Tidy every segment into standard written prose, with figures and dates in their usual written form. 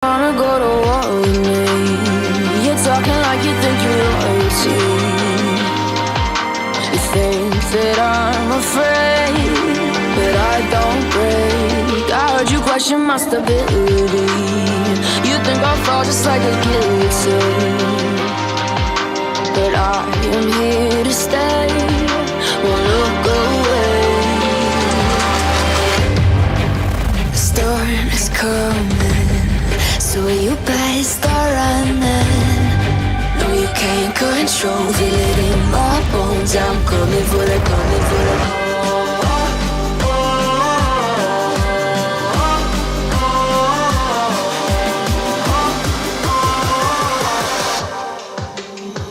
Wanna go to war with me? You're talking like you think you're royalty. You think that I'm afraid, but I don't break. I heard you question my stability. You think I'll fall just like a guillotine, but I am here to stay. Won't look away. The storm is coming, so you better start running. No, you can't control, feel it in my bones. I'm coming for the, coming for the.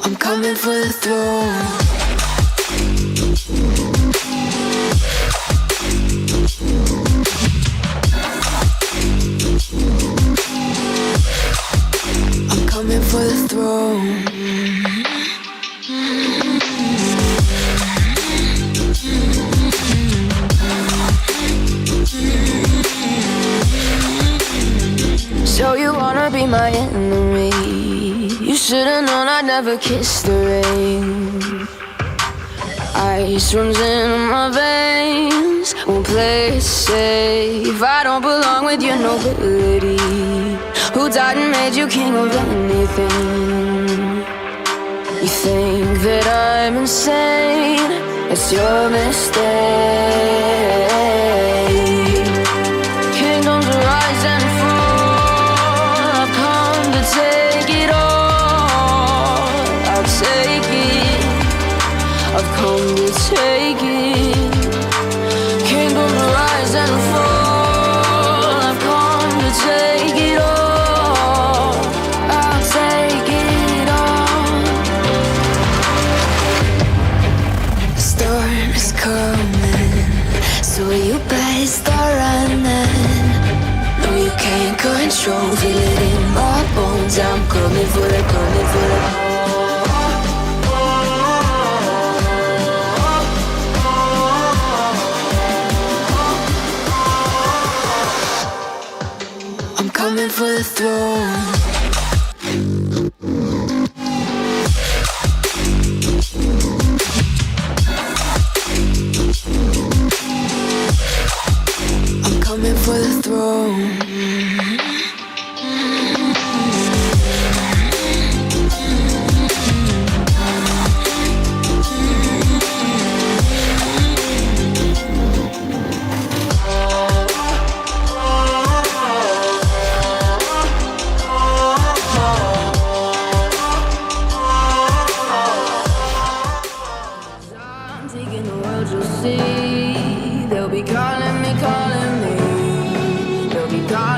I'm coming for the throne. Coming for the throne. So you wanna be my enemy? You should've known I'd never kiss the rain. Ice runs in my veins, won't play it safe. I don't belong with your nobility. Who died and made you king of anything? You think that I'm insane? It's your mistake. Kingdoms rise and fall. I've come to take it all. I'll take it. I've come to take it. Kingdoms rise and fall. I've come to take it all. So you better start running. No, you can't control, feel it in my bones. I'm coming for the, coming for the. I'm coming for the throne. Coming for the throne. I'm taking the world, you'll see. They'll be calling me, calling me. They'll be calling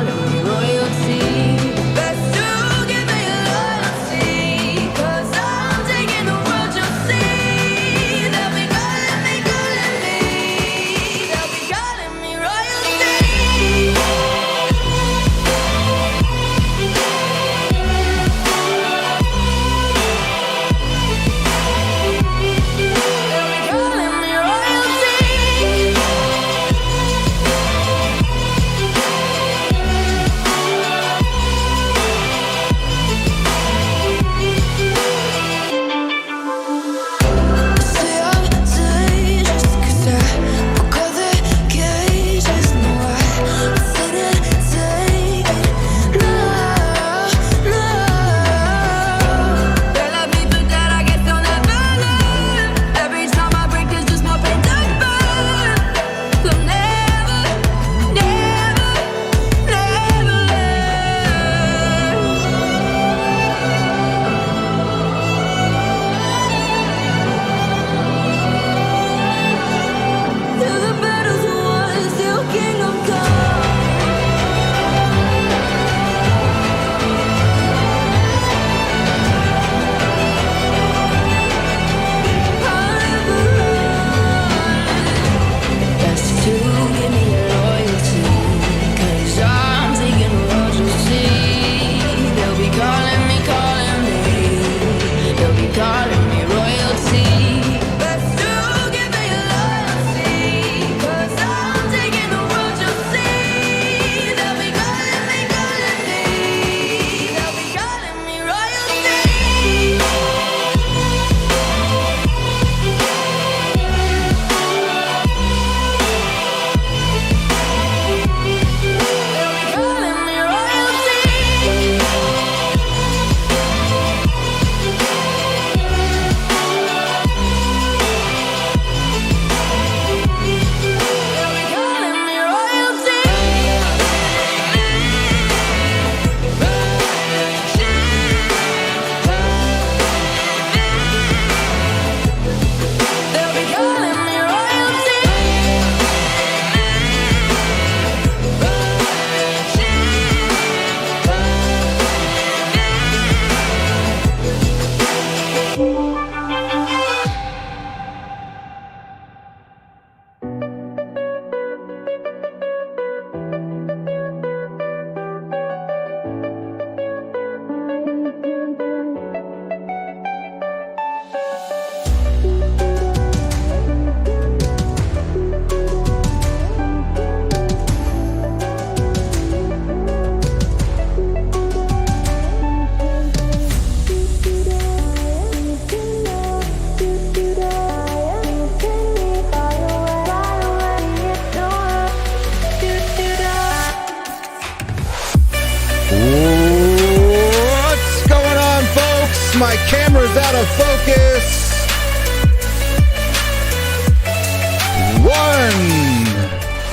What's going on, folks? My camera's out of focus.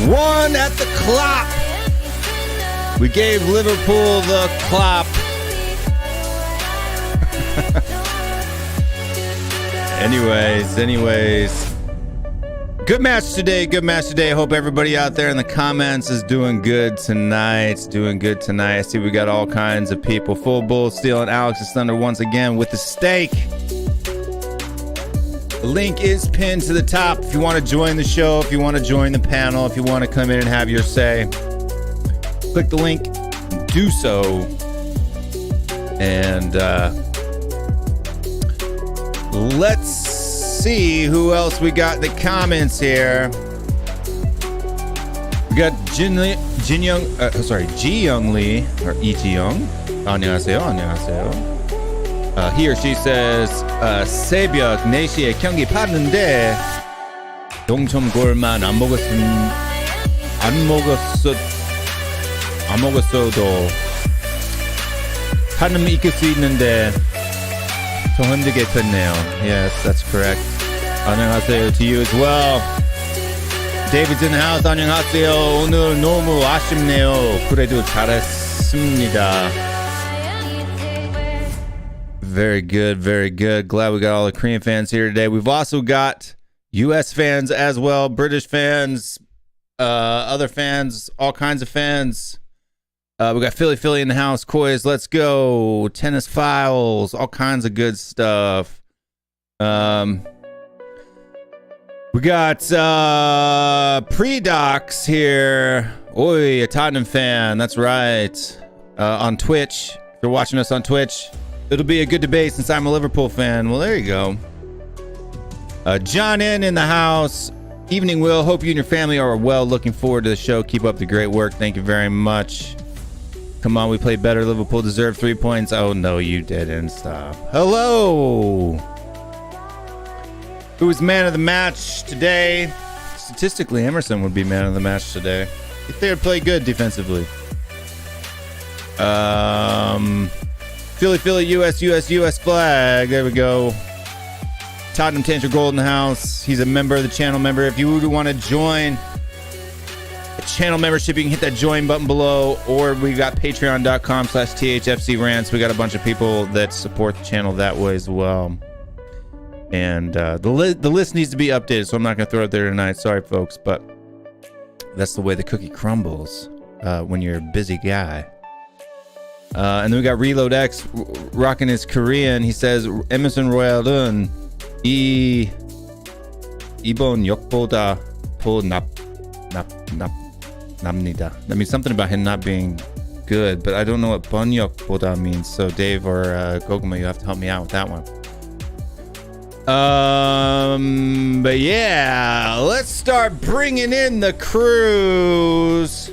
One at the clock. We gave Liverpool the clop. Anyways. Good match today. Hope everybody out there in the comments is doing good tonight. I see we got all kinds of people. Full Bull stealing Alex's thunder once again with the steak. The link is pinned to the top if you want to join the show, if you want to join the panel, if you want to come in and have your say. Click the link, do so. And let's see who else we got in the comments here. We got Ji Young Lee, or E.G. Young. 안녕하세요. He or she says, 새벽 4시에 경기 봤는데 동점골만 안 먹었어도 한음 익힐 수 있는데 좀 힘들게 됐네요. Yes, that's correct. 안녕하세요 to you as well. David's in the house. 안녕하세요. 오늘 너무 아쉽네요. 그래도 잘했습니다. Very good. Glad we got all the Korean fans here today. We've also got U.S. fans as well, British fans, other fans, all kinds of fans. We got Philly in the house. Koys, let's go. Tennis Files, all kinds of good stuff. We got Predocs here. Oi, a Tottenham fan. That's right. On Twitch. If you're watching us on Twitch, it'll be a good debate since I'm a Liverpool fan. Well, there you go. John in the house. Evening, Will. Hope you and your family are well. Looking forward to the show. Keep up the great work. Thank you very much. Come on, we played better. Liverpool deserved 3 points. Oh, no, you didn't. Stop. Hello. Who was man of the match today? Statistically, Emerson would be man of the match today if they would play good defensively. Philly, US flag. There we go. Tottenham Tantra Gold in the house. He's a member of the channel member. If you would want to join a channel membership, you can hit that join button below, or we got patreon.com/THFCRants. We got a bunch of people that support the channel that way as well. And the list needs to be updated, so I'm not going to throw it there tonight. Sorry, folks, but that's the way the cookie crumbles when you're a busy guy. And then we got Reload X rocking his Korean. He says Emerson Royal은 이번 역보다 더 납니다. That means something about him not being good, but I don't know what 번역보다 means. So Dave or Goguma, you have to help me out with that one. But yeah, let's start bringing in the crews.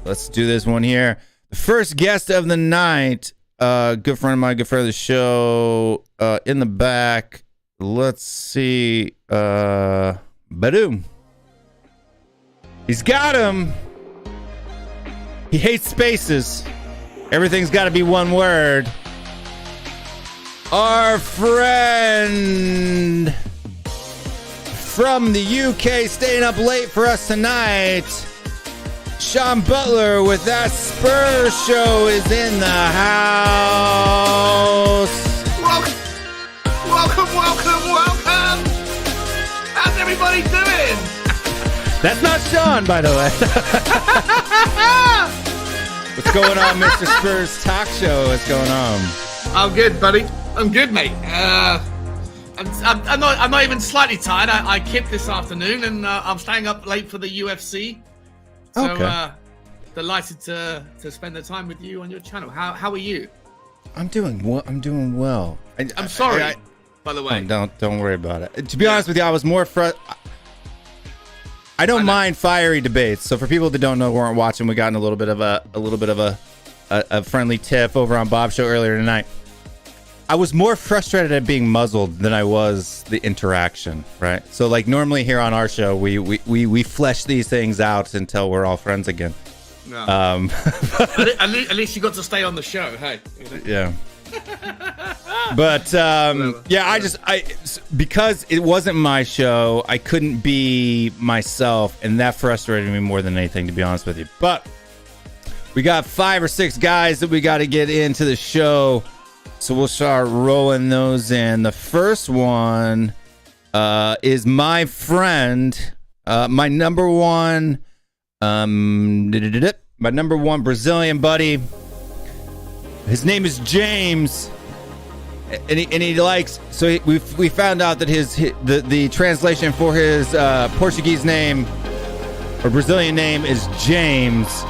Let's do this one here. The first guest of the night, good friend of mine, good friend of the show, in the back. Let's see. Badoom. He's got him. He hates spaces. Everything's got to be one word. Our friend from the UK staying up late for us tonight. Sean Butler with that Spurs show is in the house. Welcome. How's everybody doing? That's not Sean, by the way. What's going on, Mr. Spurs Talk Show? What's going on? I'm good, buddy. I'm good, mate. I'm not even slightly tired. I kicked this afternoon, and I'm staying up late for the UFC. So, okay. Delighted to spend the time with you on your channel. How are you? I'm doing well. I'm sorry, by the way. Oh, don't worry about it. To be honest with you, I was more I don't mind fiery debates. So for people that don't know who aren't watching, we got in a little bit of a friendly tiff over on Bob's show earlier tonight. I was more frustrated at being muzzled than I was the interaction, right? So like normally here on our show, we flesh these things out until we're all friends again. No. At least you got to stay on the show. Hey. Yeah. But yeah, because it wasn't my show, I couldn't be myself, and that frustrated me more than anything, to be honest with you. But we got 5 or 6 guys that we got to get into the show, so we'll start rolling those in. The first one is my friend, my number one Brazilian buddy. His name is James, and he likes. So we found out that the translation for his Portuguese name or Brazilian name is James,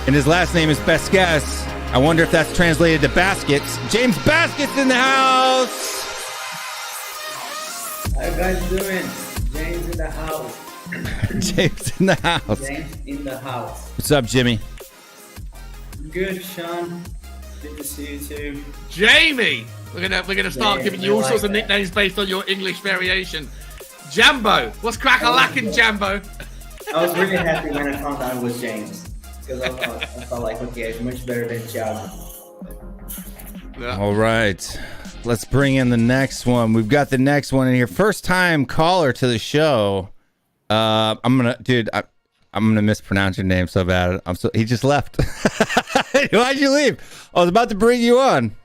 and his last name is Basquez. I wonder if that's translated to baskets. James Baskets in the house. How you guys doing? James in the house. James in the house. James in the house. What's up, Jimmy? Good, Sean. Good to see you too. Jamie, we're gonna start giving you all sorts of nicknames based on your English variation. Jambo, what's crack-a-lackin', Jambo? I was really happy when I found out it was James, because I felt like, okay, it's much better than Jambo. Yeah. All right, let's bring in the next one. We've got the next one in here. First time caller to the show. I'm gonna mispronounce your name so bad. He just left. Why'd you leave? I was about to bring you on.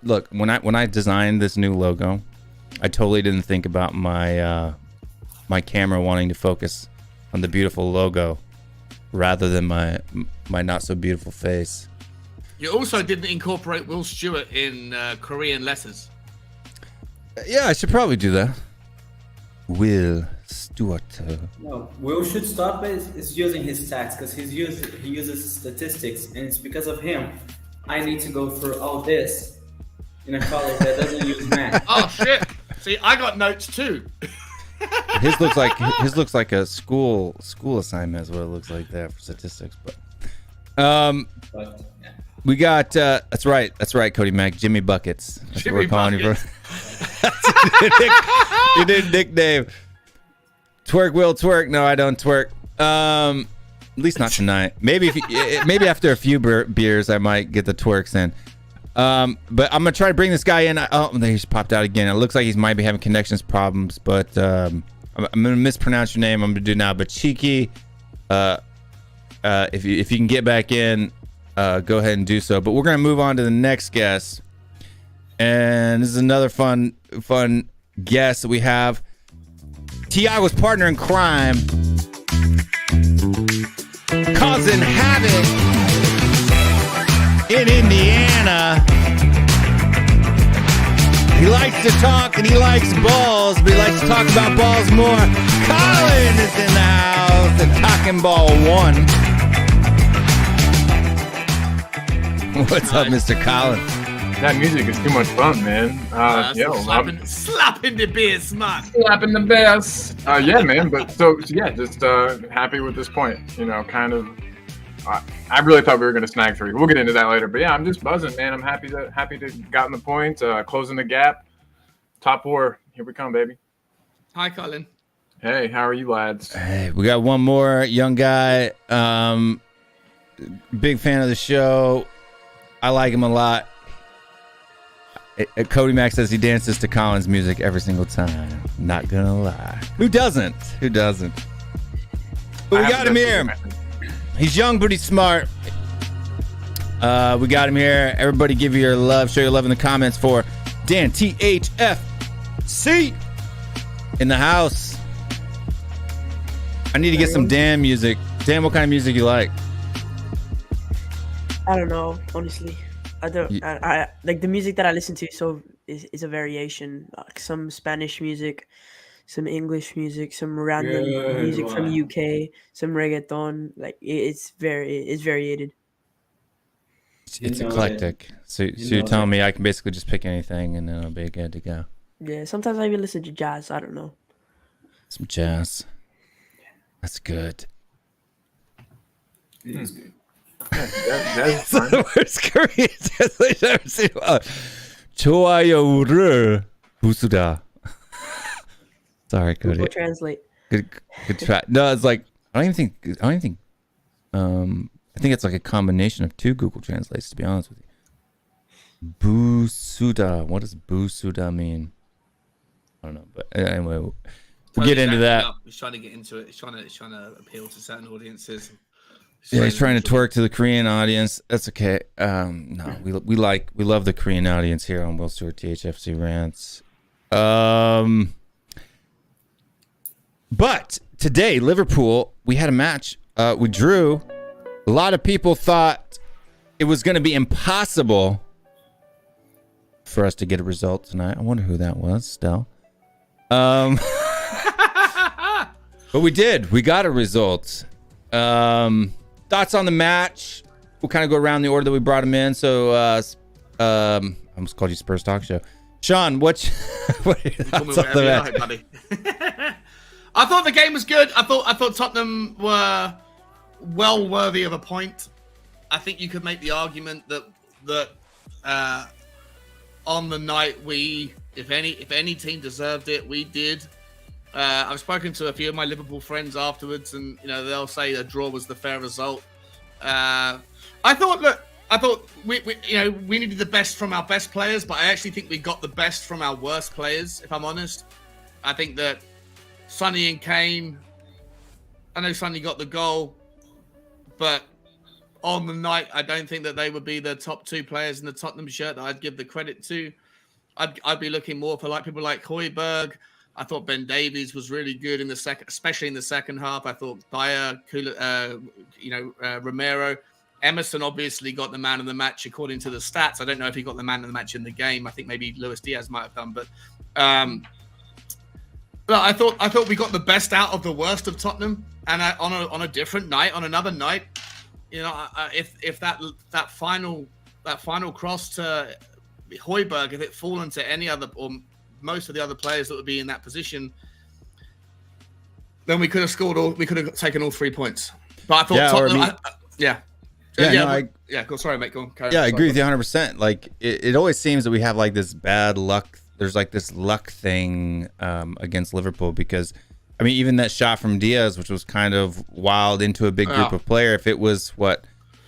Look, when I designed this new logo, I totally didn't think about my my camera wanting to focus on the beautiful logo rather than my not so beautiful face. You also didn't incorporate Will Stewart in Korean letters. Yeah, I should probably do that. Will Stewart. No, Will should stop is using his stats, because he uses statistics, and it's because of him I need to go through all this in a college that doesn't use math. Oh shit! See, I got notes too. His looks like a school assignment is what it looks like there for statistics. But yeah. We got that's right, Cody Mack, Jimmy Buckets. That's Jimmy what we're calling Buckets. you, bro. You did nickname. Twerk will twerk. No, I don't twerk. At least not tonight. Maybe maybe after a few beers, I might get the twerks in. But I'm gonna try to bring this guy in. Oh, he just popped out again. It looks like he might be having connections problems. But I'm gonna mispronounce your name. I'm gonna do now. But Cheeky, if you can get back in, go ahead and do so. But we're gonna move on to the next guest, and this is another fun guest that we have. T.I. was partner in crime, causing havoc in Indiana. He likes to talk and he likes balls, but he likes to talk about balls more. Colin is in the house, the Talking Ball 1. What's up, Mr. Colin? That music is too much fun, man. Slapping the beers, smart. Slapping the bass. Yeah, man. But so yeah, just happy with this point. You know, kind of. I really thought we were gonna snag 3. We'll get into that later. But yeah, I'm just buzzing, man. I'm happy to gotten the point, closing the gap. Top 4, here we come, baby. Hi, Colin. Hey, how are you, lads? Hey, we got one more young guy. Big fan of the show. I like him a lot. Cody Mack says he dances to Colin's music every single time. Not gonna lie. Who doesn't? But we got him here. He's young, but he's smart. We got him here. Everybody give your love. Show your love in the comments for Dan THFC in the house. I need to get some Dan music. Dan, what kind of music you like? I don't know, honestly. I don't. I like the music that I listen to. So is a variation, like some Spanish music, some English music, some random music from UK, some reggaeton. Like it's variated. It's eclectic. So you're telling me I can basically just pick anything and then it'll be good to go. Yeah, sometimes I even listen to jazz. I don't know. Some jazz. That's good. It is good. That's fine. The worst Korean translation I've ever seen. 좋아요를 부수다. Sorry, Cody. Google Translate. Good try. No, it's like I don't even think I think it's like a combination of two Google Translates, to be honest with you. Busuda. What does Busuda mean? I don't know, but anyway, we'll get into that. He's trying to get into it. He's trying to appeal to certain audiences. Yeah, he's trying to twerk to the Korean audience. That's okay. No, we love the Korean audience here on WillStewartTHFCRants. But today, Liverpool, we had a match. We drew. A lot of people thought it was going to be impossible for us to get a result tonight. I wonder who that was, Stell. But we did. We got a result. Thoughts on the match? We'll kind of go around the order that we brought him in. So, I almost called you Spurs Talk Show. Sean, what are your thoughts on the match? Buddy. I thought the game was good. I thought Tottenham were well worthy of a point. I think you could make the argument that on the night if any team deserved it, we did. I've spoken to a few of my Liverpool friends afterwards, and they'll say a draw was the fair result. I thought we needed the best from our best players, but I actually think we got the best from our worst players. If I'm honest, I think that Sonny and Kane. I know Sonny got the goal, but on the night, I don't think that they would be the top two players in the Tottenham shirt that I'd give the credit to. I'd be looking more for people like Højbjerg. I thought Ben Davies was really good in the second, especially in the second half. I thought Dyer, Romero, Emerson obviously got the man of the match according to the stats. I don't know if he got the man of the match in the game. I think maybe Luis Diaz might have done, but I thought we got the best out of the worst of Tottenham. And on a different night, on another night, if that final cross to Højbjerg, if it fallen to any other or most of the other players that would be in that position, then we could have scored we could have taken all 3 points. But I thought Tottenham, cool. Sorry, mate. Go on. I agree with you 100%. Like it always seems that we have like this bad luck. There's like this luck thing against Liverpool because, I mean, even that shot from Diaz, which was kind of wild into a big group of player, if it was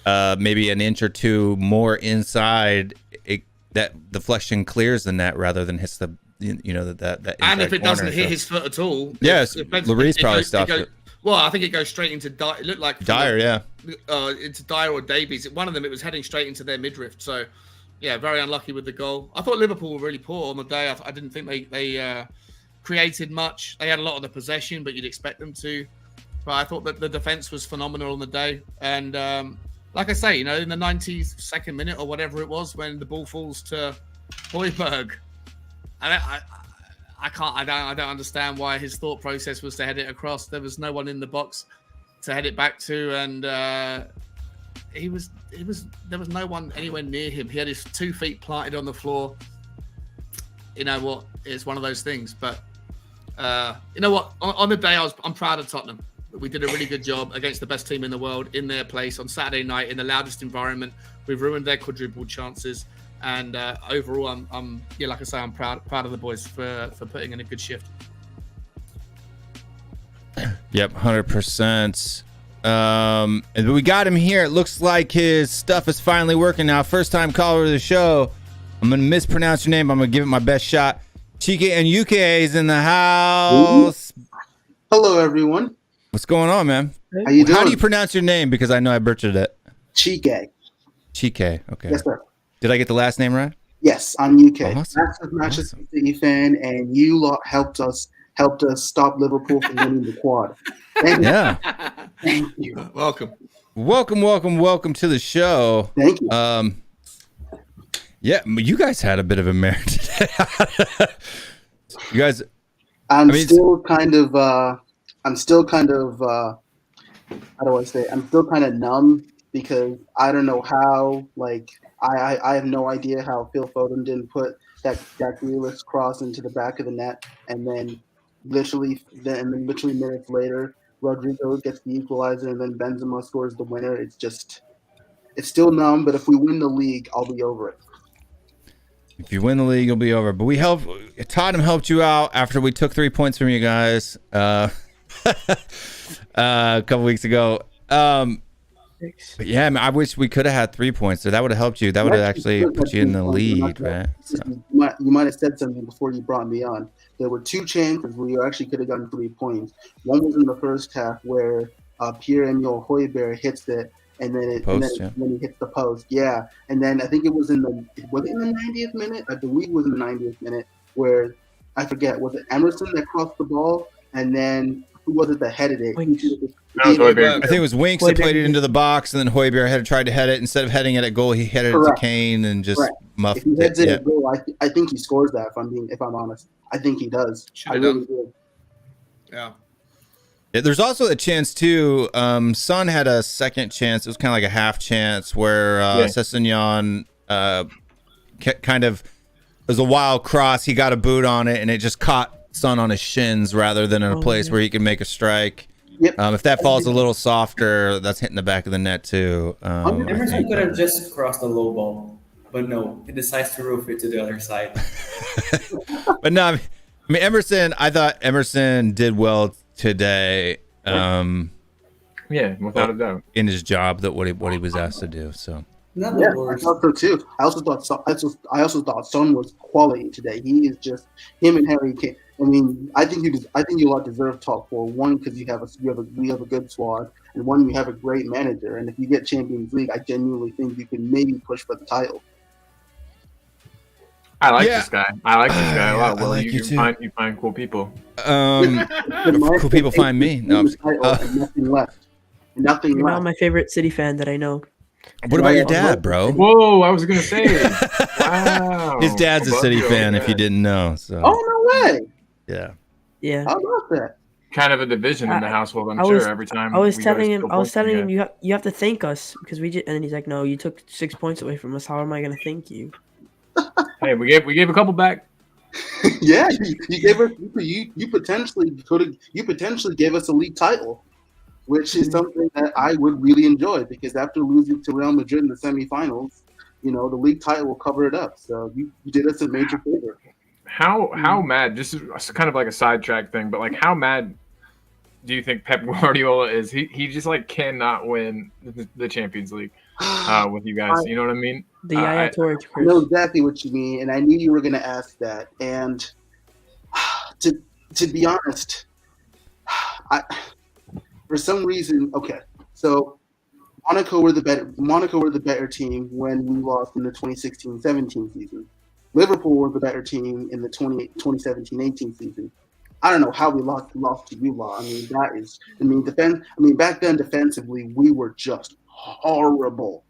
maybe an inch or two more inside, that deflection clears the net rather than hits the that. And if it doesn't hit his foot at all, yes, Lloris probably stopped it. Well, I think it goes straight into Dyer. It looked like Dyer, into Dyer or Davies. One of them, it was heading straight into their midriff. So, yeah, very unlucky with the goal. I thought Liverpool were really poor on the day. I didn't think they created much. They had a lot of the possession, but you'd expect them to. But I thought that the defense was phenomenal on the day. And like I say, in the 92nd minute or whatever it was, when the ball falls to Højbjerg, I don't understand why his thought process was to head it across. There was no one in the box to head it back to, and there was no one anywhere near him. He had his 2 feet planted on the floor. You know what? It's one of those things. But you know what? On the day, I'm proud of Tottenham. We did a really good job against the best team in the world in their place on Saturday night in the loudest environment. We've ruined their quadruple chances. And overall, I'm like I say, I'm proud of the boys for putting in a good shift. Yep, 100%. And we got him here. It looks like his stuff is finally working now. First time caller to the show. I'm gonna mispronounce your name. I'm gonna give it my best shot. Chike and UK is in the house. Ooh. Hello, everyone. What's going on, man? How you doing? How do you pronounce your name? Because I know I butchered it. Chike. Chike. Okay. Yes, sir. Did I get the last name right? Yes, I'm UK. Awesome. Manchester City fan, and you lot helped us stop Liverpool from winning the quad. Thank you. Yeah. Thank you. Welcome to the show. Thank you. Yeah, you guys had a bit of a merit today. You guys. I'm still kind of how do I say? I'm still kind of numb because I don't know how. Like I have no idea how Phil Foden didn't put that Grealish cross into the back of the net, and then literally minutes later, Rodrigo gets the equalizer, and then Benzema scores the winner. It's still numb. But if we win the league, I'll be over it. If you win the league, you'll be over. But Tottenham helped you out after we took 3 points from you guys a couple weeks ago. But yeah, I, mean, I wish we could have had 3 points. So that would have helped you. That would have actually put you in the lead, right? So. You might have said something before you brought me on. There were 2 chances where you actually could have gotten 3 points. One was in the first half where Pierre-Emile Højbjerg hits it, and then when he hits the post, yeah. And then I think it was in the 90th minute? I believe it was in the 90th minute where I forget, was it Emerson that crossed the ball, and then who was it that headed it? I think it was Winks that played it into the box, and then Højbjerg had tried to head it. Instead of heading it at goal, he headed it to Kane and just muffed if he heads it. At goal, I think he scores that. If I'm honest, I think he does. I really do. Yeah. There's also a chance too. Son had a second chance. It was kind of like a half chance where Sessegnon kind of, it was a wild cross. He got a boot on it, and it just caught Son on his shins rather than in a place where he can make a strike. Yep. If that falls a little softer, that's hitting the back of the net too. Emerson could have just crossed the low ball, but no, he decides to roof it to the other side. But no, I mean Emerson. I thought Emerson did well today. Yeah, without a doubt, in his job that what he was asked to do. So. I thought so too. I also thought Son was quality today. He is just him and Harry Kane. I mean, I think you all deserve top 4. One, because we have a good squad, and one, you have a great manager. And if you get Champions League, I genuinely think you can maybe push for the title. I like this guy. I like this guy a lot. Well, like you find cool people. Cool people find me. No, nothing left. Nothing You're left. not my favorite City fan that I know. What about your dad, bro? Whoa, I was gonna say. Wow. His dad's a City fan. If you didn't know, so. Oh no way! Yeah. How about that? Kind of a division in the household. I'm sure every time. I was telling him you have to thank us because we just. And then he's like, "No, you took 6 points away from us. How am I gonna thank you?" Hey, we gave a couple back. Yeah, you gave us. You potentially gave us a league title, which is something that I would really enjoy because after losing to Real Madrid in the semifinals, the league title will cover it up. So you did us a major favor. How mad? This is kind of like a sidetrack thing, but like, how mad do you think Pep Guardiola is? He just like cannot win the Champions League with you guys. You know what I mean? The Yaya Toure. I know exactly what you mean, and I knew you were going to ask that. And to be honest, for some reason, okay. So Monaco were the better team when we lost in the 2016-17 season. Liverpool were the better team in the 2017-18 season. I don't know how we lost to you lot. Back then defensively, we were just horrible.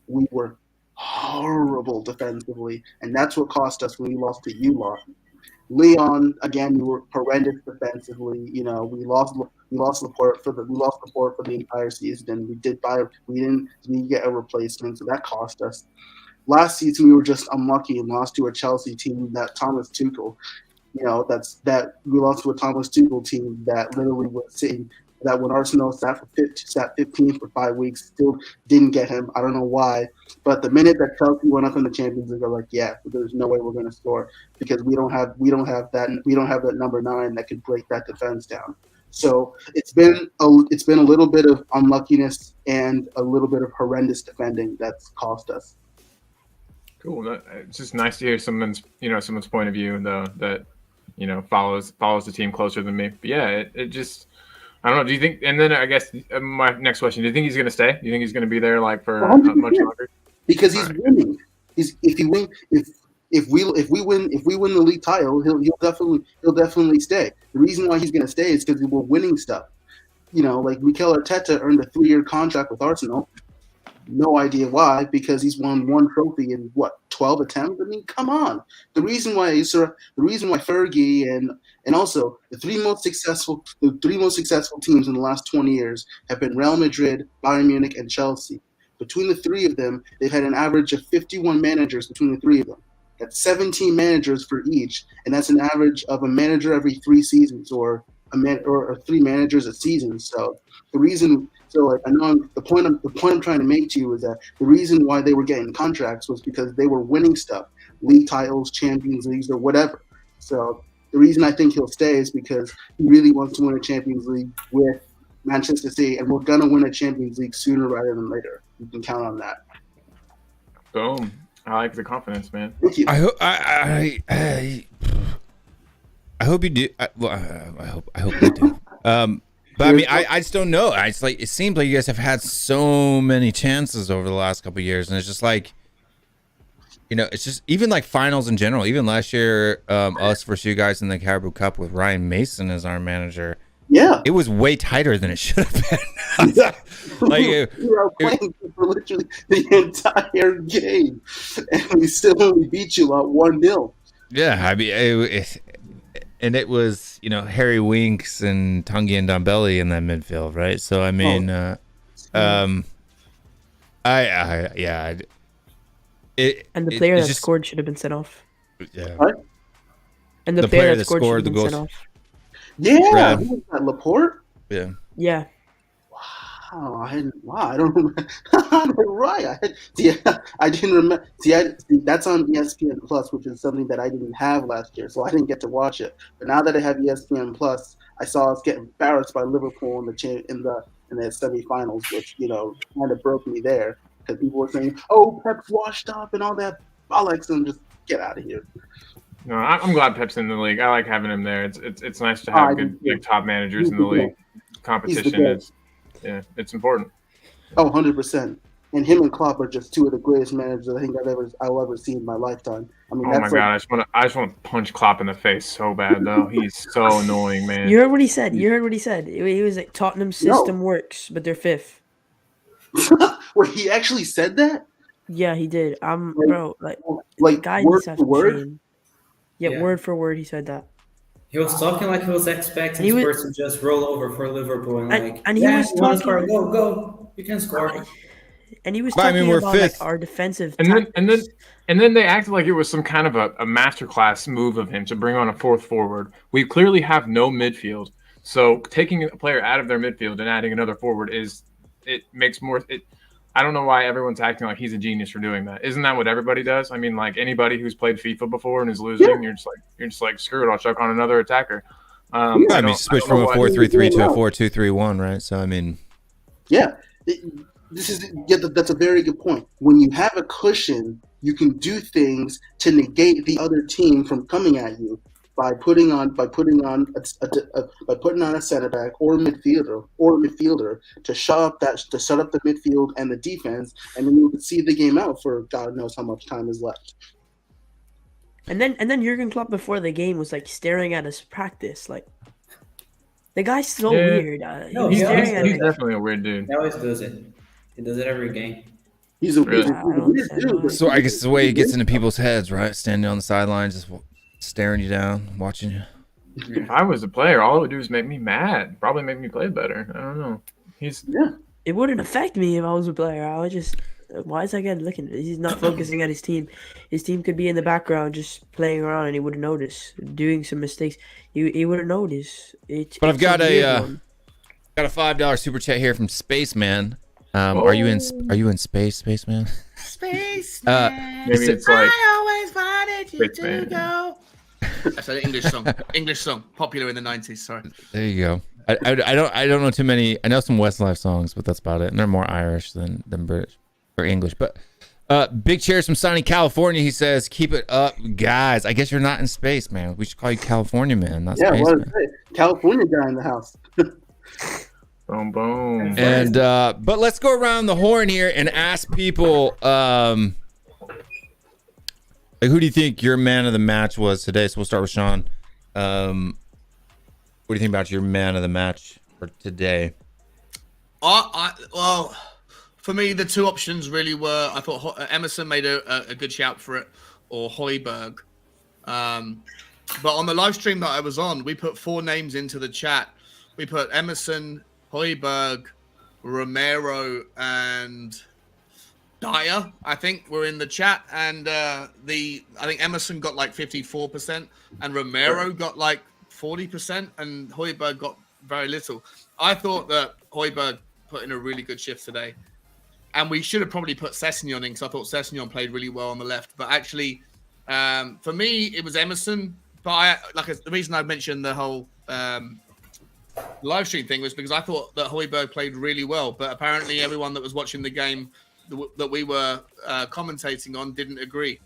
We were horrible defensively, and that's what cost us when we lost to you lot. Leon, again, we were horrendous defensively. We lost Laporte for the entire season, and we didn't get a replacement, so that cost us. Last season, we were just unlucky and lost to a Chelsea team that Thomas Tuchel, we lost to a Thomas Tuchel team that literally was sitting, that when Arsenal sat 15 for 5 weeks, still didn't get him. I don't know why. But the minute that Chelsea went up in the Champions League, they're like, yeah, there's no way we're going to score because we don't have that number 9 that could break that defense down. So it's been a little bit of unluckiness and a little bit of horrendous defending that's cost us. Cool. It's just nice to hear someone's point of view though that follows the team closer than me. But yeah, it just, I don't know. Do you think? And then I guess my next question: do you think he's going to stay? Do you think he's going to be there like for much longer? Because he's winning. If we win the league title, he'll definitely stay. The reason why he's going to stay is because we're winning stuff. Like Mikel Arteta earned a 3-year contract with Arsenal. No idea why, because he's won 1 trophy in 12 attempts. I mean, come on. The reason why Fergie and also the three most successful teams in the last 20 years have been Real Madrid, Bayern Munich, and Chelsea. Between the 3 of them, they've had an average of 51 managers between the 3 of them. That's 17 managers for each, and that's an average of a manager every 3 seasons, or 3 managers a season. So I know the point I'm trying to make to you is that the reason why they were getting contracts was because they were winning stuff, league titles, Champions Leagues, or whatever. So the reason I think he'll stay is because he really wants to win a Champions League with Manchester City, and we're gonna win a Champions League sooner rather than later. You can count on that. Boom. I like the confidence, man. Thank you. I hope I hope you do. I hope you do. But I mean, I just don't know. It's like it seems like you guys have had so many chances over the last couple of years, and it's just like, you know, it's just even like finals in general. Even last year, us versus you guys in the Caribou Cup with Ryan Mason as our manager. Yeah, it was way tighter than it should have been. Like we were playing for literally the entire game, and we still only beat you out 1-0. Yeah, I mean, and it was, you know, Harry Winks and Tanguy and Ndombele in that midfield, right? So I mean, and the player that scored should have been sent off. Yeah. What? And the player that scored the goals. Sent off. Yeah, who was that, Laporte? Yeah. Yeah. Wow, I don't remember. Right. I didn't remember. See, that's on ESPN Plus, which is something that I didn't have last year, so I didn't get to watch it. But now that I have ESPN Plus, I saw us get embarrassed by Liverpool in the semifinals, which, you know, kind of broke me there because people were saying, "Oh, Pep's washed up" and all that bollocks, and just get out of here. No, I'm glad Pep's in the league. I like having him there. It's nice to have good top managers in the league. Competition is. Yeah, it's important. Oh, 100%. And him and Klopp are just two of the greatest managers I think I'll ever see in my lifetime. I mean, oh my god, I just want to punch Klopp in the face so bad though. He's so annoying, man. You heard what he said. He was like, Tottenham system works, but they're fifth. Where he actually said that? Yeah, he did. Bro, like guy word for word. Yeah, word for word, he said that. He was talking like he was expecting Spurs to just roll over for Liverpool and he was talking, score, go, you can score. And he was talking about like our defensive. And then they acted like it was some kind of a masterclass move of him to bring on a fourth forward. We clearly have no midfield, so taking a player out of their midfield and adding another forward makes more. I don't know why everyone's acting like he's a genius for doing that. Isn't that what everybody does? I mean, like anybody who's played FIFA before and is losing, you're just like screw it, I'll chuck on another attacker. I mean, switch from a 4-3-3 to a 4-2-3-1, right? So I mean, that's a very good point. When you have a cushion, you can do things to negate the other team from coming at you by putting on a center back or midfielder to shut up the midfield and the defense, and then you can see the game out for God knows how much time is left. And then Jurgen Klopp before the game was like staring at us practice. Like the guy's so weird. He's definitely a weird dude. He always does it. He does it every game. He's a weird dude. So I guess the way he gets into people's heads, right? Standing on the sidelines, just staring you down, watching you. If I was a player, all it would do is make me mad. Probably make me play better. I don't know. It wouldn't affect me if I was a player. I would just. Why is that guy looking? He's not focusing at his team. His team could be in the background just playing around, and he wouldn't notice doing some mistakes. He wouldn't notice. But I've got a $5 super chat here from Spaceman. Are you in space, Spaceman? Spaceman. Maybe it's like I always wanted you Spaceman. to go. That's an English song, popular in the 90s. Sorry. There you go. I don't know too many. I know some Westlife songs, but that's about it. And they're more Irish than British or English. But big cheers from sunny California. He says, "Keep it up, guys." I guess you're not in space, man. We should call you California man, not space man. California guy in the house. Boom, boom. And but let's go around the horn here and ask people, like, who do you think your man of the match was today? So we'll start with Sean. What do you think about your man of the match for today? Well, for me, the two options really were, I thought Emerson made a good shout for it, or Højbjerg. But on the live stream that I was on, we put 4 names into the chat. We put Emerson, Højbjerg, Romero, and Dyer, I think, were in the chat. And I think Emerson got like 54%, and Romero got like 40%, and Højbjerg got very little. I thought that Højbjerg put in a really good shift today. And we should have probably put Sessegnon in, because I thought Sessegnon played really well on the left. But actually, for me, it was Emerson. But the reason I mentioned the whole live stream thing was because I thought that Højbjerg played really well, but apparently everyone that was watching the game that we were commentating on didn't agree.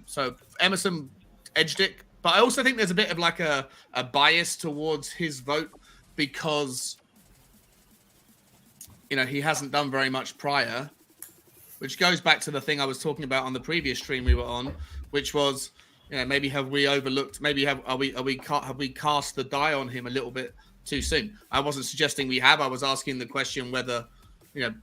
So Emerson edged it, but I also think there's a bit of like a bias towards his vote because he hasn't done very much prior, which goes back to the thing I was talking about on the previous stream we were on, which was maybe have we overlooked, maybe have we cast the die on him a little bit too soon. I wasn't suggesting we have. I was asking the question whether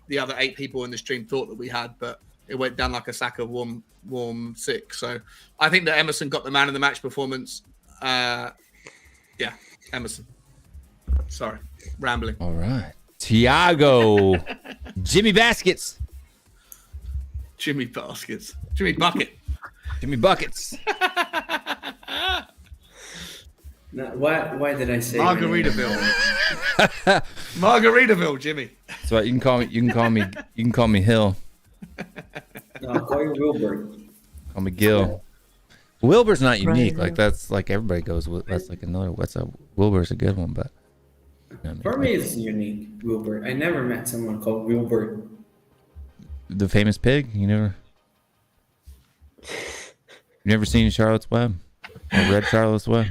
the other 8 people in the stream thought that we had, but it went down like a sack of warm sick. So I think that Emerson got the man of the match performance. Emerson. Sorry, rambling. All right, Thiago, Jimmy Baskets, Jimmy Baskets, Jimmy Bucket, Jimmy Buckets. No, why did I say Margaritaville? Margaritaville, Jimmy. So you can call me Hill. No, I'll call you Wilbur. Call me Gil. Wilbur's not unique. Like that's like everybody goes with. That's like another. What's up? Wilbur's a good one, but For me, it's unique, Wilbur. I never met someone called Wilbur. The famous pig. You never seen Charlotte's Web or read Charlotte's Web?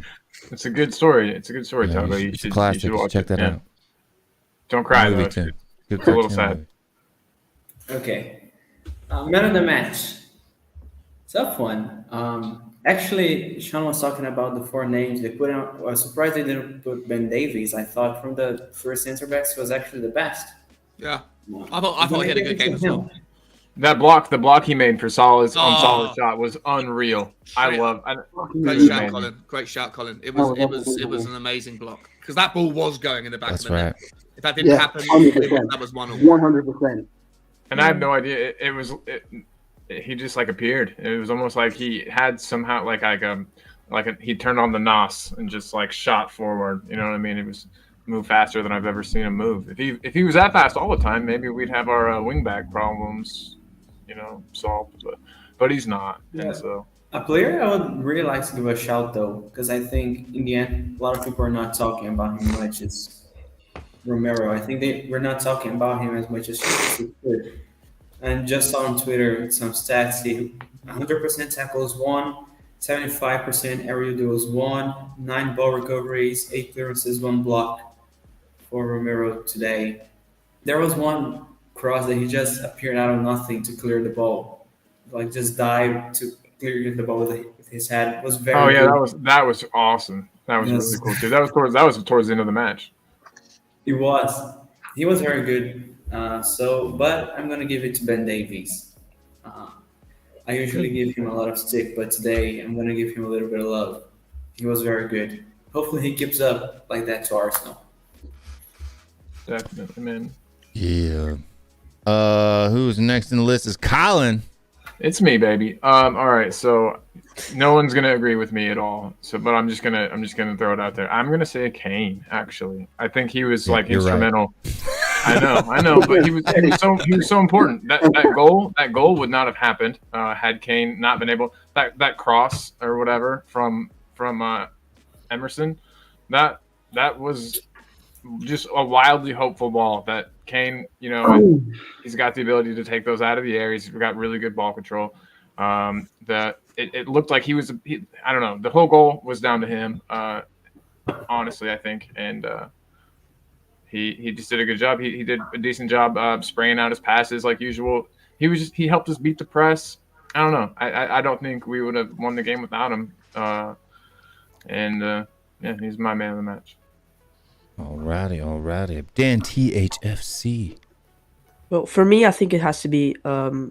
It's a good story. It's a good story, Togo. It's a classic. You should check that out. Don't cry though. It's a little sad. Okay. Man of the match. Tough one. Actually, Sean was talking about the 4 names they put out. I was surprised they didn't put Ben Davies. I thought from the first center backs was actually the best. Yeah. I thought he had a good game as well. The block he made for Solid shot was unreal. Great shout, Colin. It was an amazing block because that ball was going in the back of the net. If that didn't happen, that was 1-1. 100%. And I have no idea. He just like appeared. It was almost like he had somehow he turned on the NOS and just like shot forward. You know what I mean? It was moved faster than I've ever seen him move. If he was that fast all the time, maybe we'd have our wingback problems, solved. But he's not. Yeah. And so A player I would really like to give a shout though, because I think in the end a lot of people are not talking about him much. Is Romero. I think we're not talking about him as much as we could. And just on Twitter, some stats: he 100% tackles won, 75% aerial duels won, 9 ball recoveries, 8 clearances, 1 block for Romero today. There was one cross that he just appeared out of nothing to clear the ball, like just dived to clear the ball with his head. It was very. yeah, good. that was awesome. That was really cool too. That was towards the end of the match. He was very good. But I'm gonna give it to Ben Davies. I usually give him a lot of stick, but today I'm gonna give him a little bit of love. He was very good. Hopefully he keeps up like that to Arsenal. Definitely, man. Yeah. Who's next in the list is Colin. It's me, baby. All right, so no one's gonna agree with me at all. But I'm just gonna throw it out there. I'm gonna say Kane. Actually, I think he was instrumental. Right. I know, but he was so important. That goal would not have happened had Kane not been able that cross or whatever from Emerson. That was just a wildly hopeful ball that Kane, he's got the ability to take those out of the air. He's got really good ball control. It looked like I don't know. The whole goal was down to him, honestly, I think. And he just did a good job. He did a decent job spraying out his passes like usual. He helped us beat the press. I don't know. I don't think we would have won the game without him. He's my man of the match. Alrighty. Dan THFC. Well, for me, I think it has to be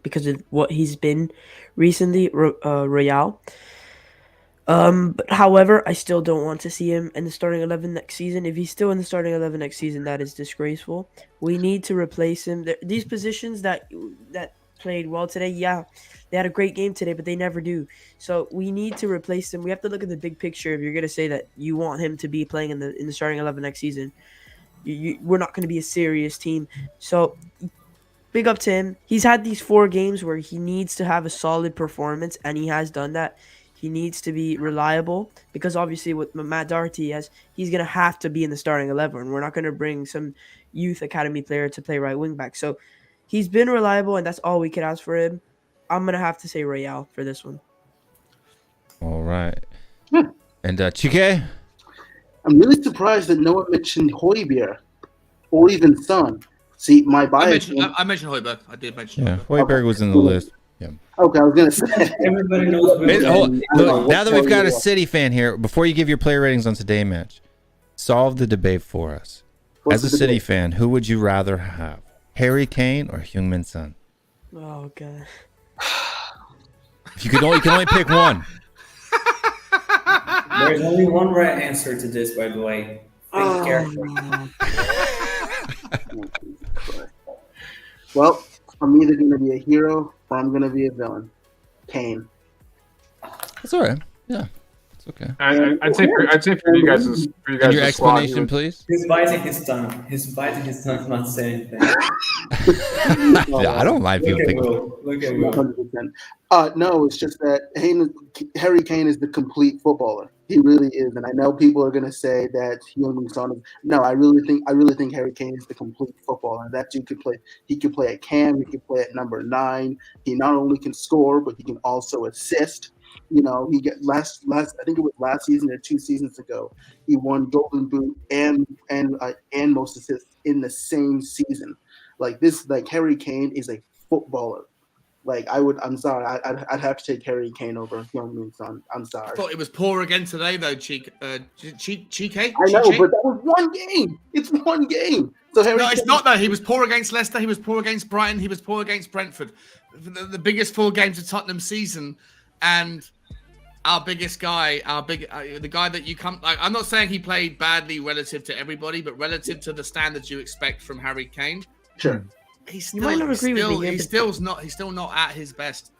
because of what he's been recently, Royale. But however, I still don't want to see him in the starting 11 next season. If he's still in the starting 11 next season, that is disgraceful. We need to replace him. These positions that played well today, they had a great game today, but they never do. So we need to replace them. We have to look at the big picture. If you're going to say that you want him to be playing in the starting 11 next season, we're not going to be a serious team. So big up to him. He's had these 4 games where he needs to have a solid performance, and he has done that. He needs to be reliable because obviously with Matt Doherty, he's going to have to be in the starting 11. We're not going to bring some youth academy player to play right wing back. So he's been reliable, and that's all we could ask for him. I'm going to have to say Royale for this one. All right. And Chike? I'm really surprised that no one mentioned Højbjerg or even Son. See, my bias. I mentioned Højbjerg. I did mention Yeah, Højbjerg. Højbjerg was in the list. Yeah. Okay, I was gonna say. Everybody knows. Look, now that we've got a City fan here, before you give your player ratings on today's match, solve the debate for us. What's As a the City debate? fan, who would you rather have? Harry Kane or Heung-min Son? Oh, God. If you can only pick one. There's only one right answer to this, by the way. Think carefully. Well, I'm either gonna be a hero or I'm gonna be a villain. Kane. That's all right. Yeah, it's okay. I'd say for you guys, And your explanation, please. He's biting his tongue. He's biting his tongue, not saying anything. Yeah, I don't mind people Look at thinking. Will. Look at Will. 100%. No, it's just that Harry Kane is the complete footballer. He really is, and I know people are gonna say that Heung-min Son. No, I really think Harry Kane is the complete footballer. That dude could play. He could play at cam. He could play at number 9. He not only can score, but he can also assist. You know, he get last. I think it was last season or 2 seasons ago. He won Golden Boot and most assists in the same season. Like Harry Kane is a footballer. I'm sorry. I'd have to take Harry Kane over Heung-min Son. I'm sorry. I thought it was poor again today, though, Chike. I know, but that was one game. It's one game. So Harry No, it's Kane, not, though. He was poor against Leicester. He was poor against Brighton. He was poor against Brentford. The biggest 4 games of Tottenham season. And our biggest guy, the guy that you come... I'm not saying he played badly relative to everybody, but relative to the standards you expect from Harry Kane. Sure. He's You might not agree with me, he's still not at his best.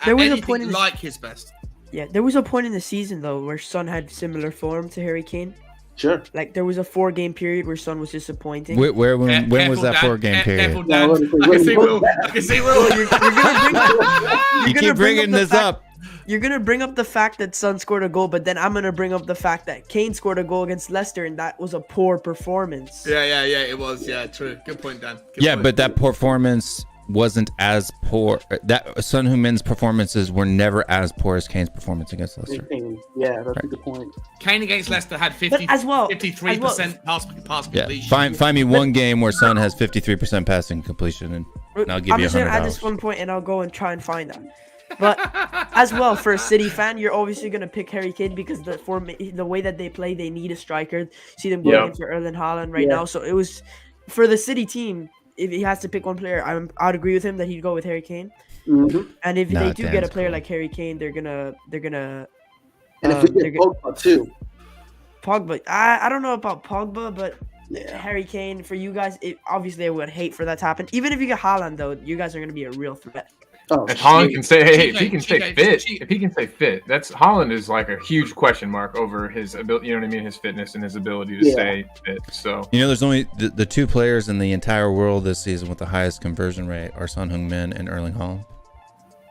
There was a Anything point in like his best. Yeah, there was a point in the season, though, where Son had similar form to Harry Kane. Sure. Like, there was a 4-game period where Son was disappointing. When was that 4-game period? Careful, Dan. I can see Will. I can see Will. You keep bringing this up. You're going to bring up the fact that Son scored a goal, but then I'm going to bring up the fact that Kane scored a goal against Leicester, and that was a poor performance. Yeah, it was. Yeah, true. Good point, Dan. Good point. But that performance wasn't as poor. That Son Heung-min's performances were never as poor as Kane's performance against Leicester. Yeah, that's a good point. Kane against Leicester had But as well, 53% pass completion. Find me one game where Son has 53% passing completion, and I'll give I'm you just going to add $100. this one point, and I'll go and try and find that. But as well, for a City fan, you're obviously going to pick Harry Kane because the way that they play, they need a striker. See them going for Erling Haaland right now. So it was for the City team. If he has to pick one player, I'd agree with him that he'd go with Harry Kane. Mm-hmm. And if they do get a player like Harry Kane, they're gonna. And if we get Pogba too. Pogba, I don't know about Pogba, but Harry Kane for you guys, obviously I would hate for that to happen. Even if you get Haaland, though, you guys are gonna be a real threat. Oh, if Haaland can say, if he can stay fit, that's Haaland is like a huge question mark over his ability. You know what I mean? His fitness and his ability to stay fit. So there's only the 2 players in the entire world this season with the highest conversion rate are Son Heung-min and Erling Haaland.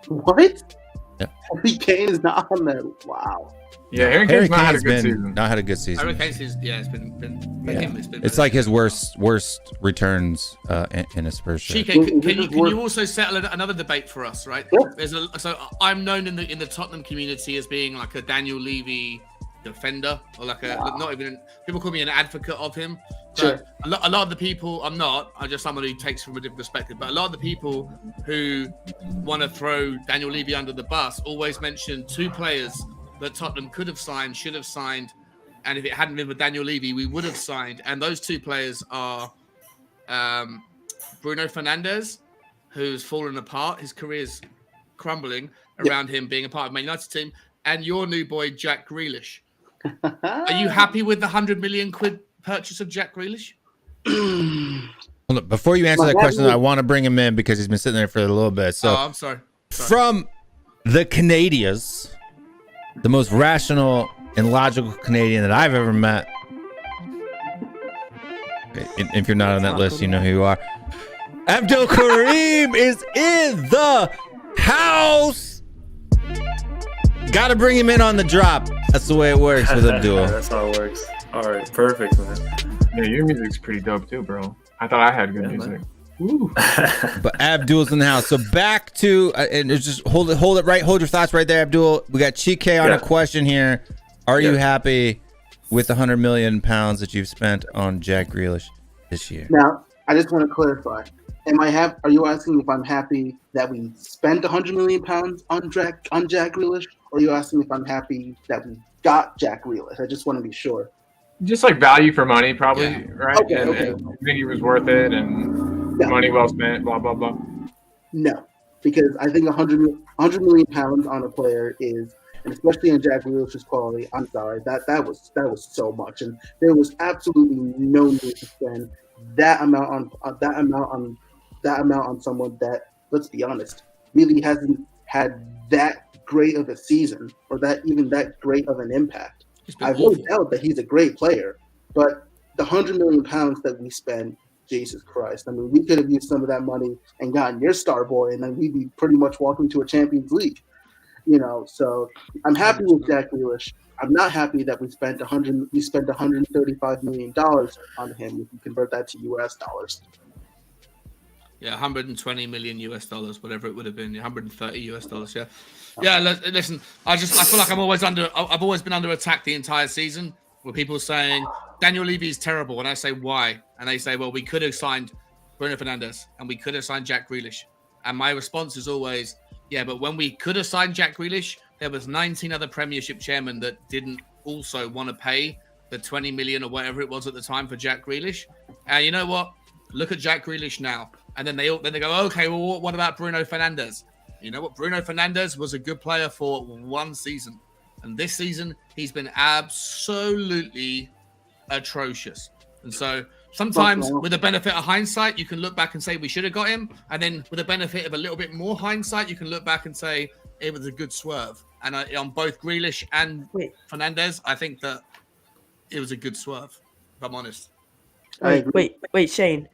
What? Yeah. Harry Kane is not on that. Wow. Yeah, Harry Kane's not had a good season. Not had a good season. Harry Kane's it's been It's like his worst returns in a Spurs shirt. Chike, can you also settle another debate for us, right? Yeah. So I'm known in the Tottenham community as being like a Daniel Levy defender, or like not even people call me an advocate of him. Sure. A lot of the people, I'm just someone who takes from a different perspective. But a lot of the people who want to throw Daniel Levy under the bus always mention 2 players that Tottenham could have signed, should have signed, and if it hadn't been for Daniel Levy, we would have signed. And those 2 players are Bruno Fernandes, who's fallen apart. His career's crumbling around him being a part of Man United team, and your new boy, Jack Grealish. Are you happy with the £100 million purchase of Jack Grealish? Hold up, before you answer that question, I want to bring him in because he's been sitting there for a little bit. So, I'm sorry. From the Canadians, the most rational and logical Canadian that I've ever met. If you're not on that list, you know who you are. Abdul Kareem is in the house. Got to bring him in on the drop. That's the way it works with Abdul. That's how it works. All right, perfect, man. Yeah, your music's pretty dope too, bro. I thought I had good music. But Abdul's in the house. So back to and just hold it right. Hold your thoughts right there, Abdul. We got Chike on a question here. Are you happy with the £100 million that you've spent on Jack Grealish this year? Now, I just want to clarify. Are you asking if I'm happy that we spent £100 million on Jack Grealish, or are you asking if I'm happy that we got Jack Grealish? I just want to be sure. Just like value for money, probably, right? Okay, and okay. I think he was worth it, and money well spent. Blah blah blah. No, because I think £100 million on a player is, and especially in Jack Grealish's quality. I'm sorry, that was so much, and there was absolutely no need to spend that amount on someone that, let's be honest, really hasn't had that great of a season or that great of an impact. I've no doubt that he's a great player, but the £100 million that we spent, Jesus Christ! I mean, we could have used some of that money and gotten your star boy, and then we'd be pretty much walking to a Champions League. So I'm happy with Jack Grealish. I'm not happy that we spent $135 million on him. If you convert that to US dollars. Yeah, 120 million US dollars, whatever it would have been. 130 US dollars. Yeah. Yeah. Listen, I feel like I've always been under attack the entire season with people saying Daniel Levy is terrible, and I say why, and they say, well, we could have signed Bruno Fernandes and we could have signed Jack Grealish, and my response is always, yeah, but when we could have signed Jack Grealish, there was 19 other Premiership chairmen that didn't also want to pay the 20 million or whatever it was at the time for Jack Grealish. And you know what? Look at Jack Grealish now. And then they go, okay, well, what about Bruno Fernandes? You know what? Bruno Fernandes was a good player for one season. And this season, he's been absolutely atrocious. And so sometimes with the benefit of hindsight, you can look back and say we should have got him. And then with the benefit of a little bit more hindsight, you can look back and say it was a good swerve. And on both Grealish and Fernandes, I think that it was a good swerve, if I'm honest. Wait, Shane.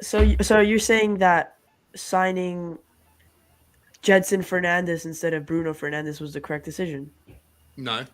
So you're saying that signing Jedson Fernandes instead of Bruno Fernandes was the correct decision? No.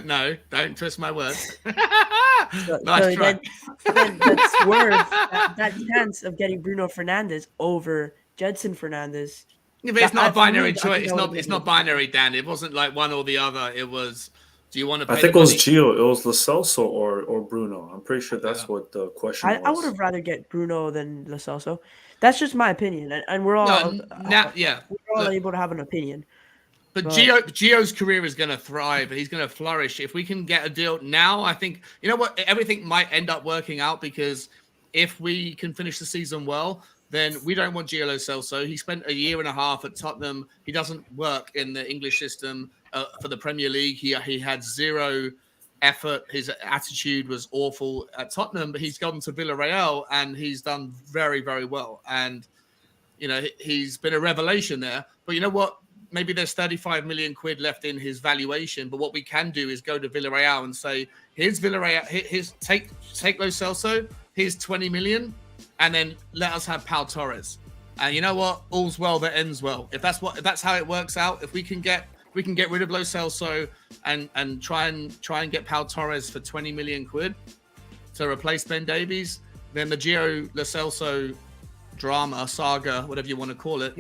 No, don't twist my words. Nice try. Then that swerve, that chance of getting Bruno Fernandes over Jedson Fernandes. Yeah, but it's not a binary choice. It's not binary, Dan. It wasn't like one or the other. It was, do you want to pay I think it was Gio. It was Lo Celso or Bruno. I'm pretty sure that's what the question was. I would have rather get Bruno than Lo Celso. That's just my opinion, and we're all we're all able to have an opinion. But Gio's career is going to thrive. He's going to flourish. If we can get a deal now, I think, you know what, everything might end up working out, because if we can finish the season well, then we don't want Gio Lo Celso. He spent a year and a half at Tottenham. He doesn't work in the English system for the Premier League. He had zero effort. His attitude was awful at Tottenham, but he's gone to Villarreal and he's done very, very well. And, you know, he's been a revelation there. But you know what? Maybe there's 35 million quid left in his valuation, but what we can do is go to Villarreal and say, here's Villarreal, take Lo Celso, here's 20 million, and then let us have Pau Torres. And you know what? All's well that ends well. If that's how it works out, if we can get rid of Lo Celso and try and get Pau Torres for 20 million quid to replace Ben Davies, then the Gio Lo Celso drama, saga, whatever you want to call it,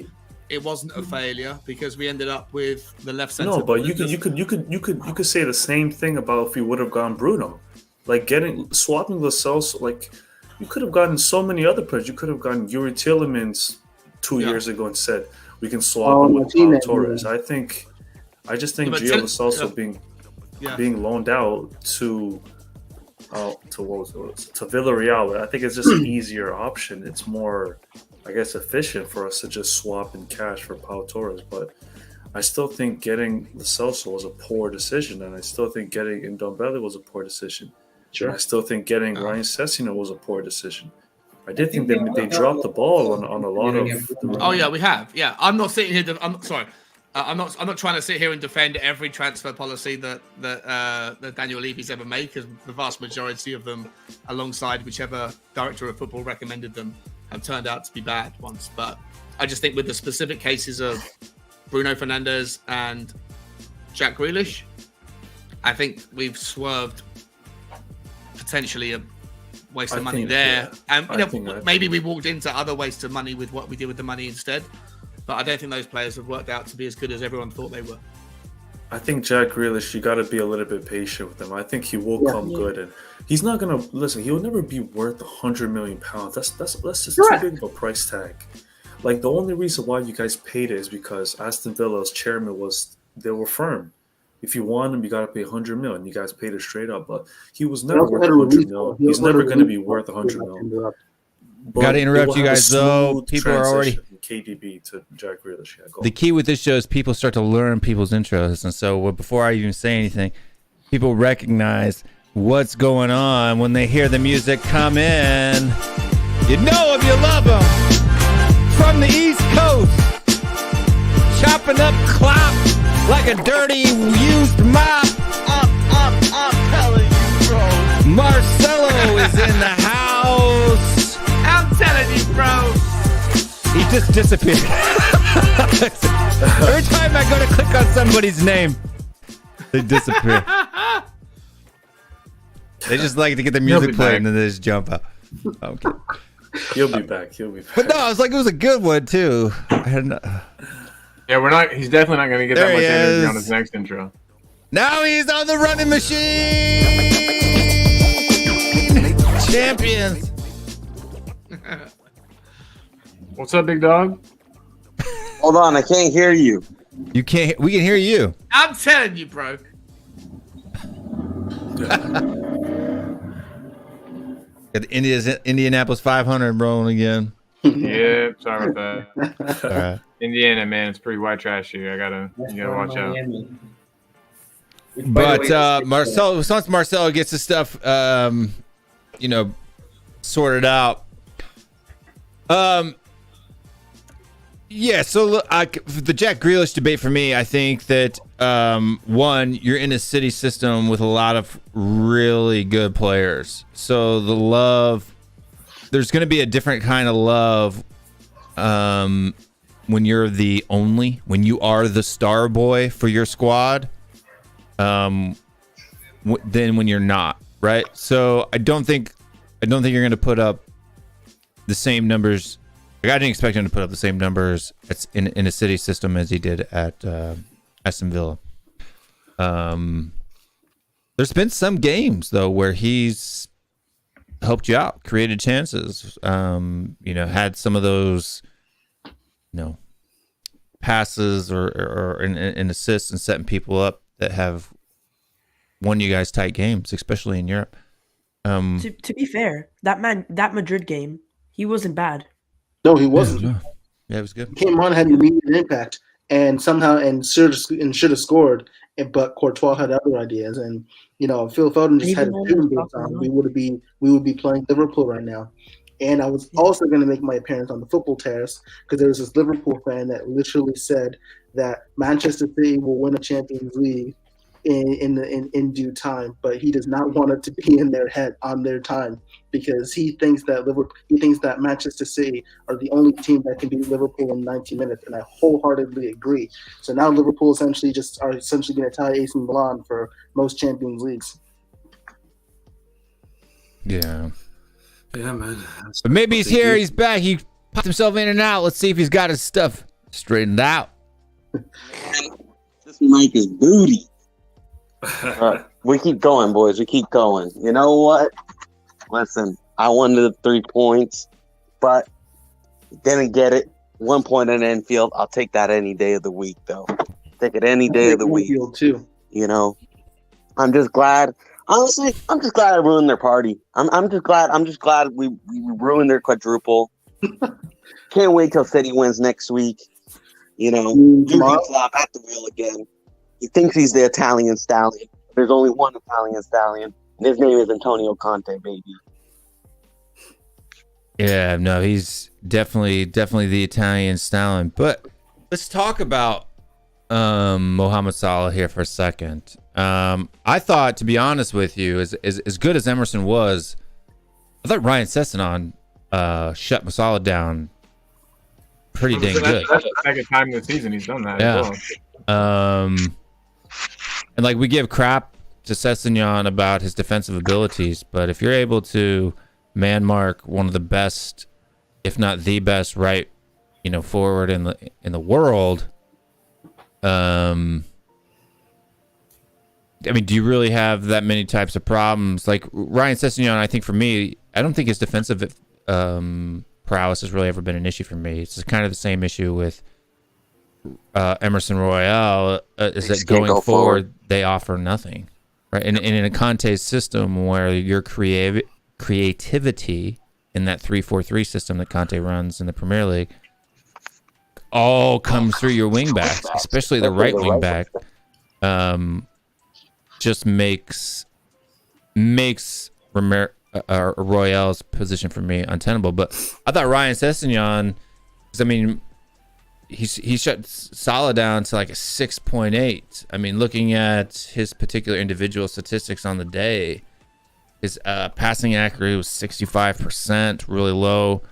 it wasn't a failure, because we ended up with the left center. No, but you could say the same thing about if we would have gone Bruno, like swapping Lo Celso. Like, you could have gotten so many other players. You could have gotten Yuri Tielemans 2 years ago and said we can swap him with Pau Torres. I just think Gio Lo Celso being loaned out to Villarreal, I think it's just an easier option. It's more, I guess, efficient for us to just swap in cash for Pau Torres. But I still think getting Lo Celso was a poor decision, and I still think getting Ndombele was a poor decision. Sure. And I still think getting Ryan Sessegnon was a poor decision. I did think they dropped the ball on a lot of. Oh yeah, we have. Yeah, I'm not sitting here. I'm sorry. I'm not trying to sit here and defend every transfer policy that Daniel Levy's ever made, because the vast majority of them, alongside whichever director of football recommended them, have turned out to be bad ones. But I just think with the specific cases of Bruno Fernandes and Jack Grealish. I think we've swerved potentially a waste of money there. And maybe we walked into other waste of money with what we did with the money instead. But I don't think those players have worked out to be as good as everyone thought they were. I think Jack Grealish, you got to be a little bit patient with him. I think he will come good, and he's not gonna listen. He will never be worth £100 million. That's just too big of a price tag. Like, the only reason why you guys paid it is because Aston Villa's chairman they were firm. If you want him, you got to pay £100 million. You guys paid it straight up, but he was never worth £100 million. He's never going to be worth £100 million. Got to interrupt you guys though. People are already KDB to Jack Grealish. Yeah, the key with this show is people start to learn people's intros, and so before I even say anything, people recognize what's going on when they hear the music come in. You know if you love them. From the East Coast, chopping up clop like a dirty used mop. I'm telling you, bro. Marcelo is in the house. I'm telling you, bro. He just disappeared. Every time I go to click on somebody's name, they disappear. They just like to get the music played and then they just jump out. Okay. He'll be back. But no, it's like it was a good one too. Yeah, we're not. He's definitely not going to get that much energy on his next intro. Now he's on the running machine. Champions. What's up, big dog? Hold on, I can't hear you. You can't. We can hear you. I'm telling you, bro. Got the Indianapolis 500 rolling again. Yeah, sorry about that. All right. Indiana, man, it's pretty white trashy. You gotta watch out. But Marcelo, once Marcelo gets his stuff, sorted out. Yeah. So look, the Jack Grealish debate for me, I think that one, you're in a city system with a lot of really good players, so the love, there's going to be a different kind of love when you're when you are the star boy for your squad, than when you're not, right? So I don't think you're going to put up the same numbers. Like, I didn't expect him to put up the same numbers in a city system as he did at Aston Villa. There's been some games though where he's helped you out, created chances, had some of those, passes or in assists and setting people up that have won you guys tight games, especially in Europe. To be fair, that Madrid game, he wasn't bad. No, he wasn't. Yeah, it was good. He came on, had an immediate impact, and should have scored. But Courtois had other ideas, and Phil Foden just had a shooting boots on. We would be playing Liverpool right now. And I was also going to make my appearance on the football terrace because there was this Liverpool fan that literally said that Manchester City will win a Champions League in due time, but he does not want it to be in their head on their time because he thinks that Manchester City are the only team that can beat Liverpool in 90 minutes, and I wholeheartedly agree. So now Liverpool are essentially going to tie AC Milan for most Champions Leagues. Yeah. Yeah, man. But maybe he's here. He's back. He popped himself in and out. Let's see if he's got his stuff straightened out. This mic is booty. We keep going, boys. We keep going. You know what? Listen, I wanted the 3 points, but didn't get it. 1 point in Enfield. I'll take that any day of the week, though. Take it any day of the week. Enfield too. I'm just glad. Honestly, I'm just glad I ruined their party. I'm just glad we ruined their quadruple. Can't wait till City wins next week. Jurgen Klopp at the wheel again. He thinks he's the Italian stallion. There's only one Italian stallion, and his name is Antonio Conte, baby. Yeah, no, he's definitely the Italian stallion. But let's talk about Mohamed Salah here for a second. I thought, to be honest with you, as good as Emerson was, I thought Ryan Sessegnon shut Salah down pretty dang good. That's the second time this season he's done that. Yeah. As well. And like we give crap to Sessegnon about his defensive abilities, but if you're able to man mark one of the best, if not the best, right, forward in the world, I mean, do you really have that many types of problems? Like Ryan Sessegnon, I think for me, I don't think his defensive prowess has really ever been an issue for me. It's kind of the same issue with Emerson Royale, is that going forward, they offer nothing, right? And in a Conte system where your creativity in that 3-4-3 system that Conte runs in the Premier League all comes through your wingbacks, especially the right wingback. Just makes Royale's position for me untenable. But I thought Ryan Sessegnon, I mean, he shut Salah down to like a 6.8. I mean, looking at his particular individual statistics on the day, his passing accuracy was 65%, really low.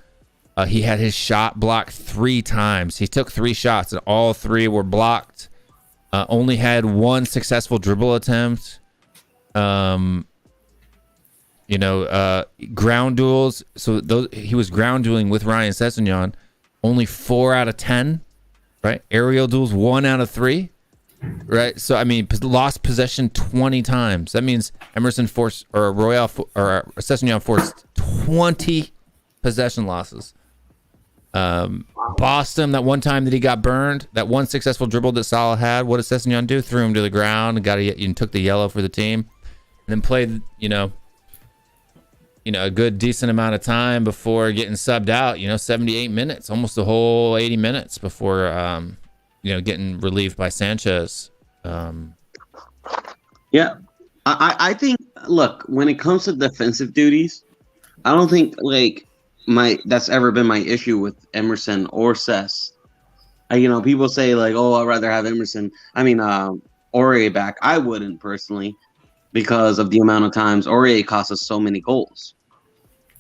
He had his shot blocked 3 times. He took 3 shots and all 3 were blocked. Only had 1 successful dribble attempt. Ground duels. So he was ground dueling with Ryan Sessegnon. Only 4 out of 10, right? Aerial duels 1 out of 3, right? So I mean, lost possession 20 times. That means Emerson forced or Sessegnon forced 20 possession losses. Boston, that one time that he got burned, that one successful dribble that Salah had, what did Sessegnon do? Threw him to the ground and took the yellow for the team, and then played, a good decent amount of time before getting subbed out. 78 minutes, almost the whole 80 minutes before, getting relieved by Sanchez. Yeah, I think. Look, when it comes to defensive duties, I don't think that's ever been my issue with Emerson or Sess. People say like, "Oh, I'd rather have Aurier back." I wouldn't personally, because of the amount of times Aurier cost us so many goals.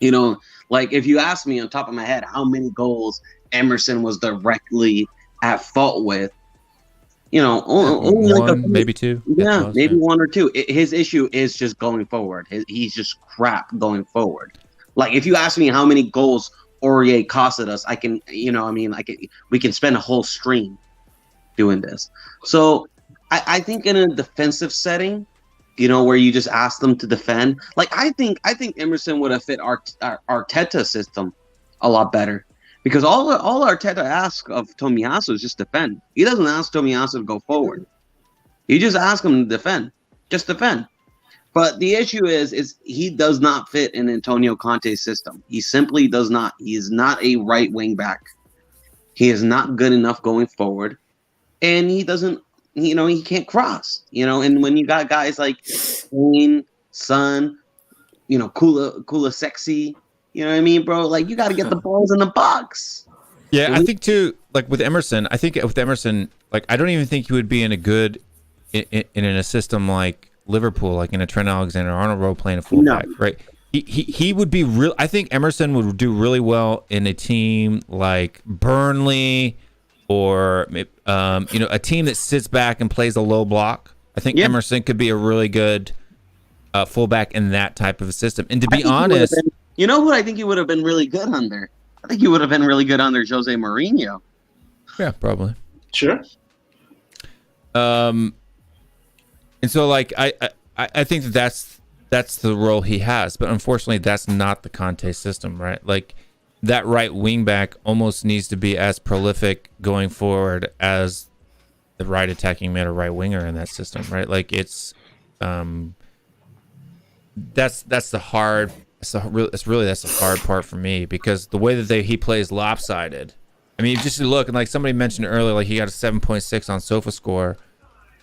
If you ask me on top of my head how many goals Emerson was directly at fault with, only one, maybe 2. Yeah, maybe 1 or 2. His issue is just going forward. He's just crap going forward. Like, if you ask me how many goals Aurier costed us, I can, we can spend a whole stream doing this. So I think in a defensive setting, where you just ask them to defend, I think Emerson would have fit our Arteta system a lot better, because all Arteta asks of Tomiyasu is just defend. He doesn't ask Tomiyasu to go forward. He just asks him to defend. Just defend. But the issue is he does not fit in Antonio Conte's system. He simply does not. He is not a right wing back. He is not good enough going forward, and he doesn't. He can't cross. And when you got guys like Wayne, Son, Kula, Sexy, you know what I mean, bro? You got to get the balls in the box. Yeah, I think too. With Emerson, I don't even think he would be in a system like Liverpool, like in a Trent Alexander-Arnold role playing a fullback, right? He would be real. I think Emerson would do really well in a team like Burnley, or a team that sits back and plays a low block. I think Emerson could be a really good fullback in that type of a system. And to be honest, who I think he would have been really good under? I think he would have been really good under Jose Mourinho. Yeah, probably. Sure. And so I think that's the role he has, but unfortunately that's not the Conte system, right? That right wing back almost needs to be as prolific going forward as the right attacking mid or right winger in that system, right? That's the hard part for me, because the way that he plays lopsided. I mean, just look, and somebody mentioned earlier, he got a 7.6 on SofaScore.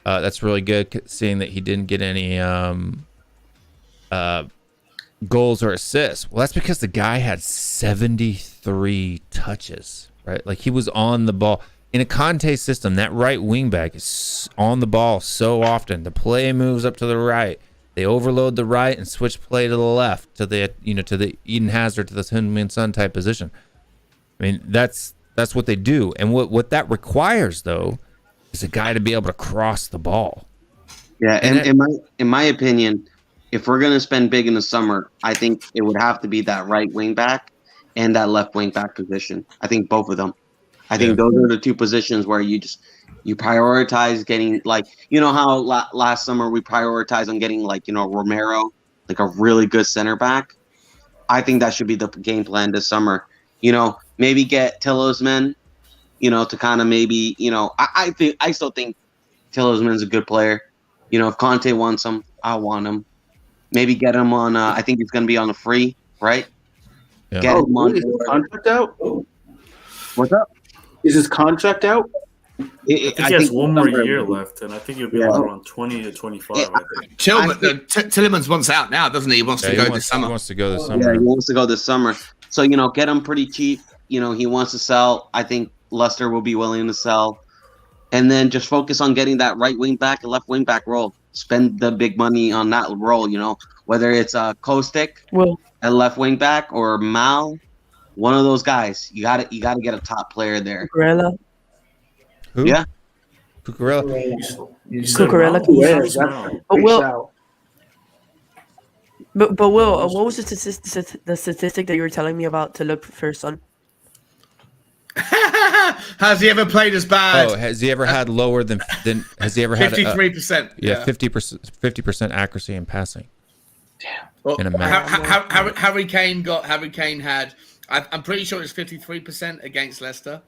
That's really good, seeing that he didn't get any goals or assists. Well, that's because the guy had 73 touches, right? He was on the ball. In a Conte system, that right wing back is on the ball so often. The play moves up to the right. They overload the right and switch play to the left, to the Eden Hazard, to the Heung-min Son type position. I mean, that's what they do. And what that requires, though, is a guy to be able to cross the ball. Yeah, and in my opinion, if we're gonna spend big in the summer, I think it would have to be that right wing back and that left wing back position. I think both of them. I think those are the two positions where you prioritize getting, like, you know how last summer we prioritized on getting, like, you know, Romero, like a really good center back. I think that should be the game plan this summer. You know, maybe get Tillosman, you know, to kind of maybe, you know, I still think Tillosman's a good player. You know, if Conte wants him, I want him. Maybe get him on. I think he's going to be on a free, right? Yeah. Get him on. Is his contract out? What's up? Is his contract out? I think he has one more year left, and I think he'll be around 20 to 25. I think. Tillemans wants out now, doesn't he? He wants to go this summer. He wants to go this summer. Yeah, he wants to go this summer. So, you know, get him pretty cheap. You know, he wants to sell. I think Leicester will be willing to sell. And then just focus on getting that right wing back and left wing back role. Spend the big money on that role, you know, whether it's Kostic at left wing back or Mal, one of those guys. You got to get a top player there. Cucurella. Who? Yeah. Cucurella. Cucurella. But Will, what was the statistic that you were telling me about to look for Son? Has he ever played as bad? Oh, has he ever had lower than has he ever had 53%? Yeah, 50% accuracy in passing. Damn. Well, in a match. Harry Kane had. I'm pretty sure it's 53% against Leicester,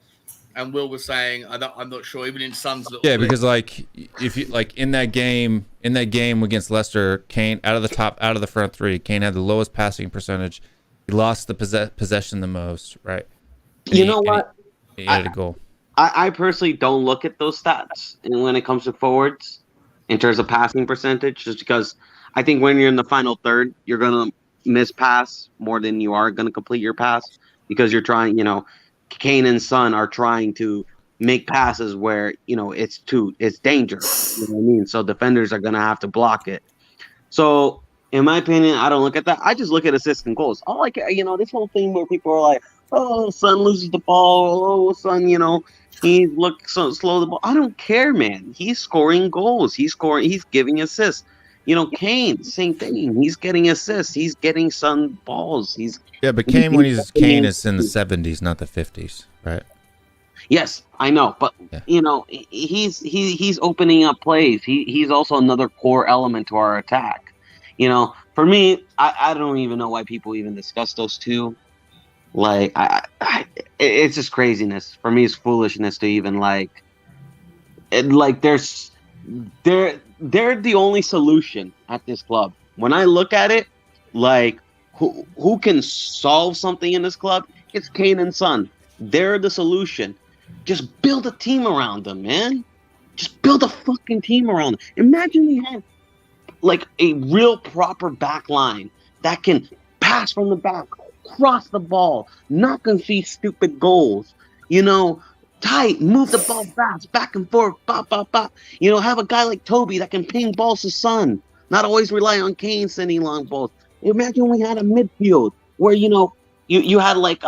and Will was saying I'm not sure. Even in Son's little because like if you like in that game against Leicester, Kane out of the front three, Kane had the lowest passing percentage. He lost the possession the most, right? You know what? He had a goal. I personally don't look at those stats when it comes to forwards in terms of passing percentage, just because I think when you're in the final third, you're going to miss pass more than you are going to complete your pass because you're trying, you know, Kane and Son are trying to make passes where, you know, it's dangerous. You know what I mean? So defenders are going to have to block it. So in my opinion, I don't look at that. I just look at assists and goals. All like, you know, this whole thing where people are like, oh, Son loses the ball. Oh, Son, you know, he looks so slow the ball. I don't care, man. He's scoring goals. He's giving assists. You know, Kane, same thing. He's getting assists. He's getting Son balls. But Kane Kane is in the 70s, not the 50s, right? Yes, I know, but you know, he's opening up plays. He's also another core element to our attack. You know, for me, I don't even know why people even discuss those two. Like, it's just craziness. For me, it's foolishness to even they're the only solution at this club. When I look at it, like, who can solve something in this club? It's Kane and Son. They're the solution. Just build a team around them, man. Just build a fucking team around them. Imagine we had like a real proper back line that can pass from the back, cross the ball, not concede stupid goals. You know, tight, move the ball fast, back and forth, bop, bop, bop. You know, have a guy like Toby that can ping balls to Son, not always rely on Kane sending long balls. Imagine we had a midfield where, you know, you had like,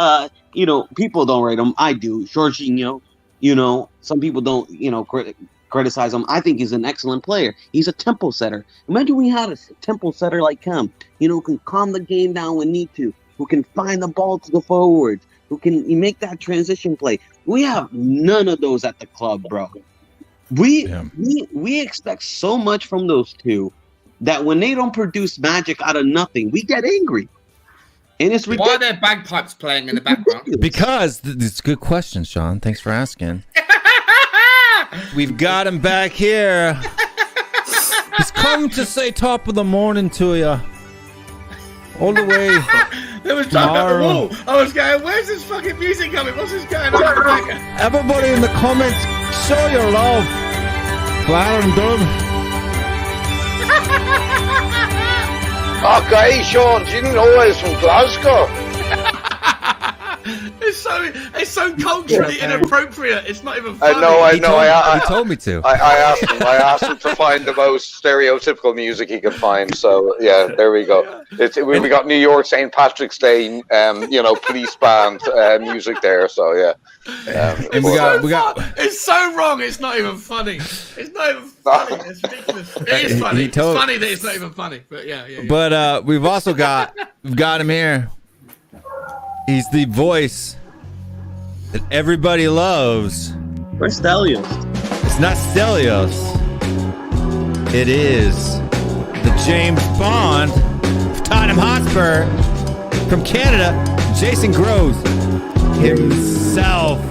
you know, people don't rate him. I do. Jorginho, you know, some people don't, you know, criticize him. I think he's an excellent player. He's a tempo setter. Imagine we had a tempo setter like him, you know, who can calm the game down when need to, who can find the ball to the forwards, who can make that transition play. We have none of those at the club, bro. We expect so much from those two that when they don't produce magic out of nothing, we get angry. And it's ridiculous. Why are there bagpipes playing in the background? Because it's a good question, Sean. Thanks for asking. We've got him back here. He's come to say top of the morning to you. All the way. There was talk about the wall. I was going, where's this fucking music coming? What's this going on? Everybody in the comments, show your love. Flat and done. Okay, Sean, didn't know I was from Glasgow. It's so culturally inappropriate. It's not even funny. I know. He told me to. I asked him to find the most stereotypical music he could find. So yeah, there we go. We got New York St. Patrick's Day, police band music there. So yeah. And we got. It's so wrong. It's not even funny. It's not even funny. It's ridiculous. It is funny. It's funny that it's not even funny. But yeah. But we've also got him here. He's the voice that everybody loves. Where's Stelios? It's not Stelios. It is the James Bond of Tottenham Hotspur from Canada, Jason Groves himself.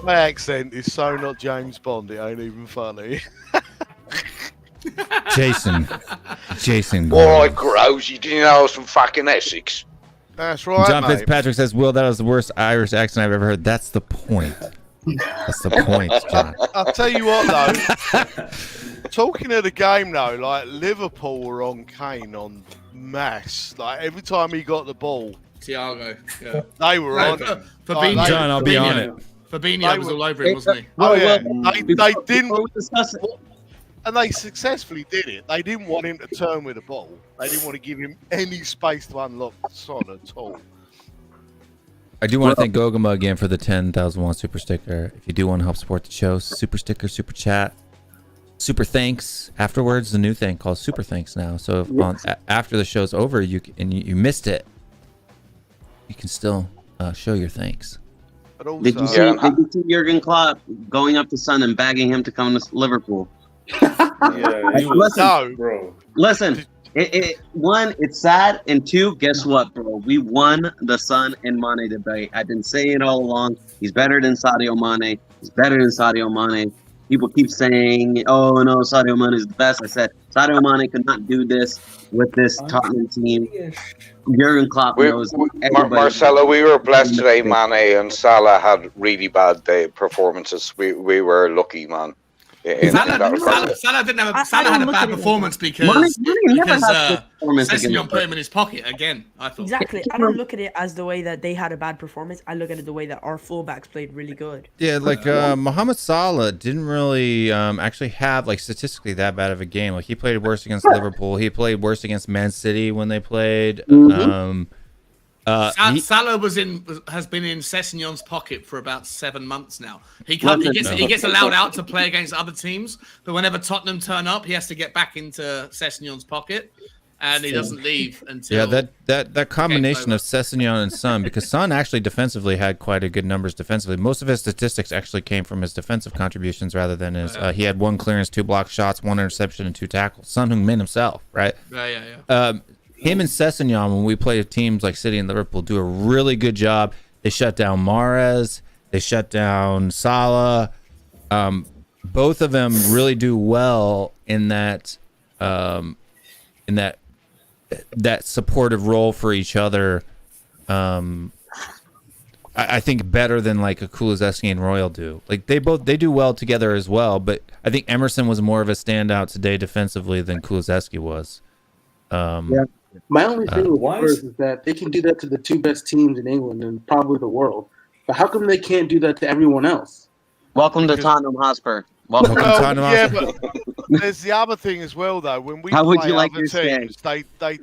My accent is so not James Bond, it ain't even funny. Jason. All right, Groves, you didn't know I was from fucking Essex. That's right, John mate. Fitzpatrick says, Will, that was the worst Irish accent I've ever heard. That's the point. That's the point, John. I'll tell you what, though. Talking of the game, though, like Liverpool were on Kane on mass. Like every time he got the ball, Thiago. Yeah. they were on him. Fabinho. John, I'll be on it. Fabinho was all over him, wasn't he? Oh, yeah. They Before didn't. we discuss it, And they successfully did it. They didn't want him to turn with the ball. They didn't want to give him any space to unlock the son at all. I do want to thank Gogama again for the 10,001 super sticker. If you do want to help support the show, super sticker, super chat, super thanks. Afterwards, the new thing called super thanks now. So if after the show's over, you missed it, you can still show your thanks. But also, did you see Jurgen Klopp going up to Son and begging him to come to Liverpool? Yeah, he was, no, bro. Listen, one, it's sad, and two, guess what, bro? We won the Son and Mane debate. I've been saying it all along. He's better than Sadio Mane. People keep saying, "Oh no, Sadio Mane is the best." I said Sadio Mane could not do this with this Tottenham team. Jurgen Klopp knows. Marcelo, we were blessed today. Mane and Salah had really bad performances. We were lucky, man. Salah had a bad performance because Sessegnon put him in his pocket again. I thought Exactly. I don't look at it as the way that they had a bad performance. I look at it the way that our fullbacks played really good. Yeah, like Mohamed Salah didn't really actually have like statistically that bad of a game. Like he played worse against Liverpool. He played worse against Man City when they played. Salah has been in Sessegnon's pocket for about 7 months now. He gets allowed out to play against other teams, but whenever Tottenham turn up, he has to get back into Sessegnon's pocket, and he doesn't leave until. Yeah, that combination of Sessegnon and Son, because Son actually defensively had quite a good numbers defensively. Most of his statistics actually came from his defensive contributions rather than his. He had 1 clearance, 2 block shots, 1 interception, and 2 tackles. Son Heung-min himself, right? Yeah. Him and Sessegnon, when we play teams like City and Liverpool, do a really good job. They shut down Mahrez. They shut down Salah. Both of them really do well in that supportive role for each other. I think better than like a Kulusevski and Royal do. Like they do well together as well. But I think Emerson was more of a standout today defensively than Kulusevski was. Yeah. My only thing with Spurs is that they can do that to the 2 best teams in England and probably the world. But how come they can't do that to everyone else? Welcome to Tottenham Hotspur. Welcome to Tottenham Hotspur. But there's the other thing as well, though. When we How would play you like other your teams, they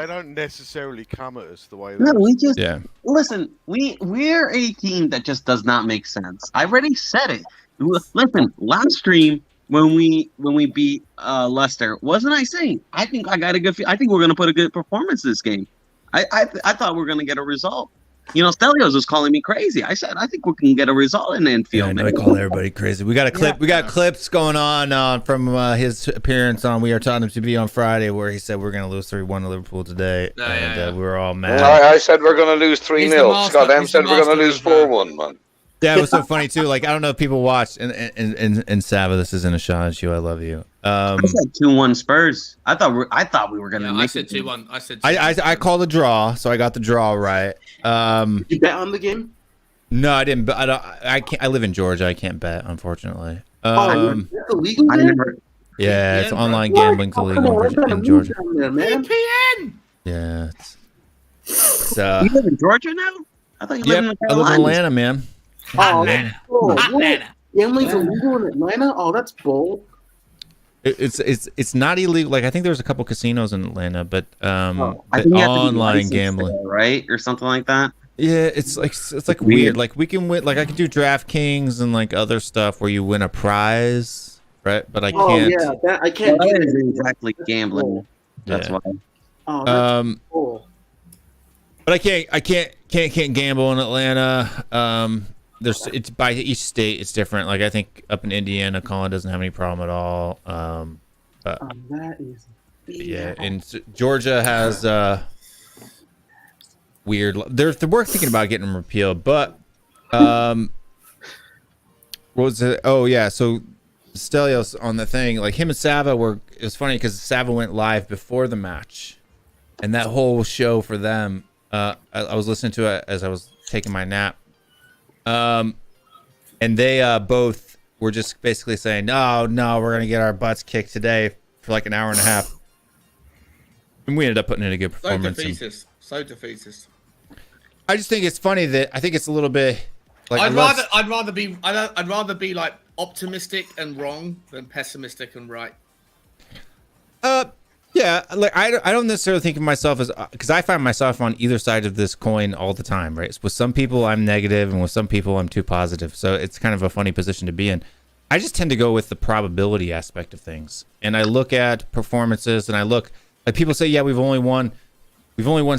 don't necessarily come at us the way No, they. we just listen. We're a team that just does not make sense. I already said it. Listen, last stream when we beat Leicester, wasn't I saying? I think I got a good. I think we're gonna put a good performance this game. I thought we were gonna get a result. You know, Stelios was calling me crazy. I said I think we can get a result in Anfield. Yeah, I know I call everybody crazy. We got a clip. We got clips going on from his appearance on We Are Tottenham TV on Friday, where he said we're gonna lose 3-1 to Liverpool today, and we were all mad. I said we're gonna lose 3-0. Scott M said we're gonna lose 4-1, man. Yeah, it was so funny too. Like I don't know if people watched and Sava, this isn't a shot at you. I love you. I said 2-1 Spurs. I thought we were gonna. I said 2-1. I said 2-1. I called the draw, so I got the draw right. You bet on the game? No, I didn't. But I can't. I live in Georgia. I can't bet, unfortunately. It's illegal. Yeah, it's online gambling illegal in Georgia. VPN. Yeah. It's, You live in Georgia now? I thought you lived in the I live in Carolinas. Atlanta, man. Oh, Man. cool. What? Atlanta. Gambling's illegal in Atlanta? Oh, that's bold. It's not illegal. Like I think there's a couple casinos in Atlanta, but I but think you have to be online licensed gambling. there, right? Or something like that. Yeah, it's like weird. weird. Like we can win. Like I can do DraftKings and like other stuff where you win a prize, right? But I Oh, can't. yeah. That, I can't Well, do that is it. exactly gambling. That's Yeah. why. Oh, that's Um, cool. but I can't gamble in Atlanta. It's by each state it's different. Like I think up in Indiana, Colin doesn't have any problem at all. That is. Yeah, and Georgia has weird. We're thinking about getting them repealed, but what was it? Oh yeah, so Stelios on the thing, like him and Sava were. It was funny because Sava went live before the match, and that whole show for them. I was listening to it as I was taking my nap, and they both were just basically saying, "No, we're gonna get our butts kicked today for like an hour and a half." And we ended up putting in a good performance. So defeatist. I just think it's funny that I think it's a little bit like I'd rather be like optimistic and wrong than pessimistic and right. Yeah, like I don't necessarily think of myself as because I find myself on either side of this coin all the time, right? With some people I'm negative, and with some people I'm too positive. So it's kind of a funny position to be in. I just tend to go with the probability aspect of things, and I look at performances, and I look like people say, yeah, we've only won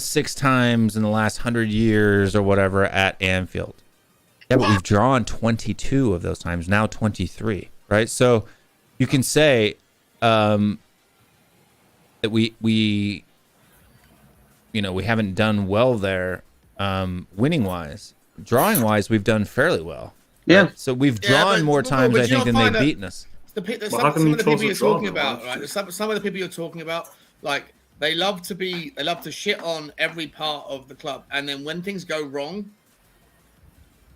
6 times in the last 100 years or whatever at Anfield. Yeah, but we've drawn 22 of those times, now 23, right? So you can say that we haven't done well there winning wise. Drawing wise, we've done fairly well. Yeah. Right? So we've drawn more times, I think, than they've beaten us. Some of how come the you people chose you're to draw talking them, about, right? right? Some of the people you're talking about, like they love to shit on every part of the club, and then when things go wrong,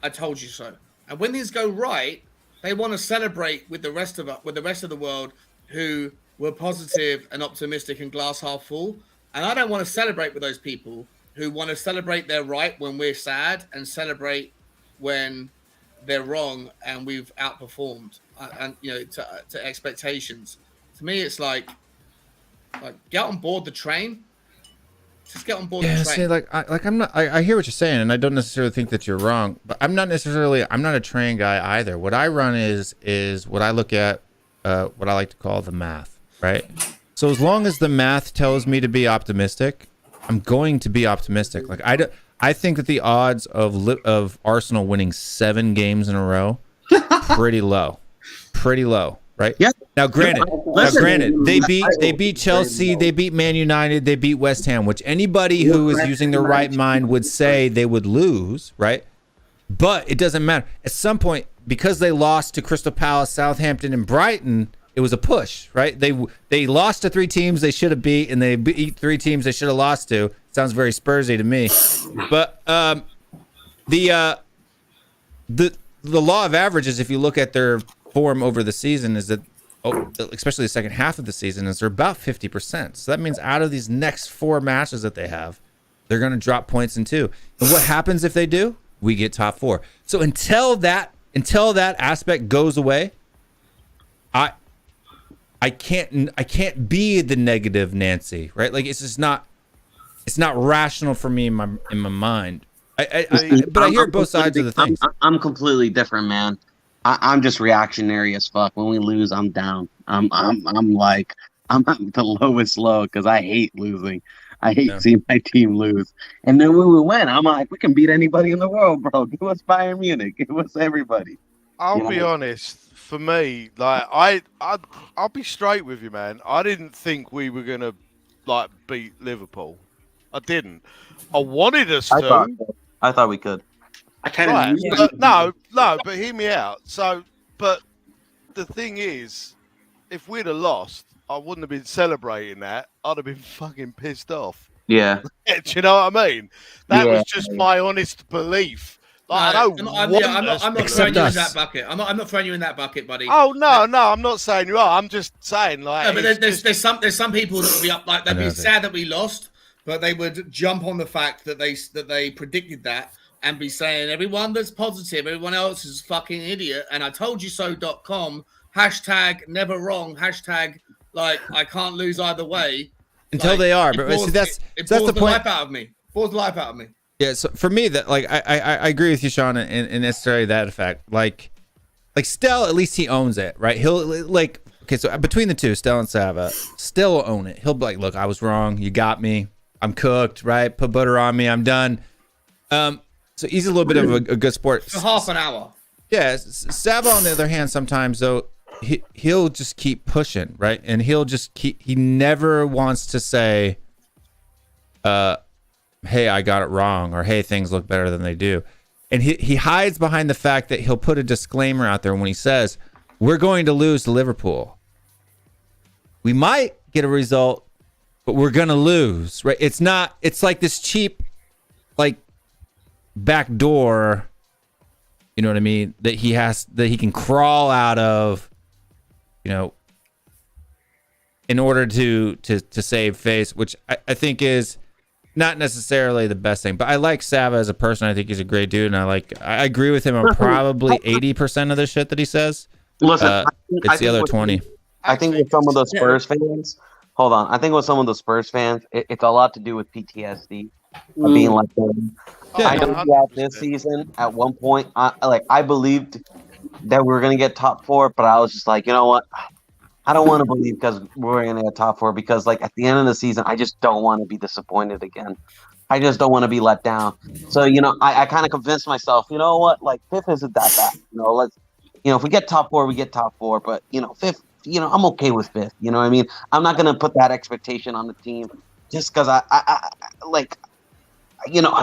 I told you so. And when things go right, they want to celebrate with the rest of the world who were positive and optimistic and glass half full. And I don't want to celebrate with those people who want to celebrate their right when we're sad and celebrate when they're wrong and we've outperformed and to expectations. To me, it's like get on board the train. Just get on board the train. See, I hear what you're saying, and I don't necessarily think that you're wrong, but I'm not a train guy either. What I run is what I look at, what I like to call the math, right? So as long as the math tells me to be optimistic, I'm going to be optimistic. Like I think that the odds of Arsenal winning 7 games in a row, pretty low, right? Yeah. Now, granted, they beat Chelsea, they beat Man United, they beat West Ham, which anybody who is using their right mind would say they would lose, right? But it doesn't matter. At some point, because they lost to Crystal Palace, Southampton, and Brighton, it was a push, right? They lost to 3 teams they should have beat, and they beat 3 teams they should have lost to. Sounds very Spursy to me. But the law of averages, if you look at their form over the season, is that especially the second half of the season, is they're about 50%. So that means out of these next 4 matches that they have, they're going to drop points in 2. And what happens if they do? We get top 4. So until that aspect goes away, I can't be the negative Nancy, right? Like it's just not rational for me in my mind. But I hear both sides of the things. I'm completely different, man. I'm just reactionary as fuck. When we lose, I'm down. I'm like I'm at the lowest low because I hate losing. I hate seeing my team lose. And then when we win, I'm like, we can beat anybody in the world, bro. Give us Bayern Munich. Give us everybody. I'll be honest. For me, like I'll be straight with you, man. I didn't think we were gonna beat Liverpool. I didn't. I wanted us to. I thought we could. I kind of no, but hear me out. But the thing is, if we'd have lost, I wouldn't have been celebrating that. I'd have been fucking pissed off. Yeah. Do you know what I mean? That was just my honest belief. Like, I'm not throwing you in that bucket. I'm not throwing you in that bucket, buddy. Oh no, I'm not saying you are. I'm just saying but there's some people that will be up they'll be sad that we lost, but they would jump on the fact that they predicted that and be saying everyone that's positive, everyone else is fucking idiot. And I told you so.com, hashtag never wrong, hashtag like I can't lose either way. Until like, they are, but see, that's the point. Life out of me. Bores the life out of me. Yeah, so for me, that like I agree with you, Sean, in necessarily that effect. Like Stell, at least he owns it, right? He'll like, okay, so between the two, Stell and Sava, Stell will own it. He'll be like, look, I was wrong. You got me. I'm cooked, right? Put butter on me. I'm done. So he's a little bit of a good sport. For half an hour. Yeah, Sava on the other hand, sometimes though, he'll just keep pushing, right? And he'll just he never wants to say, hey, I got it wrong, or hey, things look better than they do. And he hides behind the fact that he'll put a disclaimer out there when he says, we're going to lose to Liverpool. We might get a result, but we're going to lose, right? It's like this cheap, like, back door, you know what I mean, that he can crawl out of, you know, in order to save face, which I think is not necessarily the best thing. But I like Sava as a person. I think he's a great dude, and I agree with him on probably 80% of the shit that he says. Listen, it's the other 20. I think with some of the Spurs fans, hold on. I think with some of the Spurs fans, it's a lot to do with PTSD of being like them. Yeah, I know throughout this season, at one point, I believed that we were going to get top four, but I was just like, you know what? I don't want to believe because we're going to get top four, because like at the end of the season, I just don't want to be disappointed again. I just don't want to be let down. So, you know, I kind of convinced myself, you know what? Like fifth isn't that bad. If we get top four, we get top four. But, you know, fifth, you know, I'm okay with fifth. You know what I mean? I'm not going to put that expectation on the team just because I've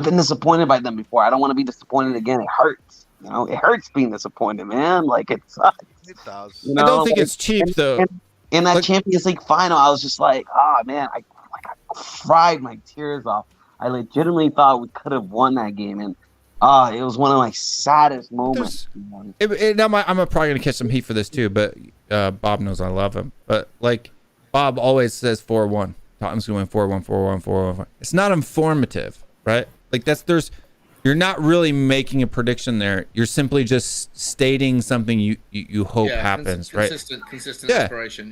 been disappointed by them before. I don't want to be disappointed again. It hurts. You know, it hurts being disappointed, man. Like, it sucks. It does. You know? I don't think it's cheap, though. In that Champions League final, I was just like, oh, man, I cried my tears off. I legitimately thought we could have won that game. And it was one of my saddest moments. I'm probably going to catch some heat for this, too. But Bob knows I love him. But, like, Bob always says 4-1. Tottenham's going to win 4-1, 4-1, 4-1. It's not informative, right? Like, you're not really making a prediction there. You're simply just stating something you hope happens, right? Consistent inspiration.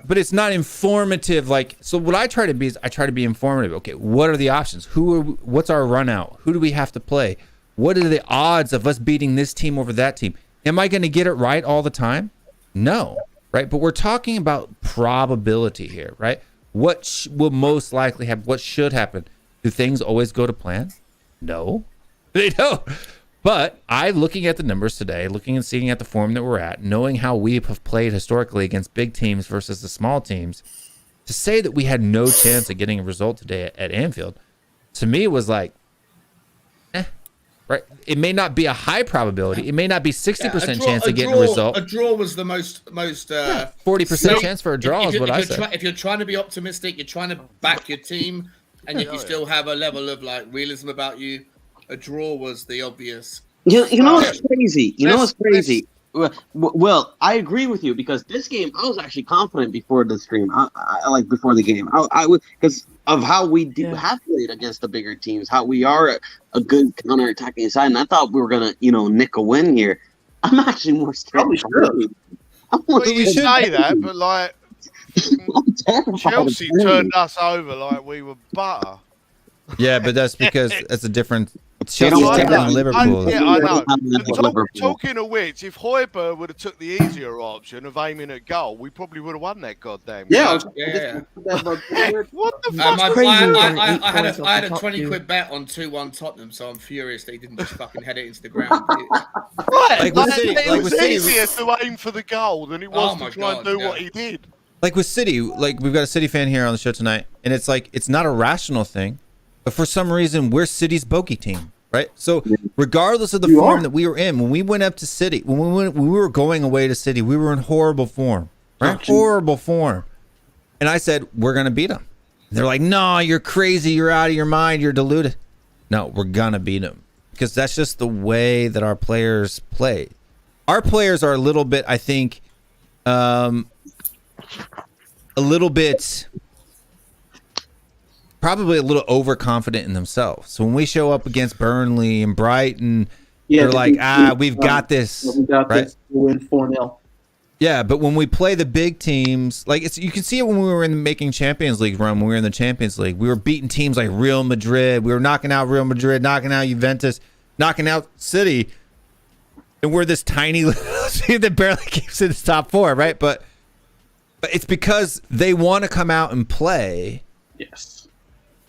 But it's not informative. Like, so what I try to be is I try to be informative. Okay, what are the options? What's our run out? Who do we have to play? What are the odds of us beating this team over that team? Am I going to get it right all the time? No, right? But we're talking about probability here, right? What will most likely happen? What should happen? Do things always go to plan? No, they don't. But looking at the numbers today, looking and seeing at the form that we're at, knowing how we have played historically against big teams versus the small teams, to say that we had no chance of getting a result today at Anfield, to me was like, right? It may not be a high probability. It may not be 60% chance of getting a result. A draw was the most 40% chance for a draw is what I said. If you're trying to be optimistic, you're trying to back your team, and you still have a level of like realism about you. A draw was the obvious. You know what's crazy? You know what's crazy? Well, I agree with you, because this game I was actually confident before the stream. I like before the game. I was, because of how we have played against the bigger teams, how we are a good counter-attacking side, and I thought we were gonna nick a win here. I'm actually more scared. You say that, but like. Chelsea turned us over like we were butter. Yeah, but that's because it's a different. Chelsea's taking Liverpool. I know. Talking of which, if Højbjerg would have took the easier option of aiming at goal, we probably would have won that goddamn game. What the fuck? I had a 20 quid bet on 2-1 Tottenham, so I'm furious that he didn't just fucking head it into the ground. Right, it was easier to aim for the goal than it was to try and do what he did. Like with City, like we've got a City fan here on the show tonight, and it's like it's not a rational thing, but for some reason we're City's bogey team, right? So regardless of the form that we were in, when we went up to City, when we were going away to City, we were in horrible form, right? Horrible form, and I said we're gonna beat them. And they're like, no, you're crazy, you're out of your mind, you're deluded. No, we're gonna beat them because that's just the way that our players play. Our players are a little bit, I think. A little bit probably a little overconfident in themselves. So when we show up against Burnley and Brighton, they're like, we've got this. We got right? this. We'll win 4-0. Yeah, but when we play the big teams, like you can see it when we were in the making Champions League run. When we were in the Champions League, we were beating teams like Real Madrid. We were knocking out Real Madrid, knocking out Juventus, knocking out City, and we're this tiny little team that barely keeps in the top 4, right? But it's because they want to come out and play. Yes.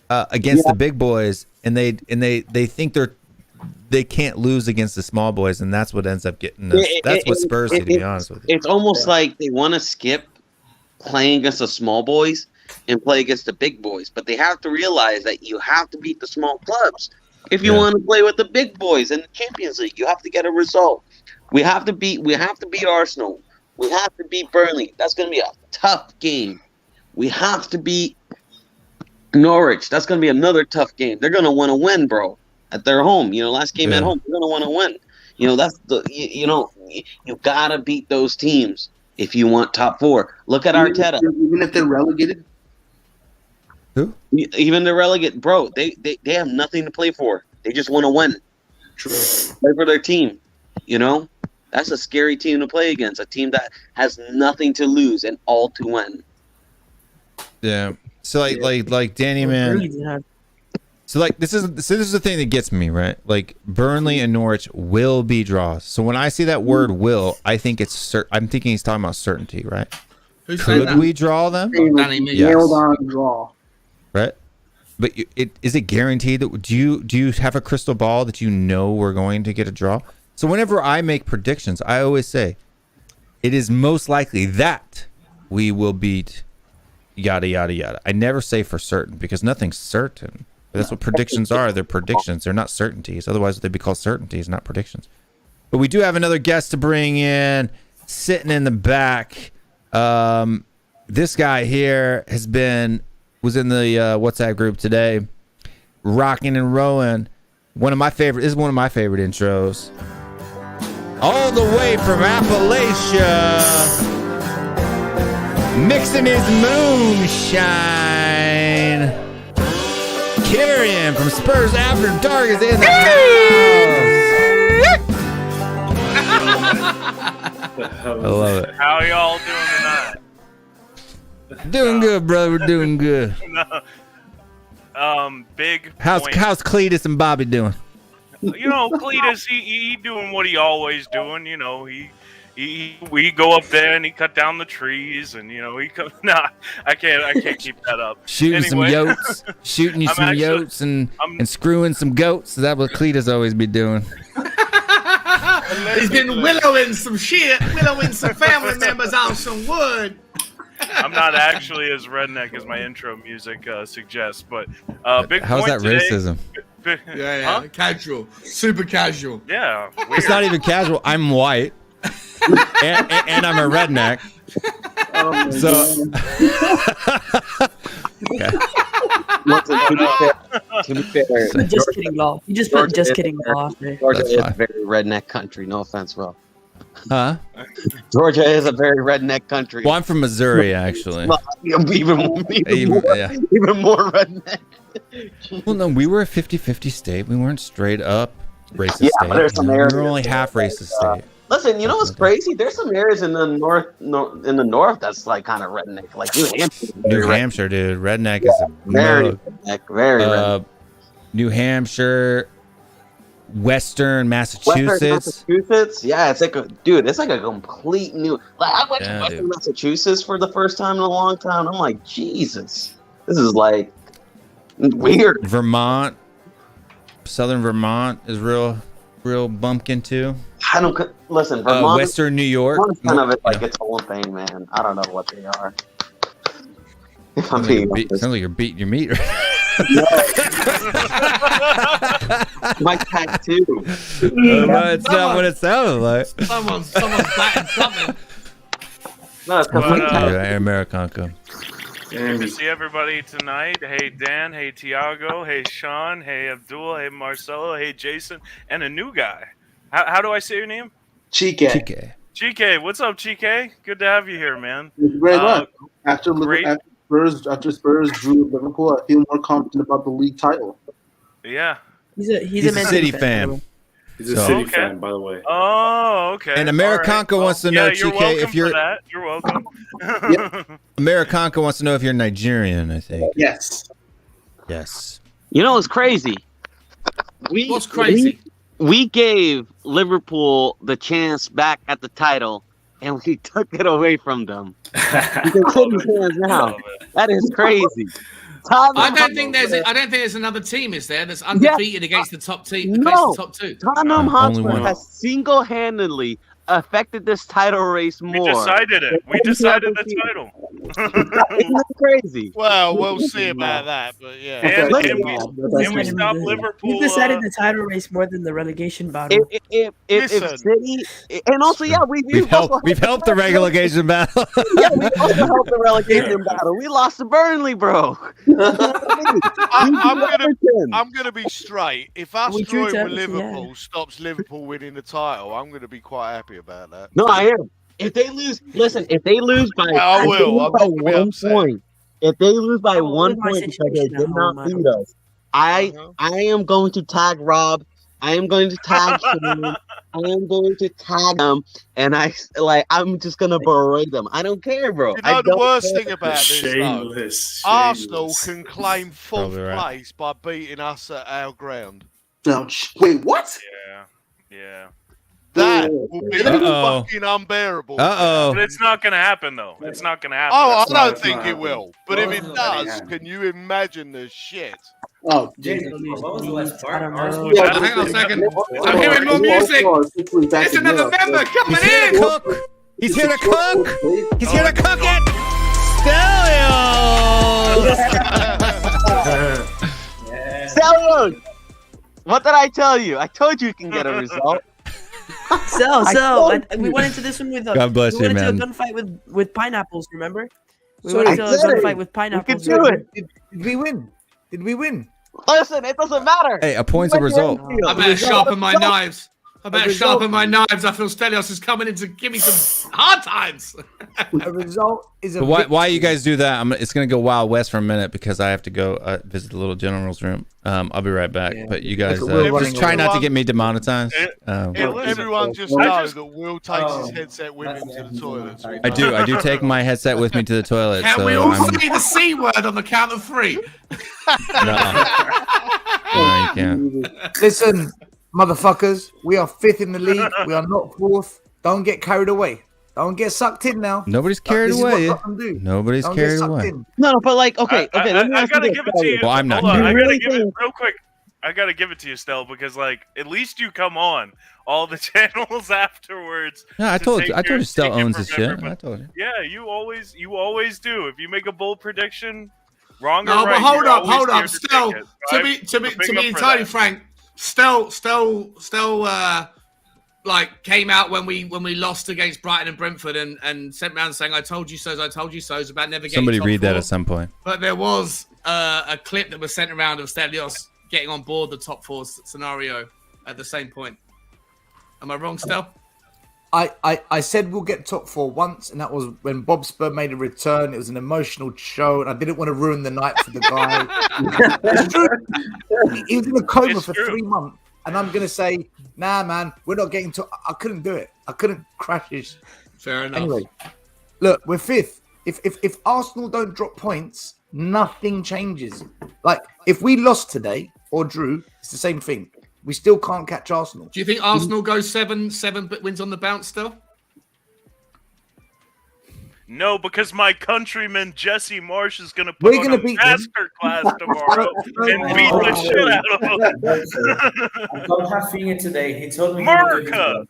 Against the big boys, and they think they can't lose against the small boys, and that's what ends up getting us. That's what Spurs do, to be honest with you. It's almost like they want to skip playing against the small boys and play against the big boys, but they have to realize that you have to beat the small clubs if you want to play with the big boys in the Champions League. You have to get a result. We have to beat Arsenal. We have to beat Burnley. That's going to be a tough game. We have to beat Norwich. That's going to be another tough game. They're going to want to win, bro, at their home. Last game at home, they're going to want to win. That's you got to beat those teams if you want top 4. Look at Arteta. Even if they're relegated? Who? Even they're relegated, bro, they have nothing to play for. They just want to win. True. Play for their team. That's a scary team to play against, a team that has nothing to lose and all to win. Yeah. So like Danny, man. So like this is the thing that gets me, right? Like Burnley and Norwich will be draws. So when I see that word "will," I think I'm thinking he's talking about certainty, right? Could we draw them? Nailed on draw. Right. But is it guaranteed that do you have a crystal ball that we're going to get a draw? So whenever I make predictions, I always say it is most likely that we will beat yada yada yada. I never say for certain because nothing's certain. That's what predictions are. They're predictions. They're not certainties. Otherwise, they'd be called certainties, not predictions. But we do have another guest to bring in, sitting in the back. This guy here was in the WhatsApp group today, rocking and rolling. This is one of my favorite intros. All the way from Appalachia, mixing his moonshine. Carrion from Spurs After Dark is in the house. I love it. How y'all doing tonight? Doing good, brother. We're doing good. Big. How's Cletus and Bobby doing? Cletus, he doing what he always doing. We go up there and he cut down the trees and he come. Nah, I can't keep that up. Shooting some yotes, yotes and screwing some goats. Is that what Cletus always be doing? He's been willowing some shit, willowing some family members on some wood. I'm not actually as redneck as my intro music suggests, but big. How's point that today, racism? Yeah, huh? Casual, super casual. Yeah, weird. It's not even casual. I'm white. and I'm a redneck. Okay. To be fair, Just kidding, law. You just put just kidding law. Georgia is a very redneck country. No offense, bro. Huh? Georgia is a very redneck country. Well, I'm from Missouri, actually. Well, even more redneck. Well, no, we were a 50-50 state. We weren't straight up racist Yeah, state. but there's some areas we were only half racist state. Listen, you know what's crazy? There's some areas in the north that's like kind of redneck, like New Hampshire. New Hampshire, dude, redneck is a very mug. redneck, very redneck. New Hampshire, Western Massachusetts. Yeah, it's like a complete new. Like I went to Western Massachusetts for the first time in a long time. I'm like, Jesus, this is like weird. Vermont, Southern Vermont is real bumpkin too. I don't listen. Vermont, Western New York, kind of like its own thing, man. I don't know what they are. Sounds like you're beating your meat. My tattoo. It's not what it sounded like. Someone's batting something. No, it's Americanca. Good to see everybody tonight. Hey Dan, hey Tiago, hey Sean, hey Abdul, hey Marcelo, hey Jason, and a new guy. How do I say your name? Chike. Chike, what's up, Chike? Good to have you here, man. Great luck. After Spurs drew Liverpool, I feel more confident about the league title. Yeah. He's a Man City City fan. He's a So- City Okay. fan, by the way. Oh, okay. And All Americanka right. wants to know, yeah, you're TK, welcome if you're for that. You're welcome. Americanka wants to know if you're Nigerian. I think. Yes. Yes. You know what's crazy? What's crazy? We gave Liverpool the chance back at the title, and we took it away from them. Because City's fans now. That is crazy. I don't think there's another team, is there, that's undefeated against the top team, against the top two. Tottenham Only Hotspur one. has single-handedly affected this title race more. We decided it. We decided the title. Isn't that crazy? Well, we'll see about that, but yeah. And we stopped Liverpool. We decided the title race more than the relegation battle. If Listen. City, and also, yeah, We've helped the relegation battle. Yeah, we also helped the relegation battle. We lost to Burnley, bro. I'm gonna be straight. If us We drew drawing with to- Liverpool stops Liverpool winning the title, I'm gonna be quite happy about that. No, I am. If they lose, listen. If they lose by, I will. I'm by not gonna be one upset. point, if they lose by Oh, 1 look at my point because they situation did at not home, beat us, I am going to tag Rob. I am going to tag Shane. I am going to tag them, and I'm just gonna berate them. I don't care, bro. You know I the don't worst care. thing about this, though? Shameless. Arsenal can claim fourth Probably right. place by beating us at our ground. No, wait, what? Yeah. That will be Uh-oh. fucking unbearable. But it's not going to happen, though. It's not going to happen. Oh, I That's not- don't that's think not it will. But if it does, can you imagine the shit? Oh, Jason, what was the last part? I don't know. Arsenal- Yeah, hang on a second. I'm hearing more music. It's another member coming He's here to in. cook. He's here to cook. He's here to cook it. Stallions. Stallion, what did I tell you? I told you can get a result. We went into this one with God bless we you, went into man. a gunfight with pineapples. Remember? We So went I into a did it. gunfight with pineapples. We can do it. Did we win? Did we win? Listen, it doesn't matter. Hey, a point's a result. I better sharpen my knives. I better sharpen my knives. I feel Stelios is coming in to give me some hard times. A result is a But why you guys do that? It's gonna go Wild West for a minute because I have to go visit the little general's room. I'll be right back. Yeah. But you guys Like a Will just running try not to around. get me demonetized. Everyone just knows that Will takes his headset with him to the toilet. So I do take my headset with me to the toilet. Can so we all I'm, say the C word on the count of 3? no, you can't. Listen, motherfuckers, we are 5th in the league. We are not 4th. Don't get carried away. Don't get sucked in now. Nobody's carried This is away. what Tottenham do. Nobody's Don't get carried sucked away. in. No, but like, okay. Let me I ask gotta you give this, it to you. Well, I'm not Hold on, gonna I do gotta it. give it real quick. I gotta give it to you, Stell, because like at least you come on all the channels afterwards. No, I to told take you. I told your- you. Stell take your owns his shit. remember, I told you. Yeah, you always do. If you make a bold prediction, wrong or No, right. but hold you're up. always here to Still, take it. to I'm be big up for entirely that. frank, still like came out when we lost against Brighton and Brentford and sent round saying I told you so's about never getting Somebody top read that 4. at some point. But there was a clip that was sent around of Stelios getting on board the top 4 scenario at the same point. Am I wrong, Stel? I said we'll get top 4 once, and that was when Bob Spur made a return. It was an emotional show, and I didn't want to ruin the night for the guy. It's true. He was in a coma It's for true. 3 months, and I'm gonna say, nah, man, we're not getting to. I couldn't do it. I couldn't crash his. Fair enough. Anyway, look, we're 5th. If Arsenal don't drop points, nothing changes. Like if we lost today or drew, it's the same thing. We still can't catch Arsenal. Do you think Arsenal goes 7 but wins on the bounce still? No, because my countryman Jesse Marsh is going to We're put gonna on a beat them. master class tomorrow and beat the shit out of him. I got Rafinha today. He told me he would do his America!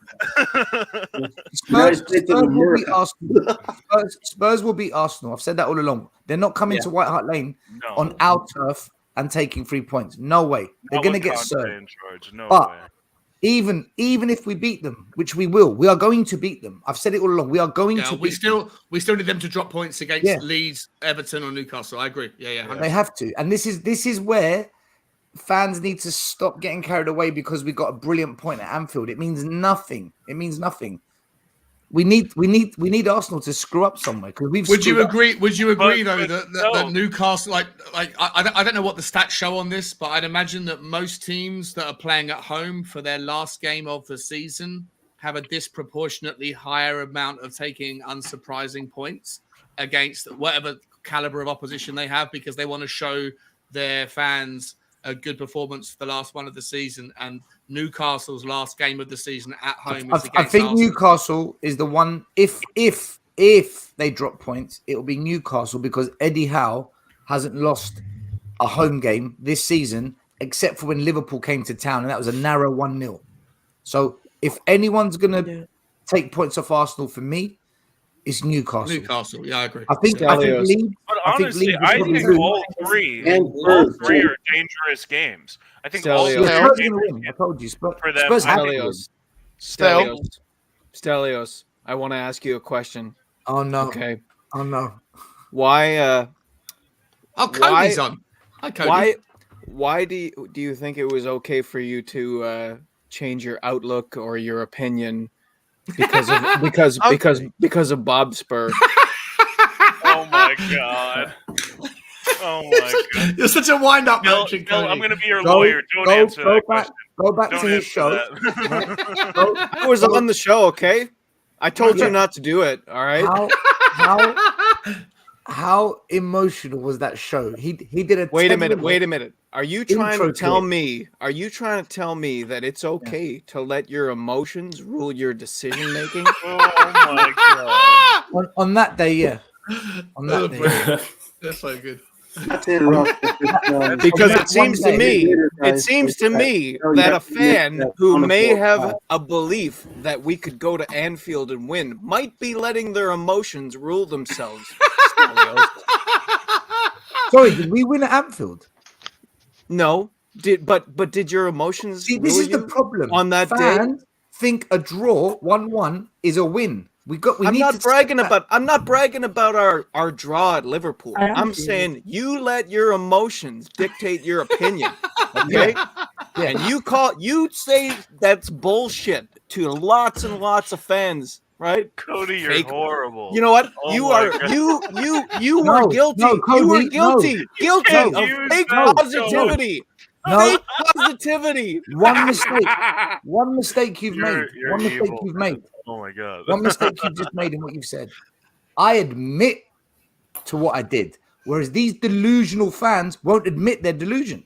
best. Spurs will beat Arsenal. I've said that all along. They're not coming to White Hart Lane No. on our turf and taking 3 points. No way. They're Not going to with get Conte served. in charge. No But way. even if we beat them, which we will, we are going to beat them. I've said it all along. We are going Yeah, to we beat them. still need them to drop points against Yeah. Leeds, Everton, or Newcastle. I agree. Yeah. They have to. And this is where fans need to stop getting carried away because we got a brilliant point at Anfield. It means nothing. It means nothing. We need Arsenal to screw up somewhere because we've. Would you screwed up. agree? Would you agree though but that no. Newcastle, I don't know what the stats show on this, but I'd imagine that most teams that are playing at home for their last game of the season have a disproportionately higher amount of taking unsurprising points against whatever caliber of opposition they have, because they want to show their fans a good performance for the last one of the season. And Newcastle's last game of the season at home is against I think Arsenal. Newcastle is the one. If they drop points, it will be Newcastle, because Eddie Howe hasn't lost a home game this season except for when Liverpool came to town, and that was a narrow 1-0. So if anyone's gonna take points off Arsenal, for me, it's Newcastle. Newcastle, yeah, I agree. I think Leeds. But I think honestly, Leeds will I probably think lose. all three are dangerous games. I think all Stelios. three are Spurs are dangerous gonna win. I told you, Spurs. for them. Spurs have to win. Stelios, I want to ask you a question. Oh no. Okay. Oh no. Why? Oh, Cody's on. Hi, Cody. Why do you think it was okay for you to change your outlook or your opinion because of because of Bob Spur? Oh my god. Oh my god. You're such a wind-up merchant, Bill, Cody. I'm going to be your lawyer. Don't answer that question. Go back Don't to his answer show. that. I was on the show, okay? I told you not to do it, all right? How emotional was that show? He did a Wait a minute. Are you trying intro to to tell it. me? Are you trying to tell me that it's okay to let your emotions rule your decision making? Oh my god. on that day, yeah. On that day. Yeah. That's so good. Because it seems to me that a fan who may have a belief that we could go to Anfield and win might be letting their emotions rule themselves. Sorry, did we win at Anfield? No, but did your emotions? See, this rule is the you problem. on that day. Fans think a draw 1-1 is a win. I'm not bragging about our draw at Liverpool. I'm saying you let your emotions dictate your opinion. Okay? And you say that's bullshit to lots and lots of fans, right? Cody, you're Fake. horrible. You know what? Oh you my are God. you No, were guilty. no, Cody, you were no. guilty can't of use fake that, positivity. No. Fake positivity. One mistake you've made. You're One mistake evil. you've made. Oh my god. One mistake you've just made in what you've said. I admit to what I did, whereas these delusional fans won't admit their delusion.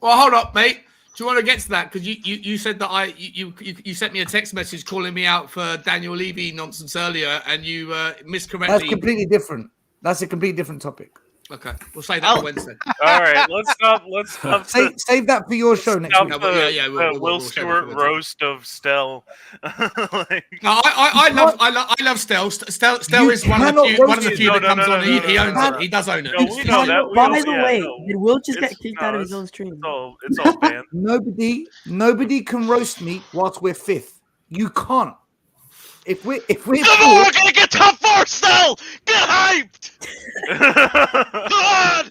Well, hold up, mate. Do you want to get to that? Because you said that you sent me a text message calling me out for Daniel Levy nonsense earlier, and you miscorrectly. That's completely different. That's a completely different topic. Okay, we'll say that for Wednesday. All right, let's stop. Save that for your show next week. We'll Stewart roast of Stell. No, I love Stell. Stell is one of the few that comes on. He owns it. He does own it. No, we know that. By the way, did Will just get kicked out of his own stream? It's all banned. Nobody can roast me whilst we're fifth. You can't. If we're Come on, we're gonna get top four, Stell! Get hyped! Come on!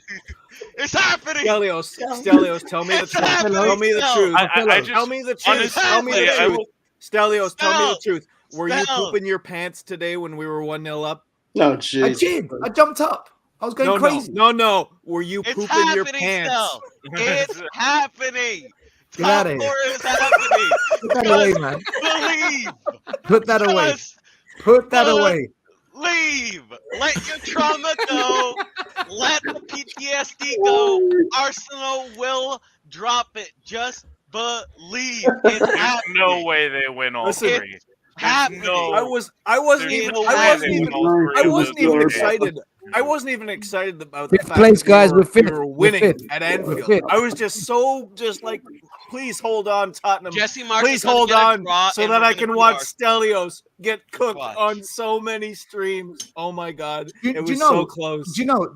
It's happening! Stelios, tell me the truth. Tell me the truth. Tell me the truth. Tell me the truth. Stelios, tell me the truth. Were you pooping your pants today when we were 1-0 up? No, jeez. I did. I jumped up. I was going crazy. No. Were you pooping your pants? Stell. It's happening! Get out of here. Top four is happening! Put that away, man. Believe! Put that away. Just Put that away. Leave! Let your trauma go! Let the PTSD go! Arsenal will drop it. Just believe. It's There's happening. no way they win all three. It's happening. I wasn't even excited. I wasn't even excited about the Fifth fact place, that guys. we We're fifth. were We're winning fifth. at We're Anfield. fifth. I was just like, please hold on, Tottenham. Jesse Martin's Please gonna hold get a on draw, so and that we're I gonna can beat watch Arsenal. Stelios get cooked Watch. on so many streams. Oh my god, Do it was you know, so close. Do you know,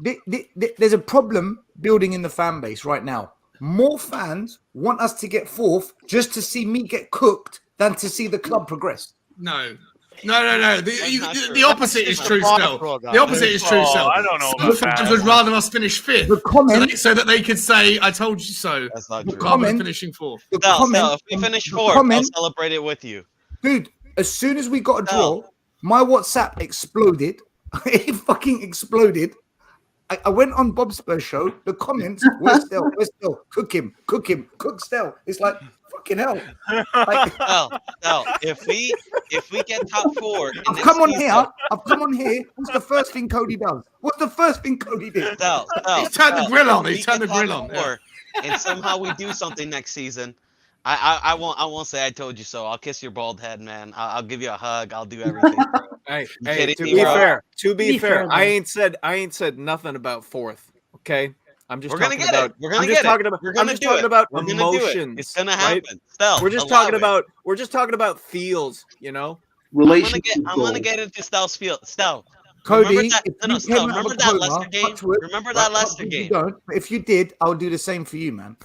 there's a problem building in the fan base right now. More fans want us to get fourth just to see me get cooked than to see the club progress. No. The opposite is true, Stell. The opposite is true, Stell. I don't know about Fans that. would rather us finish fifth The comment, so that they could say, I told you so. That's not the true. Rather than comment, finishing fourth. the Stell, comment, if we finish the fourth, comment- I'll celebrate it with you. dude, as soon as we got a draw, my WhatsApp exploded. It fucking exploded. I went on Bob Spur's show. The comments were still, cook him, cook Stel. It's like fucking hell. Like, if we get top 4, I've come on here. What's the first thing Cody does? What's the first thing Cody did? He's turned the grill on. He's turned the grill on. And somehow we do something next season. I won't say I told you so. I'll kiss your bald head, man. I'll give you a hug. I'll do everything. Bro. Hey, to be fair, I ain't said nothing about 4th. Okay, I'm just talking about. I'm just talking about emotions. It's gonna happen. Right? We're just talking about feels. You know, I'm gonna get into Stel's feel. Stel, Cody, remember that Leicester game? Remember that Leicester game? If you did, I'll do the same for you, man.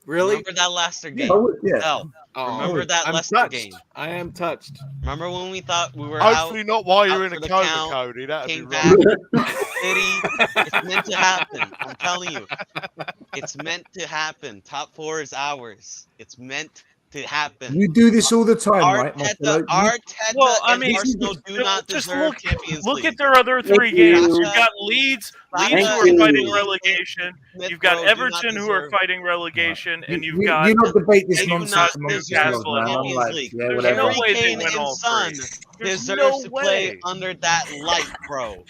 Really? Remember that Leicester game? Yeah. Remember that Leicester game? I am touched. Remember when we thought we were Hopefully out, not while you're in a the coma, count, Cody. That'd be came wrong. back, City, it's meant to happen. I'm telling you. It's meant to happen. Top 4 is ours. It's meant to happen. You do this all the time, right? Arteta and Arsenal do not deserve Champions League. Look at their other 3 games. You've got Leeds who are fighting relegation. You've got Everton who are fighting relegation, and you've got. You not debate this nonsense amongst yourselves, man. There's no way Kane and Son deserves to play under that light, bro.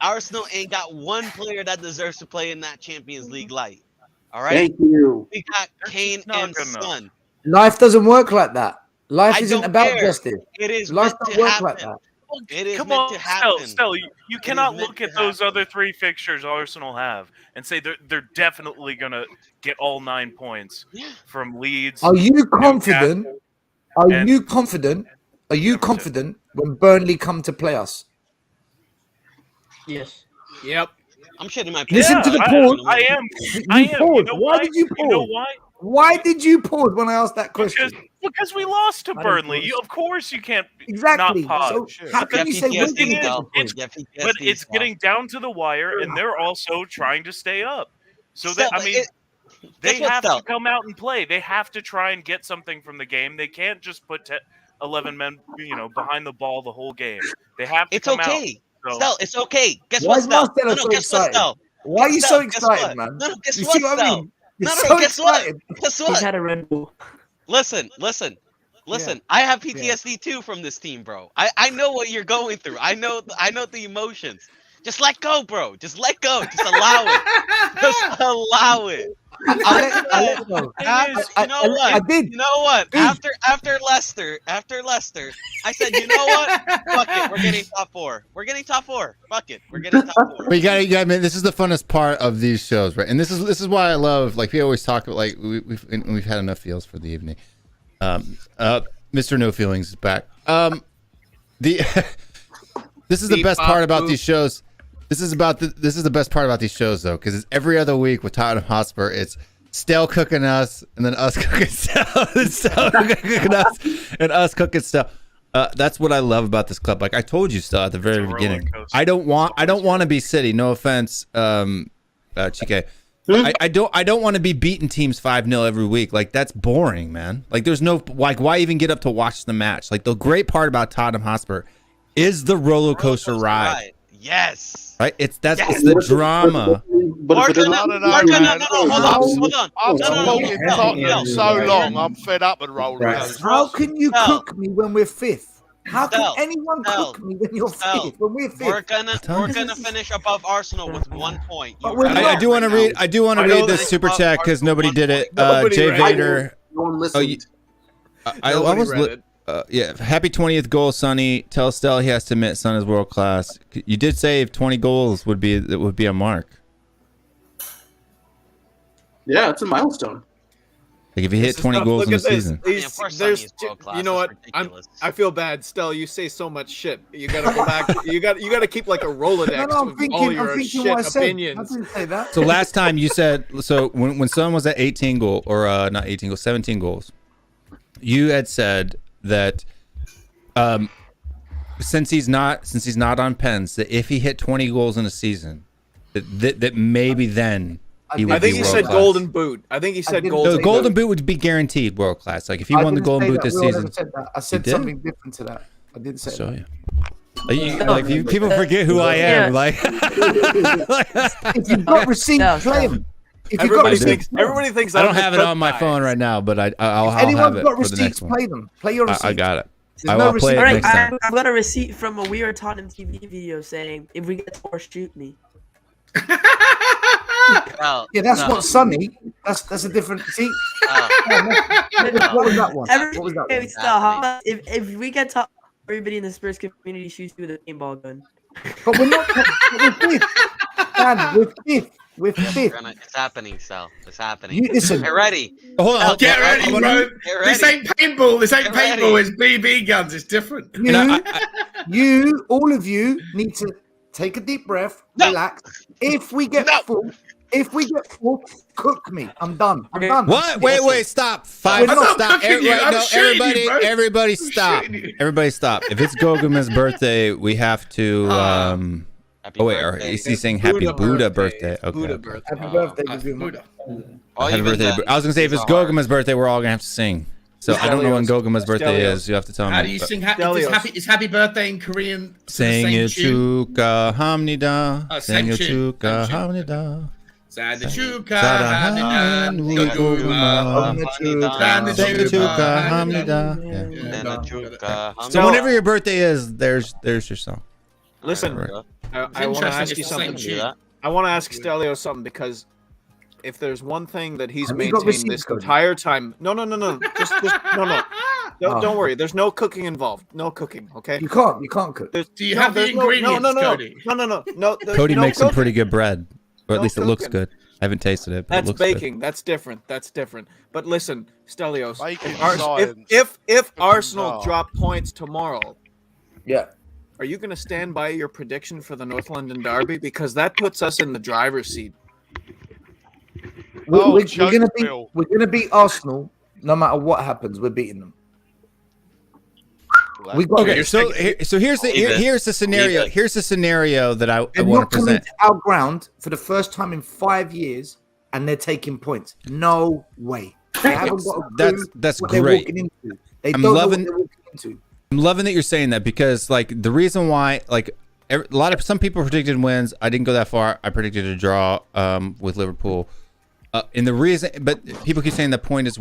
Arsenal ain't got one player that deserves to play in that Champions League light. All right. Thank you. We got Kane and Son. Life doesn't work like that. Life isn't about care. justice. It is Life meant don't to work happen. like that. It is Come meant on, to happen. Stel, you cannot look at those other 3 fixtures Arsenal have and say they're definitely going to get all 9 points from Leeds. Are you confident? Are you confident when Burnley come to play us? Yes. Yep. I'm shitting my pants. Listen to the pause. I am. You know why did you pause? You know why? Why did you pause when I asked that question? Because we lost to Burnley. Of course you can't exactly. not pause. So how can you say one thing? But it's getting down to the wire, and they're also trying to stay up. So that they have to come out and play. They have to try and get something from the game. They can't just put 11 men, behind the ball the whole game. They have to come out. So. Stel, it's okay. Guess what, Stel? Why are you so excited, man? No, guess you what, see what I mean? Guess what? Guess what? He's had a Red Bull. Listen. Yeah. I have PTSD too from this team, bro. I know what you're going through. I know the emotions. Just let go, bro. Just let go. Just allow it. Just allow it. You know what? After Leicester, I said, you know what? Fuck it. We're getting top 4. Fuck it. We're getting top 4. But you gotta admit, this is the funnest part of these shows, right? And this is why I love, like, we always talk about, like, we've had enough feels for the evening. Mr. No Feelings is back. This is the best part about these shows. This is the best part about these shows, though, because it's every other week with Tottenham Hotspur. It's Stel cooking us, and then us cooking Stel, and Stel cooking us, and us cooking Stel. That's what I love about this club. Like I told you, Stel, at the very beginning. I don't want to be City. No offense, Chike. I don't want to be beating teams 5-0 every week. Like that's boring, man. Like there's no why even get up to watch the match? Like the great part about Tottenham Hotspur is the roller coaster ride. Yes. Right? It's the drama. Hold on. I've supported Tottenham so long, I'm fed up with roller coasters. How can you cook me when we're 5th? How can anyone cook me when you're 5th? When we're 5th? We're gonna finish above Arsenal with 1 point. I do want to read this super chat because nobody did it. Jay Vader. I almost read it. Yeah, happy 20th goal, Sonny. Tell Stel he has to admit Son is world class. You did say if 20 goals would be a mark. Yeah, it's a milestone. Like if you hit 20 goals in a season. You know what? I feel bad, Stel. You say so much shit. You gotta go back. you gotta keep like a Rolodex of all your shit opinions. I didn't say that. So last time you said when Son was at 18 goal or not 18 goals, 17 goals, you had said that since he's not on pens, that if he hit 20 goals in a season, that maybe then he would I think be he said world-class. golden boot. I think he said golden. The golden boot would be guaranteed world class. Like if he won the golden boot this season. I said something different to that. I didn't say that. People forget who I am. Like, if you've got receipts, play them. Everybody thinks. I don't have it on my phone right now, but I'll have it for the next one. Play them. Play your receipts. I got it. There's I'll play it next time. I've got a receipt from a We Are Tottenham TV video saying, "If we get four, shoot me." Yeah, that's not Sunny. That's a different. See, what was that one? What was that one? If we get top, everybody in the Spurs community shoots you with a paintball gun. But we're not. We're fifth. Man, we're fifth. We're fifth. It's happening, Sal. It's happening. You listen. Get ready. Hold on. Get ready, bro. Get ready. This ain't paintball. This ain't paintball. It's BB guns. It's different. You, all of you, need to take a deep breath, relax. If we get full, cook me. I'm done. I'm done. What? Wait, stop. Stop. Everybody stop. Everybody stop. If it's Goguma's birthday, we have to is he saying happy Buddha birthday? Okay. Happy birthday, Buddha. Happy birthday. I was gonna say if it's Goguma's birthday, we're all gonna have to sing. So I don't know when Goguma's birthday is. You have to tell me. How do you sing? It's happy birthday in Korean. 생일 축하합니다. 생일 축하합니다. 생일 축하합니다. 생일 축하합니다. So whenever your birthday is, there's your song. Listen, I want to ask you something. I want to ask Stelio something because if there's one thing that he's maintained this entire time, no, just no. Don't worry. There's no cooking involved. No cooking. Okay. You can't cook. Do you have the ingredients, Cody? No. Cody makes some pretty good bread, or at least it looks good. I haven't tasted it, but that's it looks baking. good. That's different. But listen, Stelios, Bacon if Arsenal drop points tomorrow, yeah, are you going to stand by your prediction for the North London derby because that puts us in the driver's seat? We're gonna beat Arsenal no matter what happens. We're beating them. Okay, so here's the scenario. Here's the scenario that I want to present. To our ground for the first time in 5 years, and they're taking points. No way. They haven't got a clue that's what great. They're walking into. They don't know what they're walking into. I'm loving that you're saying that because like the reason why some people predicted wins. I didn't go that far. I predicted a draw with Liverpool. And the reason, but people keep saying the point is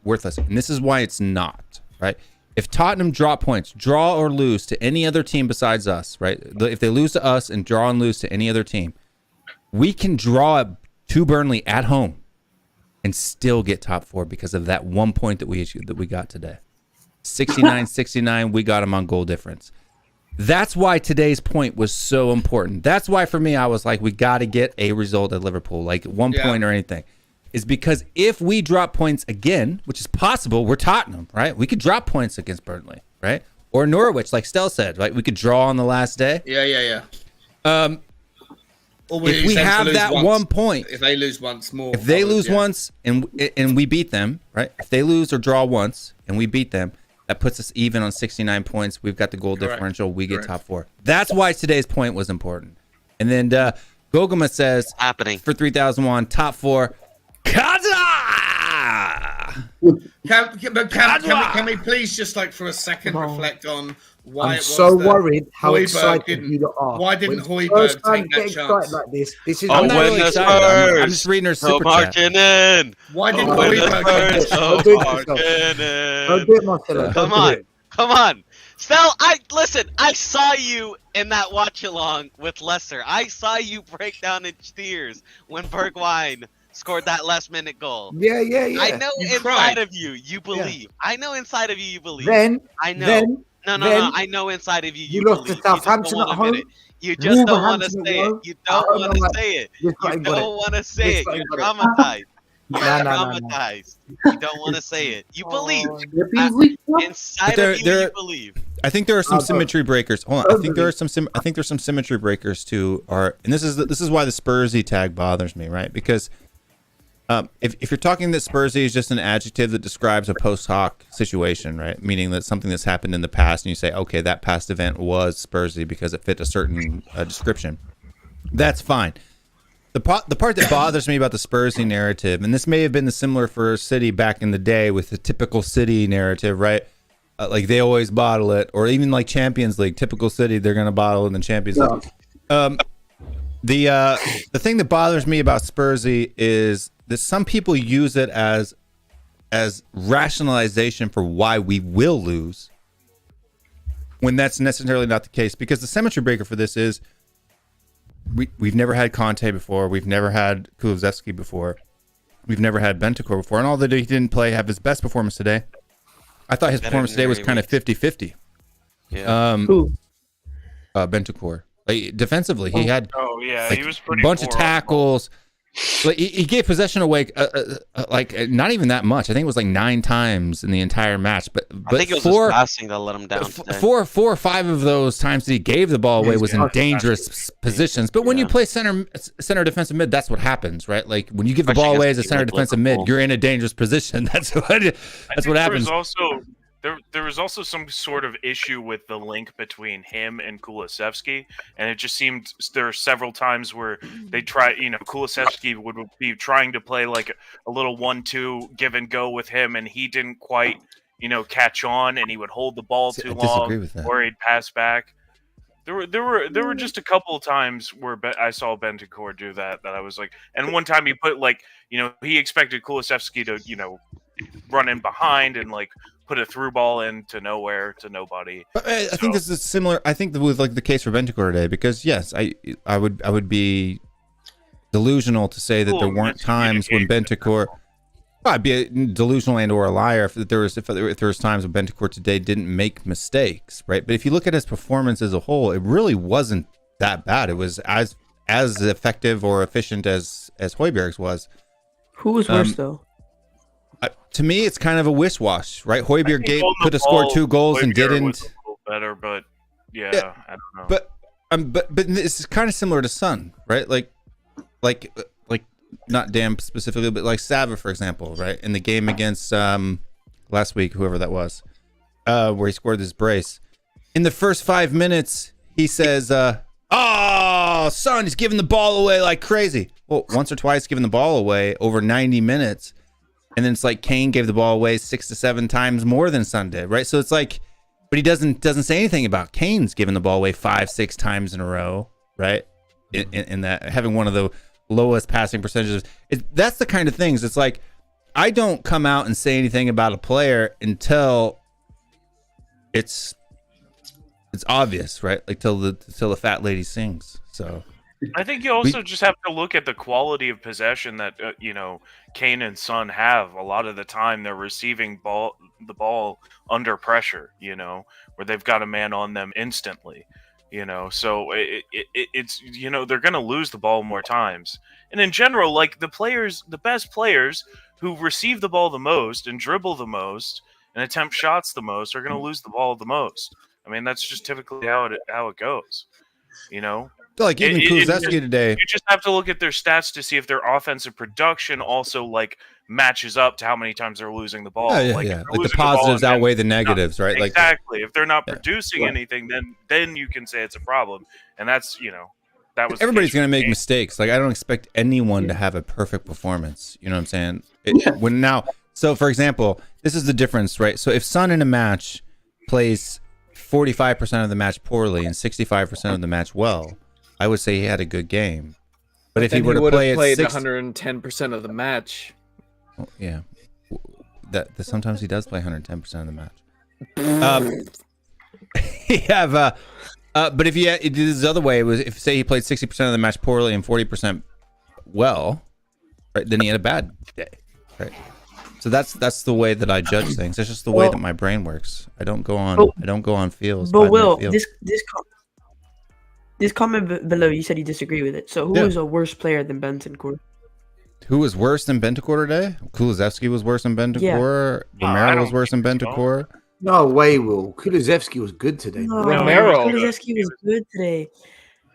worthless, and this is why it's not, right? If Tottenham draw or lose to any other team besides us, right? If they lose to us and draw and lose to any other team, we can draw to Burnley at home and still get top four because of that 1 point that we got today. 69-69, we got them on goal difference. That's why today's point was so important. That's why for me, I was like, we got to get a result at Liverpool, like 1 point or anything. Is because if we drop points again, which is possible, we're Tottenham, right? We could drop points against Burnley, right? Or Norwich, like Stel said, right? We could draw on the last day. Yeah. If we have that 1 point, if they lose once more, if they lose once and we beat them, right? If they lose or draw once and we beat them, that puts us even on 69 points. We've got the goal differential. We get top four. That's why today's point was important. And then Goguma says, for 3,001, top four. Kaza! Can we please just like for a second reflect on why I'm it was so that worried how Højbjerg excited you are. Why didn't When Højbjerg first time take that get chance? excited like this is I'm not really excited. I'm just reading her super chat. marching in. Why didn't Højbjerg take that chance? Come on. Stel, I saw you in that watch along with Leicester. I saw you break down in tears when Bergwijn scored that last minute goal. Yeah. I know inside of you believe. I know inside of you believe. I know. No. I know inside of you lost believe. to Southampton at home. You just don't want to say it. You don't want to say it. You don't want to say it. You're traumatized. You're traumatized. You don't want to say it. You believe. Inside of you believe. I think there are some symmetry breakers. Hold on. I think there's some symmetry breakers too. And this is why the Spursy tag bothers me, right? Because if you're talking that Spursy is just an adjective that describes a post hoc situation, right? Meaning that something that's happened in the past, and you say, okay, that past event was Spursy because it fit a certain description. That's fine. The part that bothers me about the Spursy narrative, and this may have been the similar for City back in the day with the typical City narrative, right? Like they always bottle it, or even like Champions League, typical City, they're going to bottle in the Champions League. The thing that bothers me about Spursy is that some people use it as rationalization for why we will lose, when that's necessarily not the case. Because the symmetry breaker for this is we've never had Conte before, we've never had Kulusevski before, we've never had Bentancur before, and although he didn't have his best performance today, I thought his performance today was kind of 50-50. Yeah. Who? Bentancur. Like, defensively, he had he was pretty bunch of tackles. Like, he gave possession away like not even that much. I think it was like 9 times in the entire match. But I think it was his passing that let him down today. 4 or 5 of those times that he gave the ball away was in dangerous positions. But when you play center defensive mid, that's what happens, right? Like when you give the ball away as a center defensive mid, you're in a dangerous position. That's what happens. There was also some sort of issue with the link between him and Kulusevski, and it just seemed there are several times where they try, Kulusevski would be trying to play like a little 1-2 give and go with him, and he didn't quite, catch on, and he would hold the ball too long, or he'd pass back. There were just a couple of times where I saw Bentancur do that I was like, and one time he put he expected Kulusevski to run in behind and like put a through ball into nowhere to nobody. But I think this is similar. I think with like the case for Bentancur today, because yes, I would be delusional to say that there weren't times when Bentancur. I'd be delusional and or a liar if there was times when Bentancur today didn't make mistakes, right? But if you look at his performance as a whole, it really wasn't that bad. It was as effective or efficient as Højbjerg's was. Who was worse though? To me, it's kind of a wish-wash, right? Højbjerg could have scored 2 goals and didn't. Was a little better, but yeah, I don't know. But this is kind of similar to Son, right? Like not Dam specifically, but like Sava, for example, right? In the game against last week, whoever that was, where he scored this brace. In the first 5 minutes, he says, "Oh, Son, he's giving the ball away like crazy." Well, once or twice giving the ball away over 90 minutes. And then it's like Kane gave the ball away 6 to 7 times more than Son did, right? So it's like, but he doesn't say anything about Kane's giving the ball away 5-6 times in a row, right? In that, having one of the lowest passing percentages. That's the kind of things. It's like, I don't come out and say anything about a player until it's obvious, right? Like till the fat lady sings. So I think you also just have to look at the quality of possession that Kane and Son have. A lot of the time, they're receiving the ball under pressure, where they've got a man on them instantly, So it's they're going to lose the ball more times. And in general, like the best players who receive the ball the most and dribble the most and attempt shots the most are going to lose the ball the most. I mean, that's just typically how it goes, Like even Kulusevski today. You just have to look at their stats to see if their offensive production also like matches up to how many times they're losing the ball. Like the positives outweigh the negatives, right? Exactly. If they're not producing anything, then you can say it's a problem. And that's that was everybody's going to make mistakes. Like I don't expect anyone to have a perfect performance. You know what I'm saying? So for example, this is the difference, right? So if Son in a match plays 45% of the match poorly and 65% of the match well, I would say he had a good game. But if he were to play 110% of the match. Well, yeah. That sometimes he does play 110% of the match. But if he did this other way, it was if say he played 60% of the match poorly and 40% well, right, then he had a bad day. Right. So that's the way that I judge things. It's just the way that my brain works. I don't go on feels. But Will, this comment below, you said you disagree with it. So who is a worse player than Bentancur? Who was worse than Bentancur today? Kulusevski was worse than Bentancur. Romero was worse than Bentancur. No way, Will. Kulusevski was good today. No, Kulusevski was good today.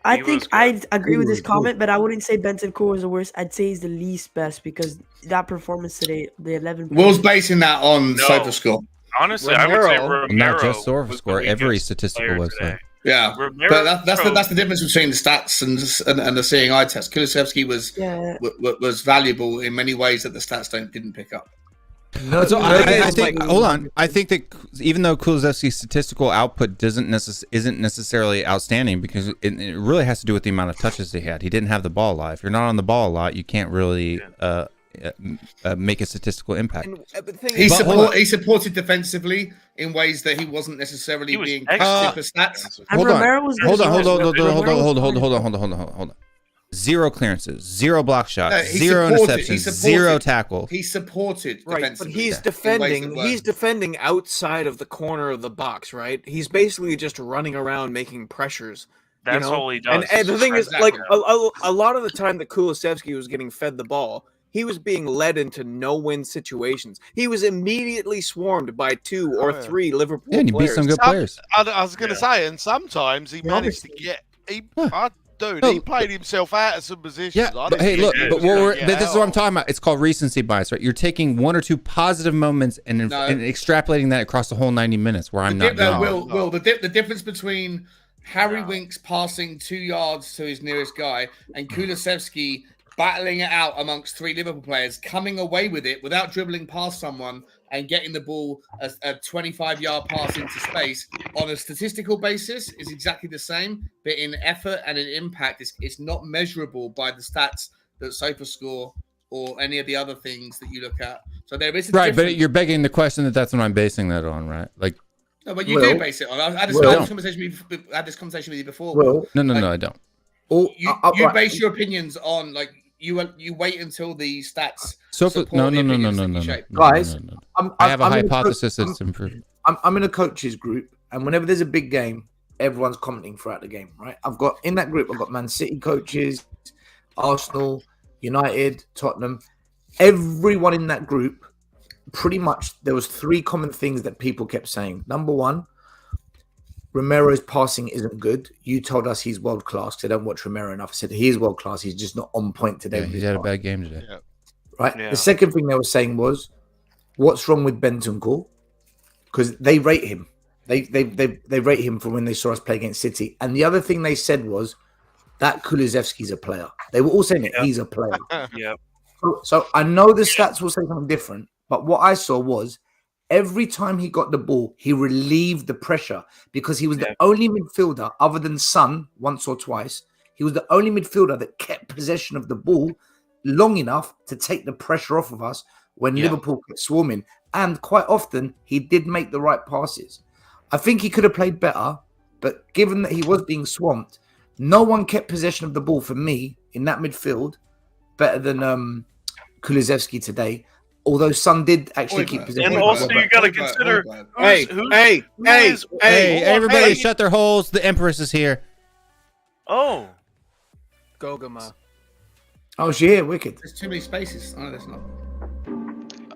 I think I'd agree with this comment, but I wouldn't say Bentancur was the worst. I'd say he's the least best because that performance today, the 11. Will's basing that on SofaScore. Honestly, I would say Romero not just SofaScore, every statistical website. Yeah, Romero but that's the difference between the stats and the seeing eye test. Kulusevski was valuable in many ways that the stats didn't pick up. No, so I think hold on. I think that even though Kulusevski's statistical output isn't necessarily outstanding, because it really has to do with the amount of touches he had. He didn't have the ball a lot. If you're not on the ball a lot, you can't really make a statistical impact. He supported defensively in ways that he wasn't necessarily being casted for stats. Hold on. 0 clearances, 0 block shots, 0 interceptions, 0 tackles. He supported defensively. But he's defending. He's defending outside of the corner of the box, right? He's basically just running around making pressures. That's all he does. And the thing is, like a lot of the time that Kulusevski was getting fed the ball, he was being led into no-win situations. He was immediately swarmed by 2 or 3 Liverpool players. Yeah, and you beat some good players. I was going to say, and sometimes he managed to get. He played himself out of some positions. Yeah, but hey, look, but this is what I'm talking about. It's called recency bias, right? You're taking 1 or 2 positive moments and extrapolating that across the whole 90 minutes. Where I'm not. Will, the difference between Harry Winks passing 2 yards to his nearest guy and Kulusevski battling it out amongst 3 Liverpool players, coming away with it without dribbling past someone and getting the ball a 25-yard pass into space on a statistical basis is exactly the same, but in effort and in impact, it's not measurable by the stats that SofaScore or any of the other things that you look at. So there is a right, but you're begging the question that's what I'm basing that on, right? Like, no, but you do base it on. I had this conversation with you before. No, I don't. You base your opinions on like. You wait until the stats. No. Guys, I have a hypothesis that's improved. I'm in a coaches group, and whenever there's a big game, everyone's commenting throughout the game, right? I've got Man City coaches, Arsenal, United, Tottenham. Everyone in that group, pretty much, there was 3 common things that people kept saying. Number 1, Romero's passing isn't good. You told us he's world class. I don't watch Romero enough. I said he is world class. He's just not on point today. Yeah, he's had a bad game today. Yeah. Right. Yeah. The second thing they were saying was, what's wrong with Bentancur? Because they rate him. They rate him for when they saw us play against City. And the other thing they said was that Kulusevski's a player. They were all saying it. He's a player. Yeah. So I know the stats will say something different, but what I saw was, every time he got the ball, he relieved the pressure because he was the only midfielder, other than Son once or twice, he was the only midfielder that kept possession of the ball long enough to take the pressure off of us when Liverpool kept swarming. And quite often, he did make the right passes. I think he could have played better, but given that he was being swamped, no one kept possession of the ball for me in that midfield better than Kulusevski today. Although Son did actually keep possession. And also, you got to consider. Hey, everybody, shut their holes. The Empress is here. Oh, Gogama. Oh, she here, wicked. There's too many spaces. Oh, there's not.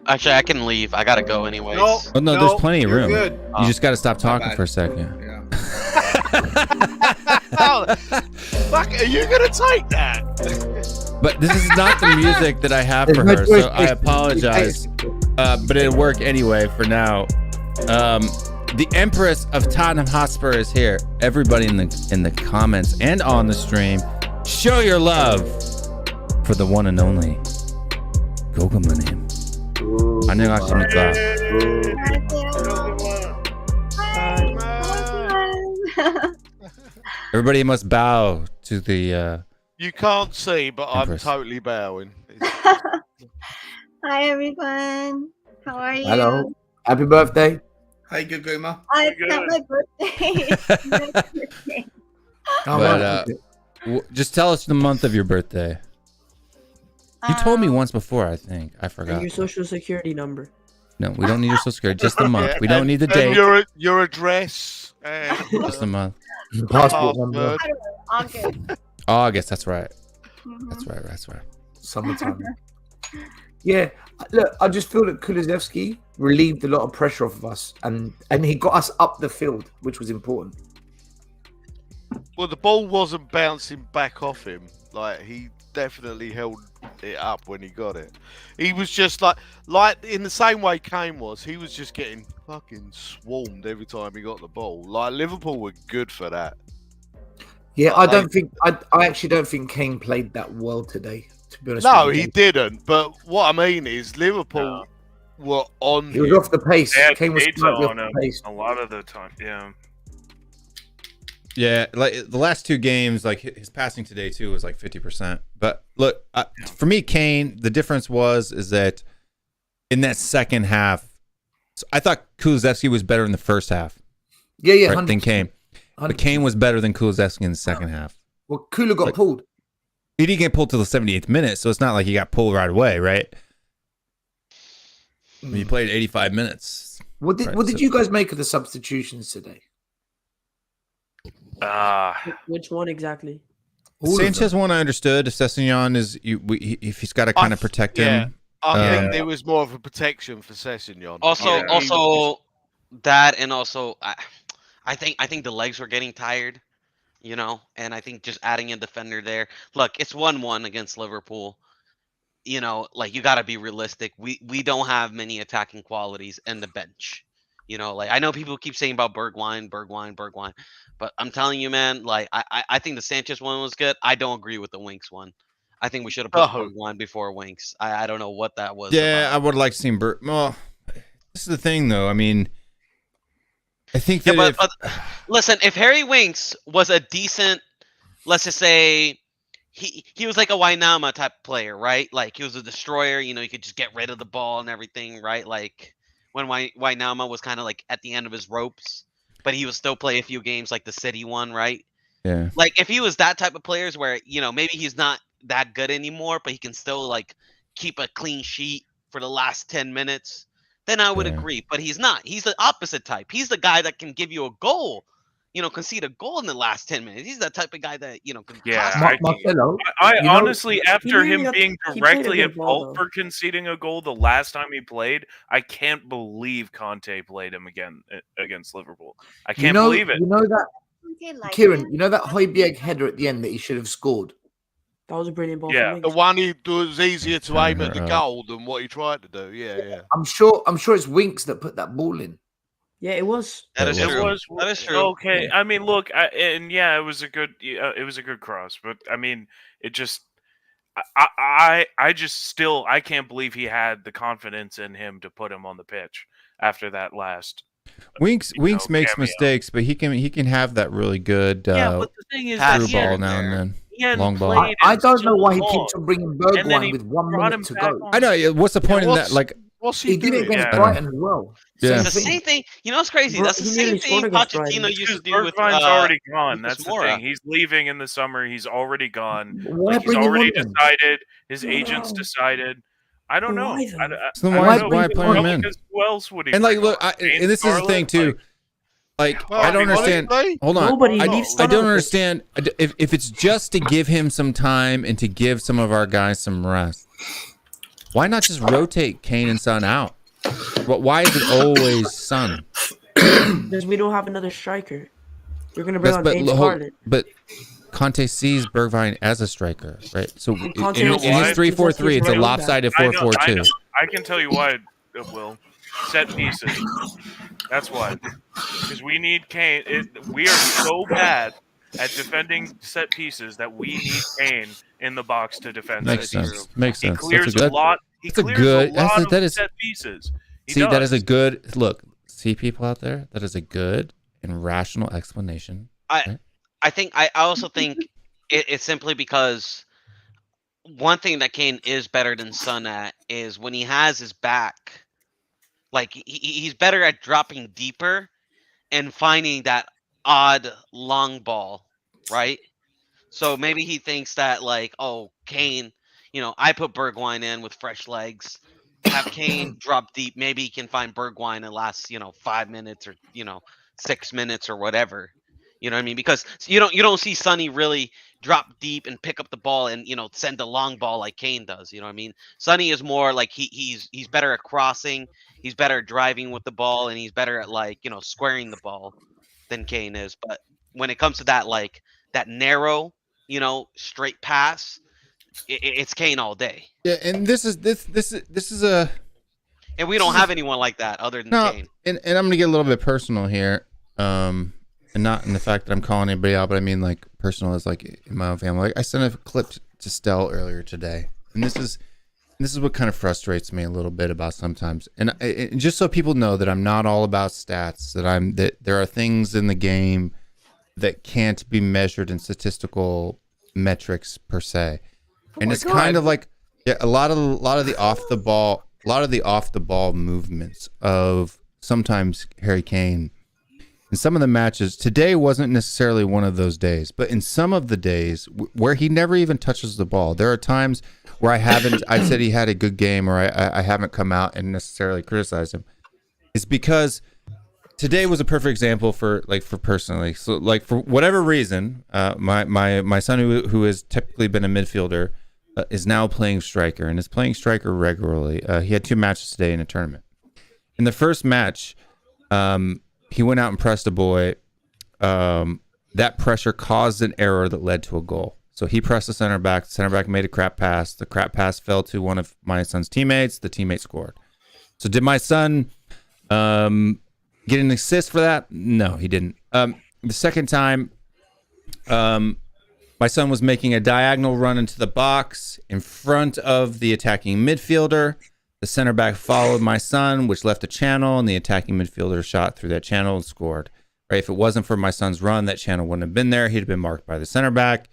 Actually, I can leave. I gotta go anyways. No, there's plenty of room. Good. You just got to stop talking for a second. Yeah. Fuck, are you gonna take that? But this is not the music that I have for her, so I apologize. But it'll work anyway for now. The Empress of Tottenham Hotspur is here. Everybody in the comments and on the stream, show your love for the one and only Gogama님. 안녕하십니까. Everybody must bow to the. You can't see, but Empress. I'm totally bowing. Hi everyone. How are you? Hello. Happy birthday. Hey, Guguma. It's not my birthday. But just tell us the month of your birthday. You told me once before, I think. I forgot. And your social security number. No, we don't need your social security. Just the month. We don't need the date. Your address. Just the month. Passport number. August. That's right. That's right. Summertime. Yeah, look, I just feel that Kulusevski relieved a lot of pressure off of us, and he got us up the field, which was important. Well, the ball wasn't bouncing back off him. Like, he definitely held it up when he got it. He was just like in the same way Kane was. He was just getting fucking swarmed every time he got the ball. Like Liverpool were good for that. Yeah, I actually don't think Kane played that well today. To be honest, no, he didn't. But what I mean is Liverpool were on. He was off the pace. Kane was slightly off the pace a lot of the time. Yeah. Yeah, like the last two games, like his passing today too was like 50%. But look, for me, Kane, the difference is that in that second half, I thought Kulusevski was better in the first half. Yeah, right, than Kane. 100%. But Kane was better than Kulusevski in the second half. Well, Kula got pulled. He didn't get pulled till the 78th minute, so it's not like he got pulled right away, right? He played 85 minutes. What did you guys make of the substitutions today? Which one exactly? Sanchez one I understood. Sessegnon is if he's got to kind of protect him. I think there was more of a protection for Sessegnon. Also that, and also I think the legs were getting tired, you know, and I think just adding a defender there. Look, it's 1-1 against Liverpool. You know, like you got to be realistic. We don't have many attacking qualities in the bench. You know, like I know people keep saying about Bergwijn, but I'm telling you, man, like I think the Sanchez one was good. I don't agree with the Winks one. I think we should have put Bergwijn before Winks. I don't know what that was. Yeah, I would like to see Well, this is the thing, though. I mean, I think that but listen, if Harry Winks was a decent, let's just say, he was like a Wijnaldum type player, right? Like he was a destroyer. You know, you could just get rid of the ball and everything, right? Like when Wijnaldum was kind of like at the end of his ropes, but he would still play a few games like the City one, right? Yeah. Like if he was that type of players where, you know, maybe he's not that good anymore, but he can still like keep a clean sheet for the last 10 minutes, then I would agree. But he's not. He's the opposite type. He's the guy that can give you a goal, you know, concede a goal in the last 10 minutes. He's the type of guy that, you know, can I honestly, after him being directly at fault for conceding a goal the last time he played, I can't believe Conte played him again against Liverpool. I can't believe it. You know that, Kieran, you know that Højbjerg header at the end that he should have scored? That was a brilliant ball. Yeah, the one he was easier to aim at the goal than what he tried to do. Yeah. I'm sure it's Winks that put that ball in. Yeah, it was. That is true. That is true. Okay, Yeah. I mean, look, it was a good cross, but I mean, it just, I can't believe he had the confidence in him to put him on the pitch after that last. Winks makes mistakes, but he can have that really good but the thing is, through ball now and then. Long ball. I don't know why he keeps on bringing Bergwijn with 1 minute to go. I know. What's the point in that? Like, he did it against Brighton as well. Yeah. It's the same thing. You know what's crazy? That's the same thing Pochettino used to do with Bergwijn's already gone. Lucas That's the Moura. thing. He's leaving in the summer. He's already gone. Why Like, he's bring him already on then? decided. His agents decided. I don't know. So I why don't know. play him in? Because who else would he? And like, bring look, on? James and this is the thing Scarlett? too. Like, I don't understand. Hold on. Nobody I leaves don't Son. understand if it's just to give him some time and to give some of our guys some rest. Why not just rotate Kane and Son out? But why is it always Son? Because we don't have another striker. We're gonna bring on James Scarlett. But Conte sees Bergwijn as a striker, right? So in Conte his knows why. 3-4-3, it's a lopsided I know. 4-4-2. I can tell you why it will. Set pieces. That's why. Because we need Kane. We are so bad at defending set pieces that we need Kane in the box to defend Makes set sense. pieces. Makes sense. He clears That's a good. a lot. He clears a lot of set pieces. That is a good look. See people out there. That is a good and rational explanation. I also think it's simply because one thing that Kane is better than Son at is when he has his back, like he's better at dropping deeper and finding that odd long ball, right? So maybe he thinks that like, oh, Kane, you know, I put Bergwijn in with fresh legs, have Kane drop deep. Maybe he can find Bergwijn in the last, 5 minutes or 6 minutes or whatever. You know what I mean? Because you don't see Sonny really drop deep and pick up the ball and send a long ball like Kane does. You know what I mean? Sonny is more like he's better at crossing, he's better at driving with the ball, and he's better at squaring the ball than Kane is. But when it comes to that that narrow straight pass, it's Kane all day. Yeah, and this is a. And we don't have anyone like that other than Kane. And I'm gonna get a little bit personal here, and not in the fact that I'm calling anybody out, but I mean like personal as like in my own family. Like I sent a clip to Stell earlier today, and this is what kind of frustrates me a little bit about sometimes. And just so people know that I'm not all about stats, that there are things in the game that can't be measured in statistical metrics per se, and it's kind of like a lot of the off the ball movements of sometimes Harry Kane. In some of the matches, today wasn't necessarily one of those days, but in some of the days where he never even touches the ball, there are times where I've said he had a good game, or I haven't come out and necessarily criticized him. It's because today was a perfect example for personally. So like for whatever reason, my son who has typically been a midfielder is now playing striker and is playing striker regularly. He had 2 matches today in a tournament. In the first match, he went out and pressed a boy. That pressure caused an error that led to a goal. So he pressed the center back. The center back made a crap pass. The crap pass fell to one of my son's teammates. The teammate scored. So did my son get an assist for that? No, he didn't. The second time, my son was making a diagonal run into the box in front of the attacking midfielder. The center back followed my son, which left a channel, and the attacking midfielder shot through that channel and scored. Right? If it wasn't for my son's run, that channel wouldn't have been there. He'd have been marked by the center back.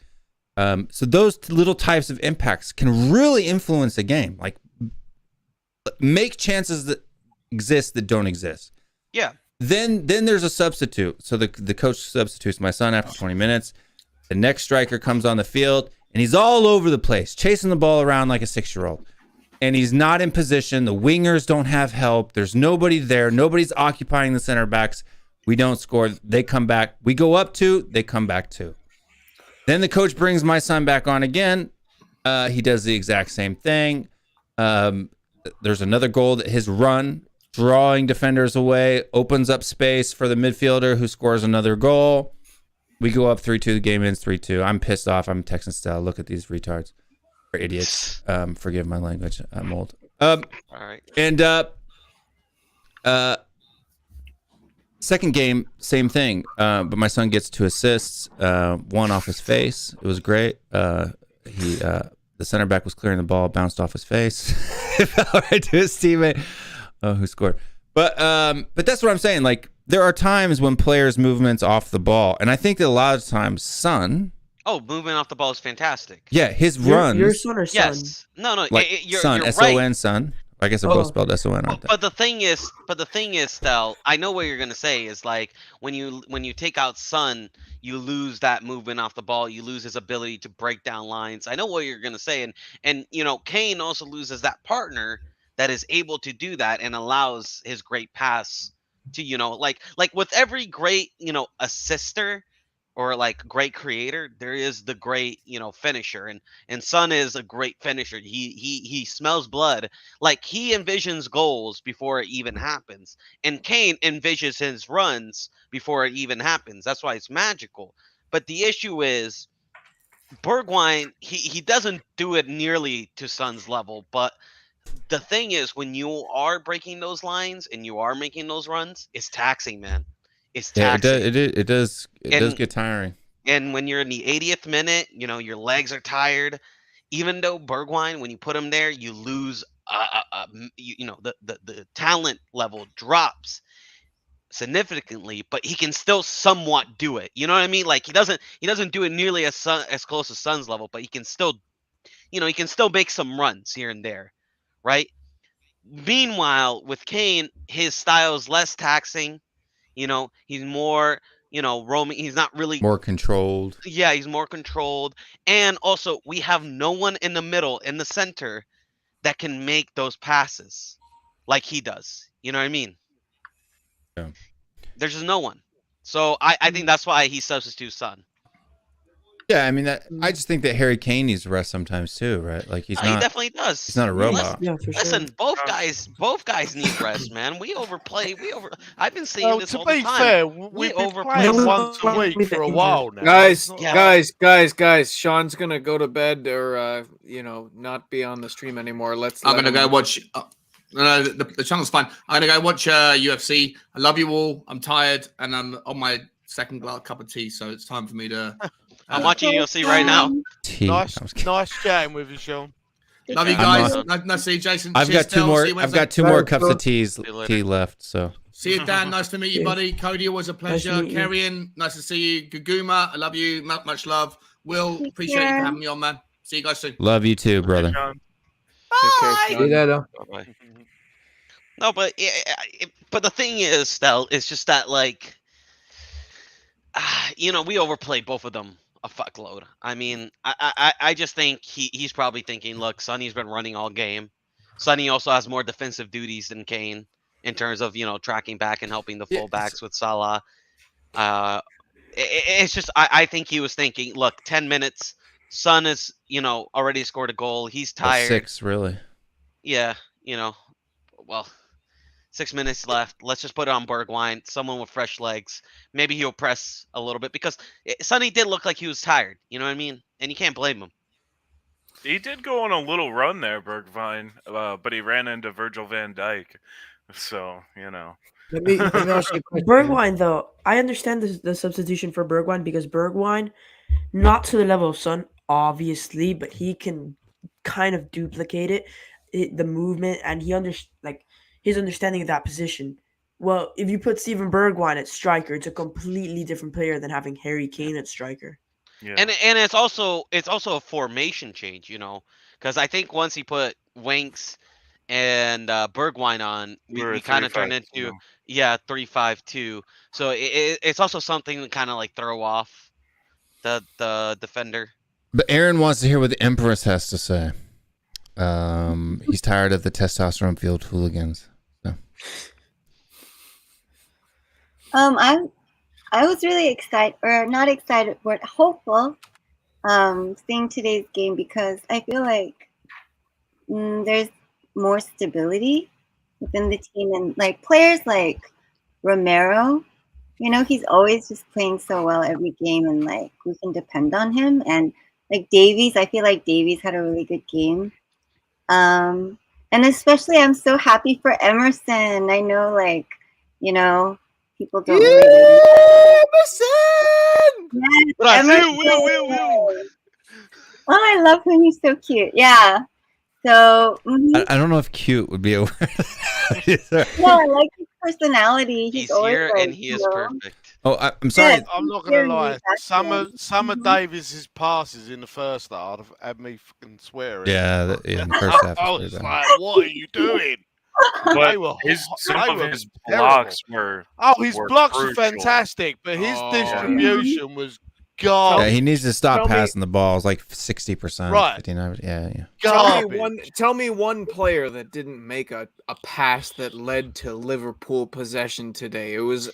So those little types of impacts can really influence a game. Like make chances that exist that don't exist. Yeah. Then there's a substitute. So the coach substitutes my son after 20 minutes. The next striker comes on the field, and he's all over the place, chasing the ball around like a 6-year-old. And he's not in position. The wingers don't have help. There's nobody there. Nobody's occupying the center backs. We don't score. They come back. We go up 2. They come back 2. Then the coach brings my son back on again. He does the exact same thing. There's another goal that his run, drawing defenders away, opens up space for the midfielder who scores another goal. We go up 3-2. The game ends 3-2. I'm pissed off. I'm texting Stella. Look at these retards. Or idiots. Forgive my language. I'm old. All right. And second game, same thing. But my son gets 2 assists. 1 off his face. It was great. The center back was clearing the ball, bounced off his face. It fell right to his teammate. Who scored? But that's what I'm saying. Like, there are times when players' movements off the ball, and I think that a lot of times, Son. Oh, movement off the ball is fantastic. Yeah, his runs. Your son or son? Yes. No. Like you're Son, right. S-O-N, Son. I guess they're both spelled S-O-N, aren't they? But the thing is, Stel, I know what you're gonna say is like when you take out Son, you lose that movement off the ball. You lose his ability to break down lines. I know what you're gonna say, and Kane also loses that partner that is able to do that and allows his great pass to like with every great assister or like great creator, there is the great finisher, and Son is a great finisher. He smells blood. Like he envisions goals before it even happens, and Kane envisions his runs before it even happens. That's why it's magical. But the issue is Bergwijn, he doesn't do it nearly to Son's level. But the thing is, when you are breaking those lines and you are making those runs, it's taxing, man. It's taxing. Yeah, it does get tiring. And when you're in the 80th minute, your legs are tired. Even though Bergwijn, when you put him there, you lose. The talent level drops significantly, but he can still somewhat do it. You know what I mean? Like he doesn't do it nearly as close as Son's level, but he can still, he can still make some runs here and there. Right. Meanwhile, with Kane, his style is less taxing. He's more, roaming. He's not really more controlled. Yeah, he's more controlled. And also, we have no one in the middle, in the center, that can make those passes like he does. You know what I mean? Yeah. There's just no one. So I think that's why he substitutes Son. Yeah, I mean I just think that Harry Kane needs to rest sometimes too, right? Like he's He not. definitely does. He's not a robot. Listen, both guys need rest, man. We overplay. I've been seeing this to all be the time. fair, we've been playing once a week for a while now. Guys, Sean's gonna go to bed or not be on the stream anymore. I'm gonna go watch. No, the channel's fine. I'm gonna go watch UFC. I love you all. I'm tired, and I'm on my second cup of tea, so it's time for me to. I'm watching UFC right now. Nice chatting with you, Sean. Love you guys. Nice to see you, Jason. I've Cheers, got two Phil. more. See you I've got Wednesday. 2 more cups of tea left. So See you, Dan. Nice to meet you, buddy. Cody, always a pleasure. Nice to meet you. Carrion, nice to see you. Guguma, I love you. Much love. Will, appreciate you for having me on, man. See you guys soon. love you too, brother. Bye. No, but the thing is, Stel, it's just that like, we overplay both of them a fuckload. I mean, I just think he's probably thinking, look, Sonny's been running all game. Sonny also has more defensive duties than Kane in terms of tracking back and helping the fullbacks with Salah. It's just I think he was thinking, look, 10 minutes. Son is already scored a goal. He's tired. 6 really. Yeah, well, 6 minutes left. Let's just put it on Bergwijn, someone with fresh legs. Maybe he'll press a little bit because Sonny did look like he was tired. You know what I mean? And you can't blame him. He did go on a little run there, Bergwijn, but he ran into Virgil van Dijk. So, Let me ask you a question. Bergwijn, though, I understand the substitution for Bergwijn because Bergwijn, not to the level of Son, obviously, but he can kind of duplicate it, the movement, and his understanding of that position. Well, if you put Steven Bergwijn at striker, it's a completely different player than having Harry Kane at striker. Yeah. And it's also a formation change, because I think once he put Winks and Bergwijn on, we kind of turned into 3-5-2. So it's also something to kind of like throw off the defender. But Aaron wants to hear what the Empress has to say. He's tired of the testosterone-fueled hooligans. So. I was really excited, or not excited, but hopeful, seeing today's game because I feel like there's more stability within the team, and like players like Romero, he's always just playing so well every game, and like we can depend on him. And like Davies, I feel like Davies had a really good game. And especially I'm so happy for Emerson. I know people don't really Emerson! Yes, Oh, I love him. He's so cute. Yeah. So I don't know if cute would be a word. No, I like his personality. He's always here and he is perfect. Oh, I'm sorry. Yes, I'm not gonna lie. Some of Davies's passes in the first half have had me fucking swearing. Yeah, in the first half. I was like, "What are you doing?" But They were some they of were his terrible. blocks were. Oh, his were blocks crucial. are fantastic, but his distribution was god. Yeah, he needs to stop Tell me- passing the balls like 60%. Right. 59%. Yeah. Tell me one player that didn't make a pass that led to Liverpool possession today. It was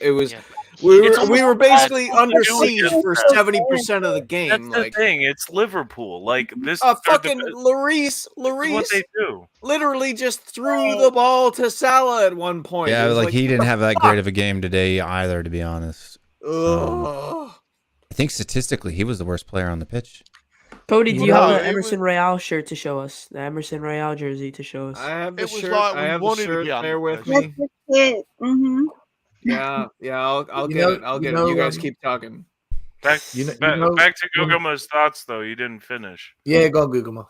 we were basically under siege for 70% of the game. That's the thing. It's Liverpool. Like this. Fucking Lloris what they do. literally just threw the ball to Salah at one point. Yeah, It was like he didn't what have the that fuck? great of a game today either, to be honest. Ugh. I think statistically he was the worst player on the pitch. Cody, do you No, have it the Emerson Royale shirt to show us? The Emerson Royale jersey to show us? I have the It was shirt. like I we have the wanted to shirt be on there the with pitch. me. it. Mm-hmm. Yeah, I'll You get know- it. I'll you get it. know, You guys keep talking. Back, You know- back, you know- back to Guguma's thoughts, though. You didn't finish. Yeah, go on, Google Ma.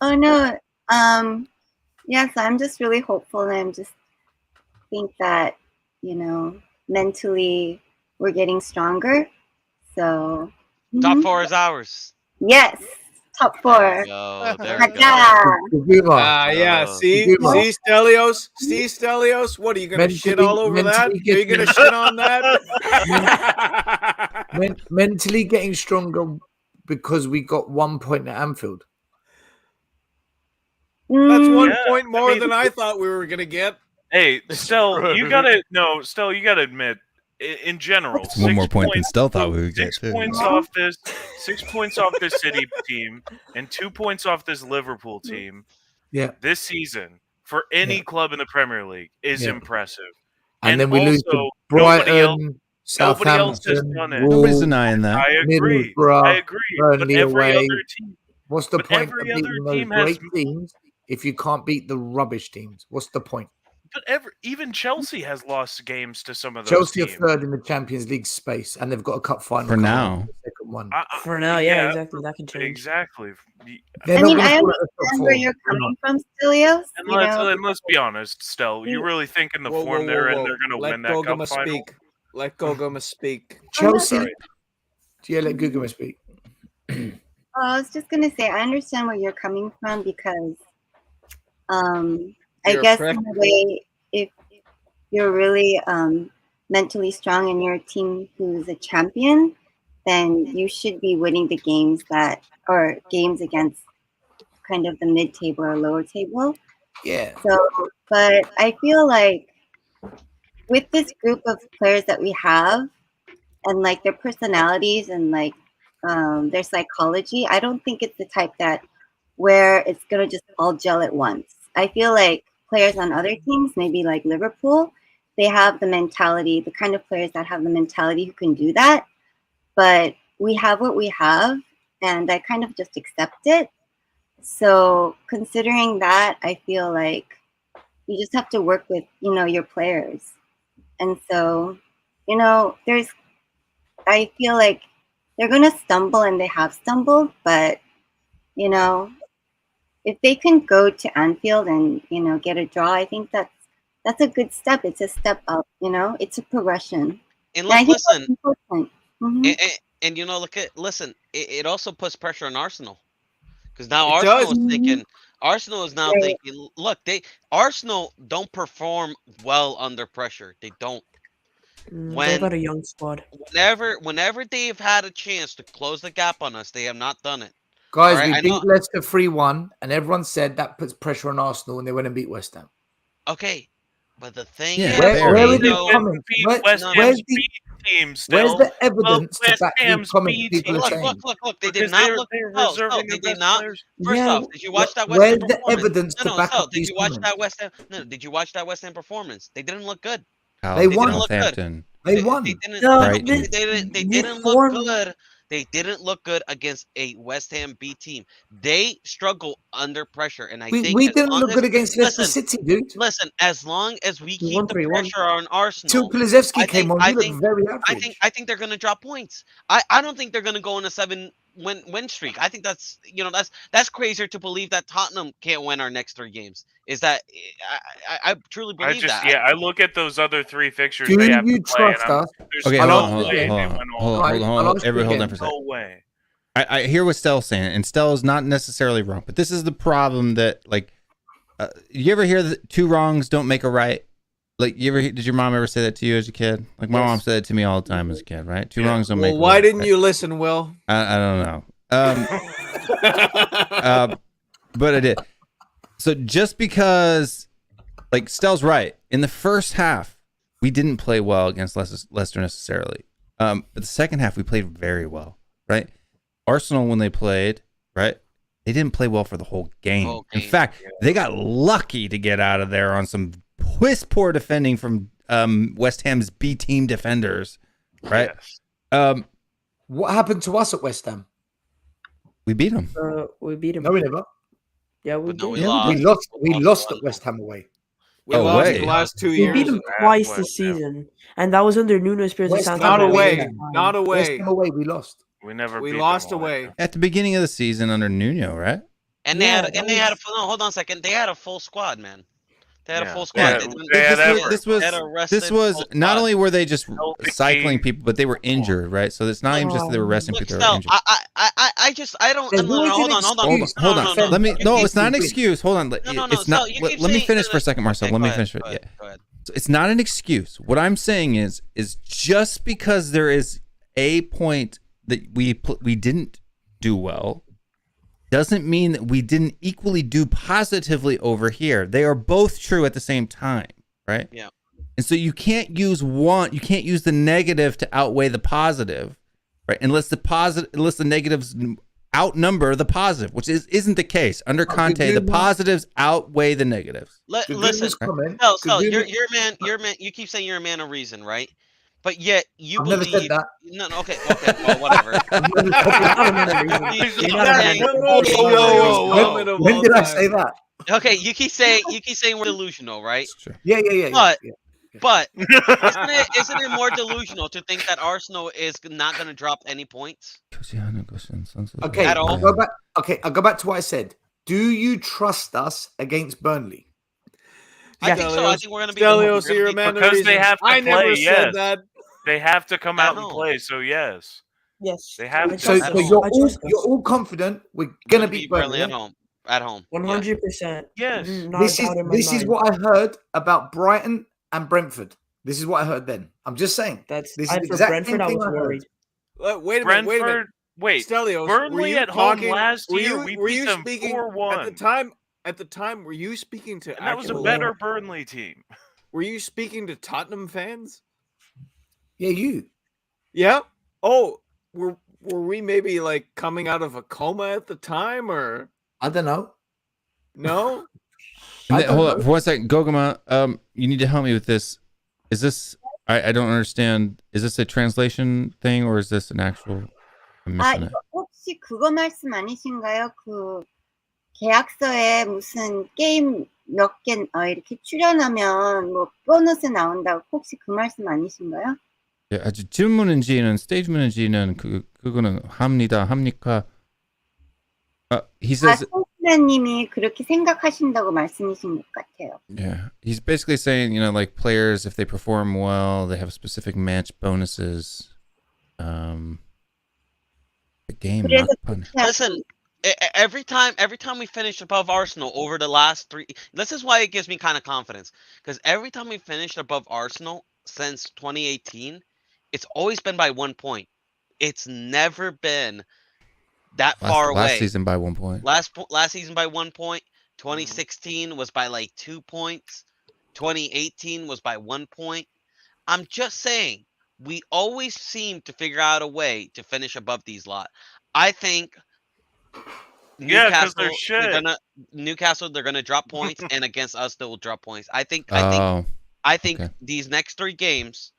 Oh no. Yes, I'm just really hopeful, and I'm just think that mentally we're getting stronger. So Top 4 is ours. yes, top 4. There we go. Ah, yeah. See, Stelios. What are you gonna shit all over that? Are you gonna shit on that? Mentally getting stronger because we got 1 point at Anfield. That's 1 Yeah, point more I mean- than I thought we were gonna get. Hey, Stel, you gotta admit, in general. It's one more point than Stell thought we would get. 6 points off this. 6 points off this City team, and 2 points off this Liverpool team. Yeah. This season for any club in the Premier League is impressive. And then we lose to Brighton, Nobody else has Southampton. done it. Nobody's denying that. I agree. Middlesbrough, I agree. But Burnley every away. other team. What's the But point of every beating other those team has- great teams if you can't beat the rubbish teams? What's the point? But even Chelsea has lost games to some of those Chelsea teams. are third in the Champions League space, and they've got a cup final For coming now. up, the second one. For now, yeah, exactly. That can change. Exactly. They're I not mean, gonna I fall out of top understand four. where you're They're coming from, Stelios. And You know, let's be honest, Stel. You really think in the Whoa, form whoa, they're whoa, in, they're going to Let win that Gogama cup final? speak. Let Gogama speak. Chelsea. Sorry. Yeah, let Google speak. I was just gonna say I understand where you're coming from because, I You're a guess prick. in a way, if you're really mentally strong and you're a team who's a champion, then you should be winning the games games against kind of the mid-table or lower table. Yeah. So, but I feel like with this group of players that we have, and like their personalities and like their psychology, I don't think it's the type that where it's gonna just all gel at once. I feel like players on other teams, maybe like Liverpool, they have the mentality, the kind of players that have the mentality who can do that. But we have what we have, and I kind of just accept it. So considering that, I feel like you just have to work with, your players. And so, I feel like they're going to stumble, and they have stumbled, but, if they can go to Anfield and, get a draw, I think that's a good step. It's a step up, it's a progression. And I look, think that's listen, important. Mhm. and it also puts pressure on Arsenal because now It Arsenal does. is thinking. Arsenal is now Right. thinking, look, Arsenal don't perform well under pressure. They don't. They've got a young squad. Whenever they've had a chance to close the gap on us, they have not done it. Guys, All right, we I beat know- Leicester 3-1, and everyone said that puts pressure on Arsenal, and they went and beat West Ham. Okay, but the thing Yeah, is, Where are you these know, comments? West no, Ham's Where's the, B team where's still. the evidence to West back these Ham's comments B people team. are saying? Look, they did Because not look. they're No, reserving they their did best not. players. First Yeah, off, did you watch that West Where's Ham the performance? evidence to back no, up these comments? Did you watch that West Ham performance? They didn't look good. They won. didn't look good. Southampton. They won. They didn't. No, They Brighton. didn't look form- good. They didn't look good against a West Ham B team. They struggle under pressure, and I We think as didn't long look as- good against Leicester listen, City, dude. Listen, as long as we We keep won the 3-1. pressure on Till Arsenal, Kulusevski I came think- on, I you look think- very average. I think they're gonna drop points. I don't think they're gonna go on a 7-win streak. I think that's crazier to believe that Tottenham can't win our next 3 games. Is that I truly believe that. I look at those other 3 fixtures Do they have you to play. trust And us? there's Okay, no hold on. way they win all. Right, I'll ask you Everybody hold on again. for a second. No way. I hear what Stell's saying, and Stell is not necessarily wrong, but this is the problem that, like, you ever hear that 2 wrongs don't make a right? Like, did your mom ever say that to you as a kid? Like, my mom said it to me all the time as a kid, right? 2 wrongs don't make a right. Why didn't you listen, Will? I don't know. But I did. So just because, like, Stell's right. In the first half, we didn't play well against Leicester necessarily. But the second half, we played very well, right? Arsenal, when they played, right, they didn't play well for the whole game. In fact, they got lucky to get out of there on some piss-poor defending from West Ham's B team defenders, right? Yes. What happened to us at West Ham? We beat them. We beat him. No, we never. Yeah, we But no, did. we We lost. lost at West Ham away. We Oh, lost wait. the last 2 We years. beat him twice this season, and that was under Nuno Espirito West Santo. Not Ham away. Not West away. Ham away, we lost. We never. We beat lost them away. At the beginning of the season under Nuno, right? And they Yeah, had a hold on a second. They had a full squad, man. They had a Yeah. full squad. Yeah, They had had effort. This was had a rested this was full not squad. only were they just Healthy cycling team. people, but they were injured, right? So it's not even just that they were resting Look, people; they were Stel, injured. I don't. There's No, always hold an on, hold on. excuse. Hold on. No, no, no. Let me. You No, keep- it's not an excuse. Hold on. No, It's no, not. you Let keep me saying finish that- for a second, Marcel. Okay, Let me go finish. ahead, Yeah. go ahead. So it's not an excuse. What I'm saying is just because there is a point that we didn't do well doesn't mean that we didn't equally do positively over here. They are both true at the same time, right? Yeah. And so you can't use the negative to outweigh the positive, right? Unless the negatives outnumber the positive, which isn't the case. Under Conte, the positives outweigh the negatives. Listen, Stel, you're a man. You keep saying you're a man of reason, right? But yet you I've believe. never said that. No, okay, well, whatever. When did I say that? Okay, you keep saying we're delusional, right? Yeah. But isn't it more delusional to think that Arsenal is not going to drop any points? Okay, At all? I'll go back to what I said. Do you trust us against Burnley? I think so. I think we're going to be Stelios, you're a man of because reason. they have to I play. never Yes, said that. they have to come At out and home. play. So yes, Yes. they have to. So you're all confident we're gonna beat Burnley Burnley. at home. At home. 100%. Yes. This is what I heard about Brighton and Brentford. This is what I heard then. I'm just saying. That's this for is the exact Brentford. I same was thing I heard. worried. Wait a minute. Brentford. Wait, Stelios, Burnley at home last year. We beat them speaking 4-1. at the time? Were you speaking to? And that was a actual- better Burnley team. Were you speaking to Tottenham fans? Yeah, you. Yeah. Oh, were we maybe like coming out of a coma at the time, or I don't know. No. Hold on for 1 second, Gogama. You need to help me with this. Is this? I don't understand. Is this a translation thing or is this an actual? I'm missing it. 혹시 그거 말씀 아니신가요? 그 계약서에 무슨 게임 몇 개 이렇게 출연하면 뭐 보너스 나온다고 혹시 그 말씀 아니신가요? 예, 아주 질문인지는 스테이트먼인지는 그거는 합니까? He says. 님이 그렇게 생각하신다고 말씀이신 것 같아요. Yeah, he's basically saying, like players, if they perform well, they have specific match bonuses. The game. Listen, every time we finish above Arsenal over the last 3, this is why it gives me kind of confidence, because every time we finished above Arsenal since 2018, it's always been by 1 point. It's never been that far away. Last season by 1 point. Last season by 1 point. 2016 was by like 2 points. 2018 was by 1 point. I'm just saying, we always seem to figure out a way to finish above these lot. I think Newcastle, they're gonna drop points, and against us they will drop points. I think these next 3 games,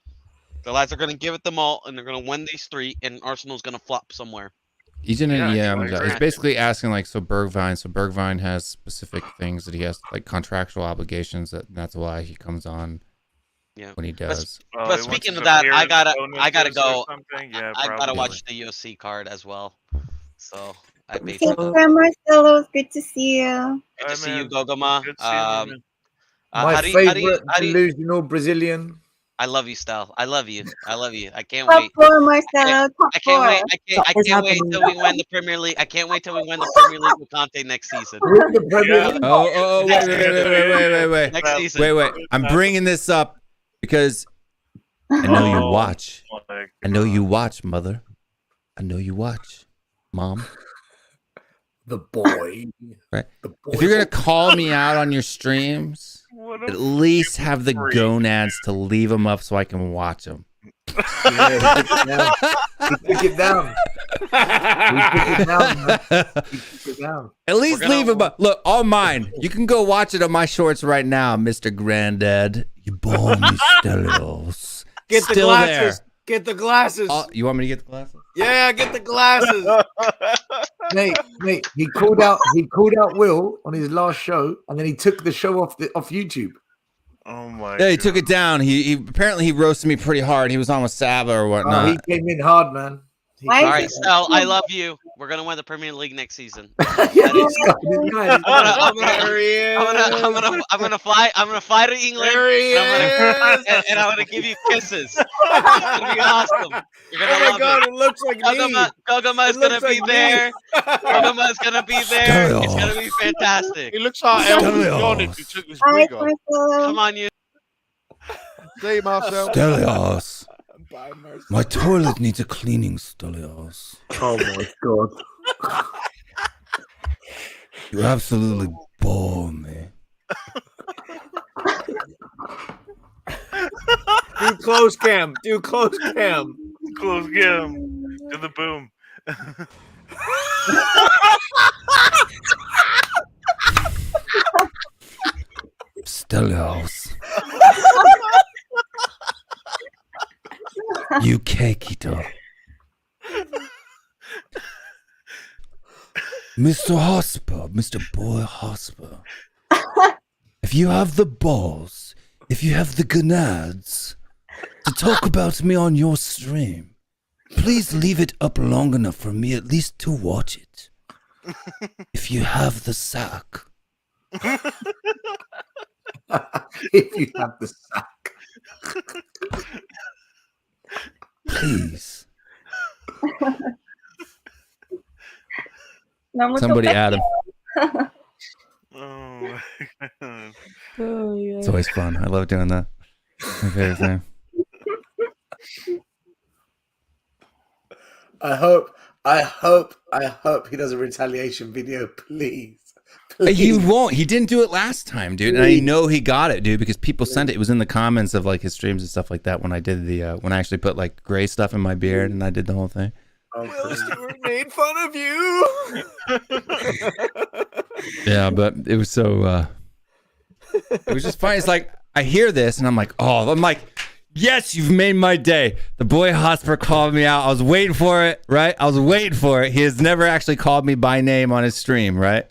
the lads are gonna give it them all, and they're gonna win these 3, and Arsenal's gonna flop somewhere. He's basically asking so Bergwijn has specific things that he has, like contractual obligations, that's why he comes on when he does. But speaking of that, I gotta go. Yeah, I gotta watch the UFC card as well. So I paid for that. Marcelo, good to see you. Good to see you, Gogama. My favorite delusional Brazilian. I love you, Stel. I love you. I can't Top wait. 4, Marcelo. I can't wait. I can't wait till we win the Premier League. I can't wait till we win the Premier League with Conte next season. Wait. Next season. Wait. I'm bringing this up because I know you watch. I know you watch, mother. I know you watch, mom. The boy. Right. If you're gonna call me out on your streams, at least have the gonads to leave them up so I can watch them. Yeah, he took it down. At least leave them up. Look, all mine. You can go watch it on my shorts right now, Mr. Granddad. You bore me, Stelios. Get the Still glasses. there. Get the glasses. You want me to get the glasses? Yeah, get the glasses. Mate, he called out Will on his last show, and then he took the show off YouTube. Oh my! Yeah, he took it down. He apparently roasted me pretty hard. He was on with Saba or whatnot. He came in hard, man. All right, Stel, I love you. We're gonna win the Premier League next season. I'm gonna fly to England. And I'm gonna give you kisses. It's gonna be awesome. You're gonna love it looks like Gogama is gonna be there. Gogama is gonna be there. It's gonna be fantastic. He looks like Elton John if he took his wig off. Come on, you. See you, Marcel. Stelios. My toilet needs a cleaning, Stelios. Oh my god. You absolutely bore me. Do close cam. Do close cam. Close cam. Do the boom. Stelios. UK Kito. Mr. Hotspur, Mr. Boy Hotspur. If you have the balls, if you have the gonads to talk about me on your stream, please leave it up long enough for me at least to watch it. If you have the sack. If you have the sack. Please. Vamos Somebody a add him. Oh my god. It's always fun. I love doing that. My favorite thing. I hope he does a retaliation video, please. He won't. He didn't do it last time, dude. And I know he got it, dude, because people sent it. It was in the comments of like his streams and stuff like that when I did the when I actually put like gray stuff in my beard and I did the whole thing. Will Stewart made fun of you. Yeah, but it was so it was just funny. It's like I hear this and I'm like, yes, you've made my day. The boy Hotspur called me out. I was waiting for it, right? I was waiting for it. He has never actually called me by name on his stream, right?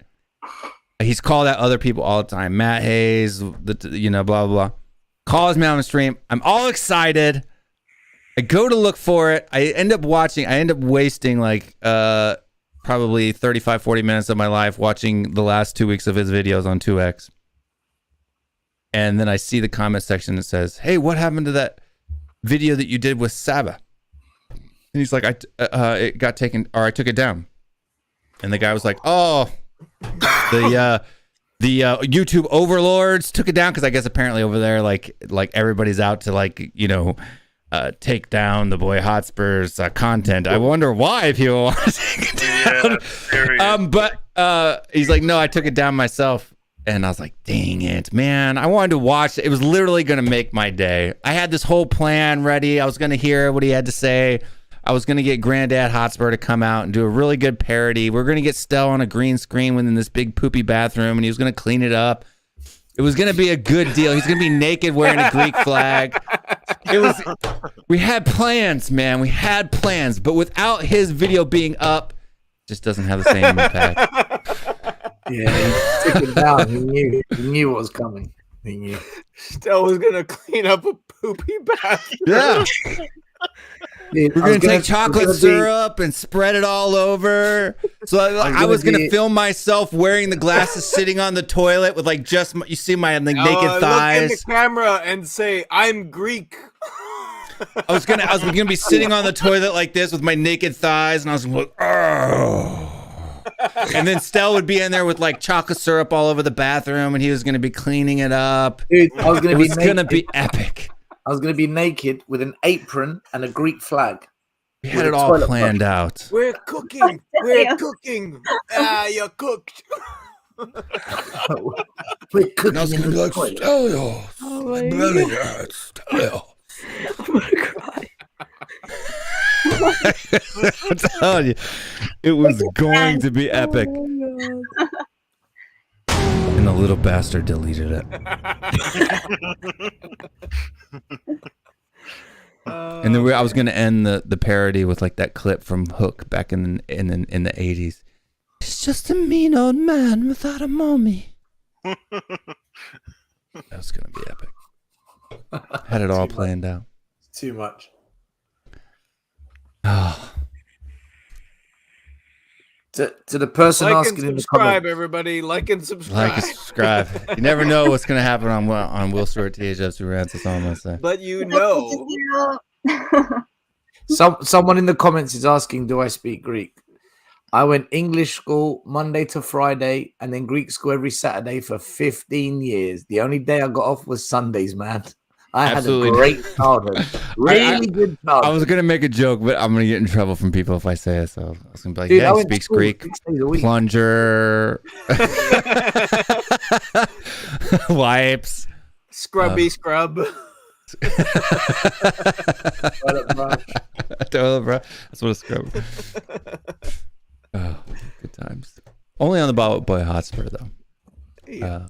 He's called out other people all the time. Matt Hayes, blah, blah, blah. Calls me on the stream. I'm all excited. I go to look for it. I end up wasting like probably 35, 40 minutes of my life watching the last 2 weeks of his videos on 2X. And then I see the comment section that says, hey, what happened to that video that you did with Saba? And he's like, it got taken, or I took it down. And the guy was like, oh, the YouTube overlords took it down because I guess apparently over there, like everybody's out to take down the boy Hotspur's content. I wonder why people want to take it down. But he's like, no, I took it down myself. And I was like, dang it, man. I wanted to watch it. It was literally going to make my day. I had this whole plan ready. I was going to hear what he had to say. I was going to get Granddad Hotspur to come out and do a really good parody. We're going to get Stell on a green screen within this big poopy bathroom, and he was going to clean it up. It was going to be a good deal. He's going to be naked wearing a Greek flag. We had plans, man. We had plans. But without his video being up, it just doesn't have the same impact. Yeah, he took it down. He knew what was coming. He knew. Stell was going to clean up a poopy bathroom. Yeah. We're going to take chocolate syrup and spread it all over. So I was going to film myself wearing the glasses sitting on the toilet with you see my naked thighs. Look in the camera and say, I'm Greek. I was gonna be sitting on the toilet like this with my naked thighs, and I was like, oh. And then Stell would be in there with like chocolate syrup all over the bathroom, and he was going to be cleaning it up. Dude, it was going to be epic. I was going to be naked with an apron and a Greek flag. We had it all planned out. We're cooking. We're cooking. You're cooked. We're cooking. I was going to be like, Stelios. My belly hurts. Stelios. I'm going to cry. I'm telling you, it was going to be epic. And the little bastard deleted it. And then I was going to end the parody with like that clip from Hook back in the 80s. It's just a mean old man without a mommy. That was going to be epic. Had it all planned out. Too much. Oh. To the person like asking and in the subscribe, comments. everybody. Like and subscribe. Like and subscribe. You never know what's going to happen on WillStewartTHFCRants. That's all I'm going to say. But you know. Someone in the comments is asking, do I speak Greek? I went English school Monday to Friday and then Greek school every Saturday for 15 years. The only day I got off was Sundays, man. I Absolutely. had a great childhood. Really good childhood. I was going to make a joke, but I'm going to get in trouble from people if I say it. So I was going to be like, Dude, yeah, he speaks Greek. Plunger. Wipes. Scrubby scrub. Toilet brush. That's what it's called. Oh, good times. Only on the boy Hotspur though. Yeah.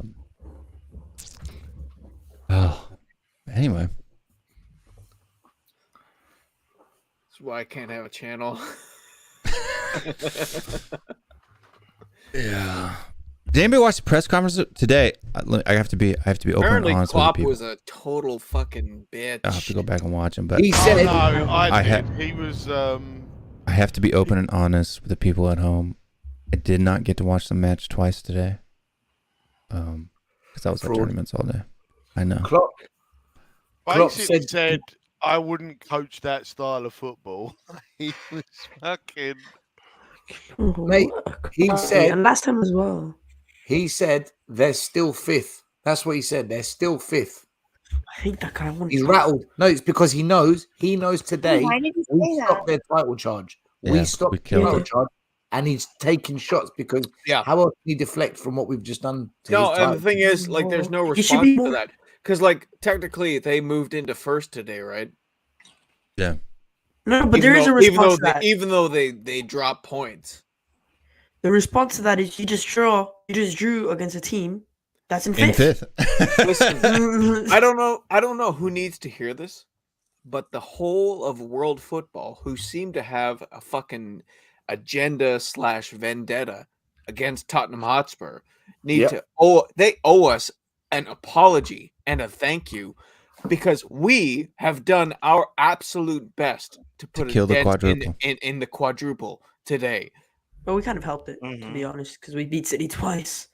Anyway. That's why I can't have a channel. Yeah. Did anybody watch the press conference today? I have to be open Apparently, and honest Klopp with people. was a total fucking bitch. I'll have to go back and watch him. But He said, he was. I have to be open and honest with the people at home. I did not get to watch the match twice today. Because I was at tournaments all day. I know. Klopp Basically said, I wouldn't coach that style of football. He was fucking. Mate, he said, and last time as well. He said they're still fifth. That's what he said. They're still fifth. I hate that guy. He's rattled. No, it's because he knows. He knows today. Why did he say We that? stopped their title charge. Yeah, we stopped we the killed title it. charge, and he's taking shots because how else can he deflect from what we've just done? To No, his and title? the thing is, like, there's no He should response be to more- that because, like, technically they moved into first today, right? Yeah. No, but there is a response to that. Even though they drop points. The response to that is you just drew against a team that's in In fifth. Listen, I don't know who needs to hear this, but the whole of world football who seem to have a fucking agenda / vendetta against Tottenham Hotspur need to owe us an apology and a thank you because we have done our absolute best to put kill a the dent quadruple. in the quadruple today. Well, we kind of helped it, to be honest, because we beat City twice.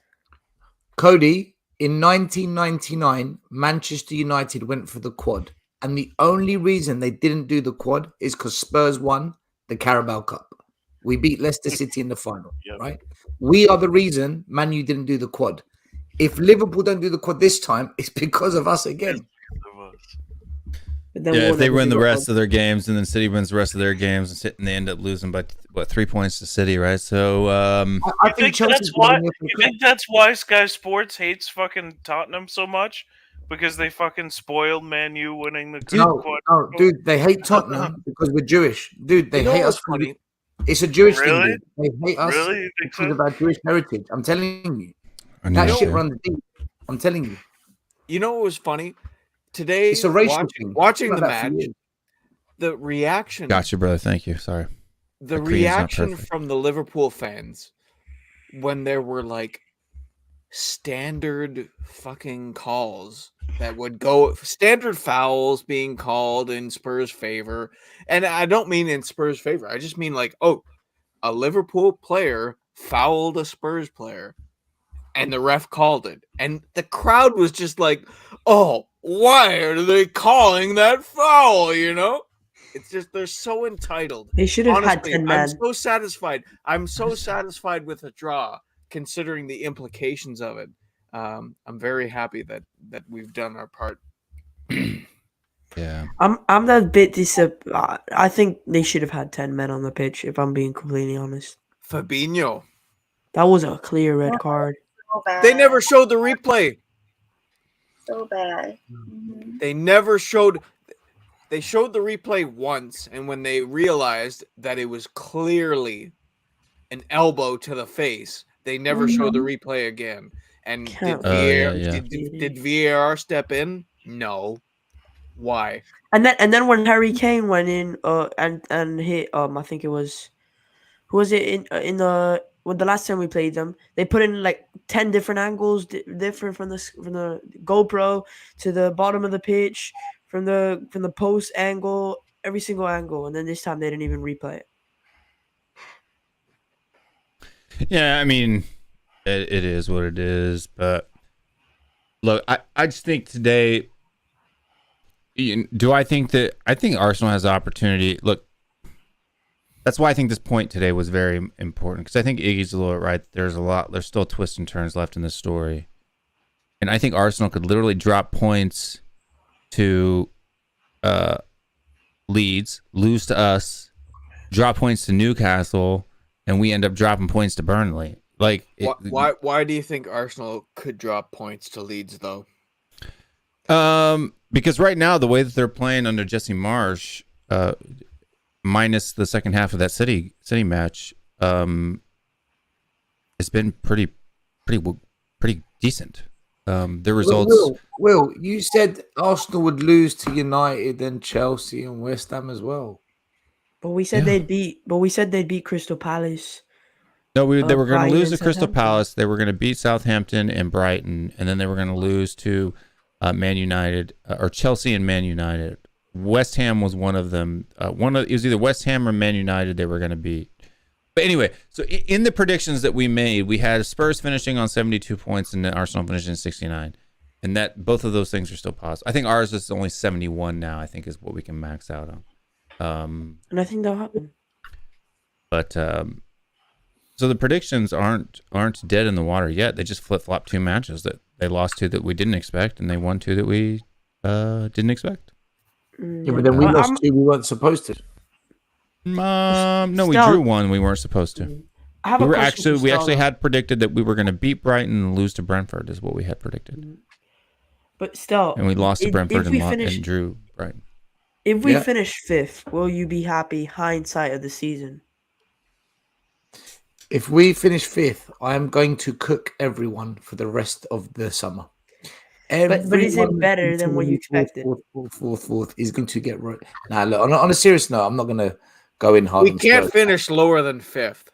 Cody, in 1999, Manchester United went for the quad. And the only reason they didn't do the quad is because Spurs won the Carabao Cup. We beat Leicester City in the final, right? We are the reason Man U didn't do the quad. If Liverpool don't do the quad this time, it's because of us again. Yeah, if they win the rest of their games and then City wins the rest of their games and they end up losing by 3 points to City, right? So I think that's why. You think that's why Sky Sports hates fucking Tottenham so much because they fucking spoiled Man U winning the quad. No, dude, they hate Tottenham because we're Jewish. Dude, they You know hate what's us. funny? It's a Jewish Really? thing, dude. They hate us Really? You think because so? of our Jewish heritage. I'm telling you. I know. That shit runs deep. I'm telling you. You know what was funny? Today, It's a racial thing. watching It's the like that for match, years. the reaction, gotcha, brother. Thank you. Sorry. the My Korean's not reaction perfect. from the Liverpool fans when there were like standard fucking calls that would go standard fouls being called in Spurs' favor, and I don't mean in Spurs' favor. I just mean like, oh, a Liverpool player fouled a Spurs player, and the ref called it, and the crowd was just like, oh, why are they calling that foul? You know, it's just they're so entitled. They should have had Honestly, 10 I'm men. so satisfied. I'm so satisfied with a draw, considering the implications of it. I'm very happy that we've done our part. Yeah. I'm a bit disappointed. I think they should have had 10 men on the pitch, if I'm being completely honest. Fabinho. That was a clear red card. So bad. They never showed the replay. So bad. They never showed. They showed the replay once, and when they realized that it was clearly an elbow to the face, they never showed the replay again. And did did VAR step in? No. Why? And then when Harry Kane went in and hit I think it was who was it in the when the last time we played them, they put in like 10 different angles, different from the GoPro to the bottom of the pitch, from the post angle, every single angle, and then this time they didn't even replay it. Yeah, I mean, it is what it is. But look, I just think today. I think Arsenal has the opportunity. Look, that's why I think this point today was very important, because I think Iggy's a little right. There's still twists and turns left in this story, and I think Arsenal could literally drop points to Leeds, lose to us, drop points to Newcastle, and we end up dropping points to Burnley. Like, why do you think Arsenal could drop points to Leeds though? Because right now, the way that they're playing under Jesse Marsh, minus the second half of that City match, it's been pretty decent. The results. Will, you said Arsenal would lose to United and Chelsea and West Ham as well. But we said they'd beat Crystal Palace. No, they were going to lose to Southampton. Crystal Palace. They were going to beat Southampton and Brighton, and then they were going to lose to Man United or Chelsea and Man United. West Ham was one of them. It was either West Ham or Man United they were going to beat. But anyway, so in the predictions that we made, we had Spurs finishing on 72 points and then Arsenal finishing 69. And that both of those things are still possible. I think ours is only 71 now, I think is what we can max out on. And I think that'll happen. But so the predictions aren't dead in the water yet. They just flip-flop 2 matches that they lost to that we didn't expect, and they won 2 that we didn't expect. Yeah, but then we lost 2 we weren't supposed to. No, we drew 1 we weren't supposed to. We actually had predicted that we were going to beat Brighton and lose to Brentford is what we had predicted. But still, and we lost to Brentford and drew Brighton. If we finish 5th, will you be happy? Hindsight of the season. If we finish 5th, I am going to cook everyone for the rest of the summer. But is it better than what you expected? Fourth is going to get right. Nah, look, on a serious note, I'm not going to go in hard. We can't finish lower than 5th.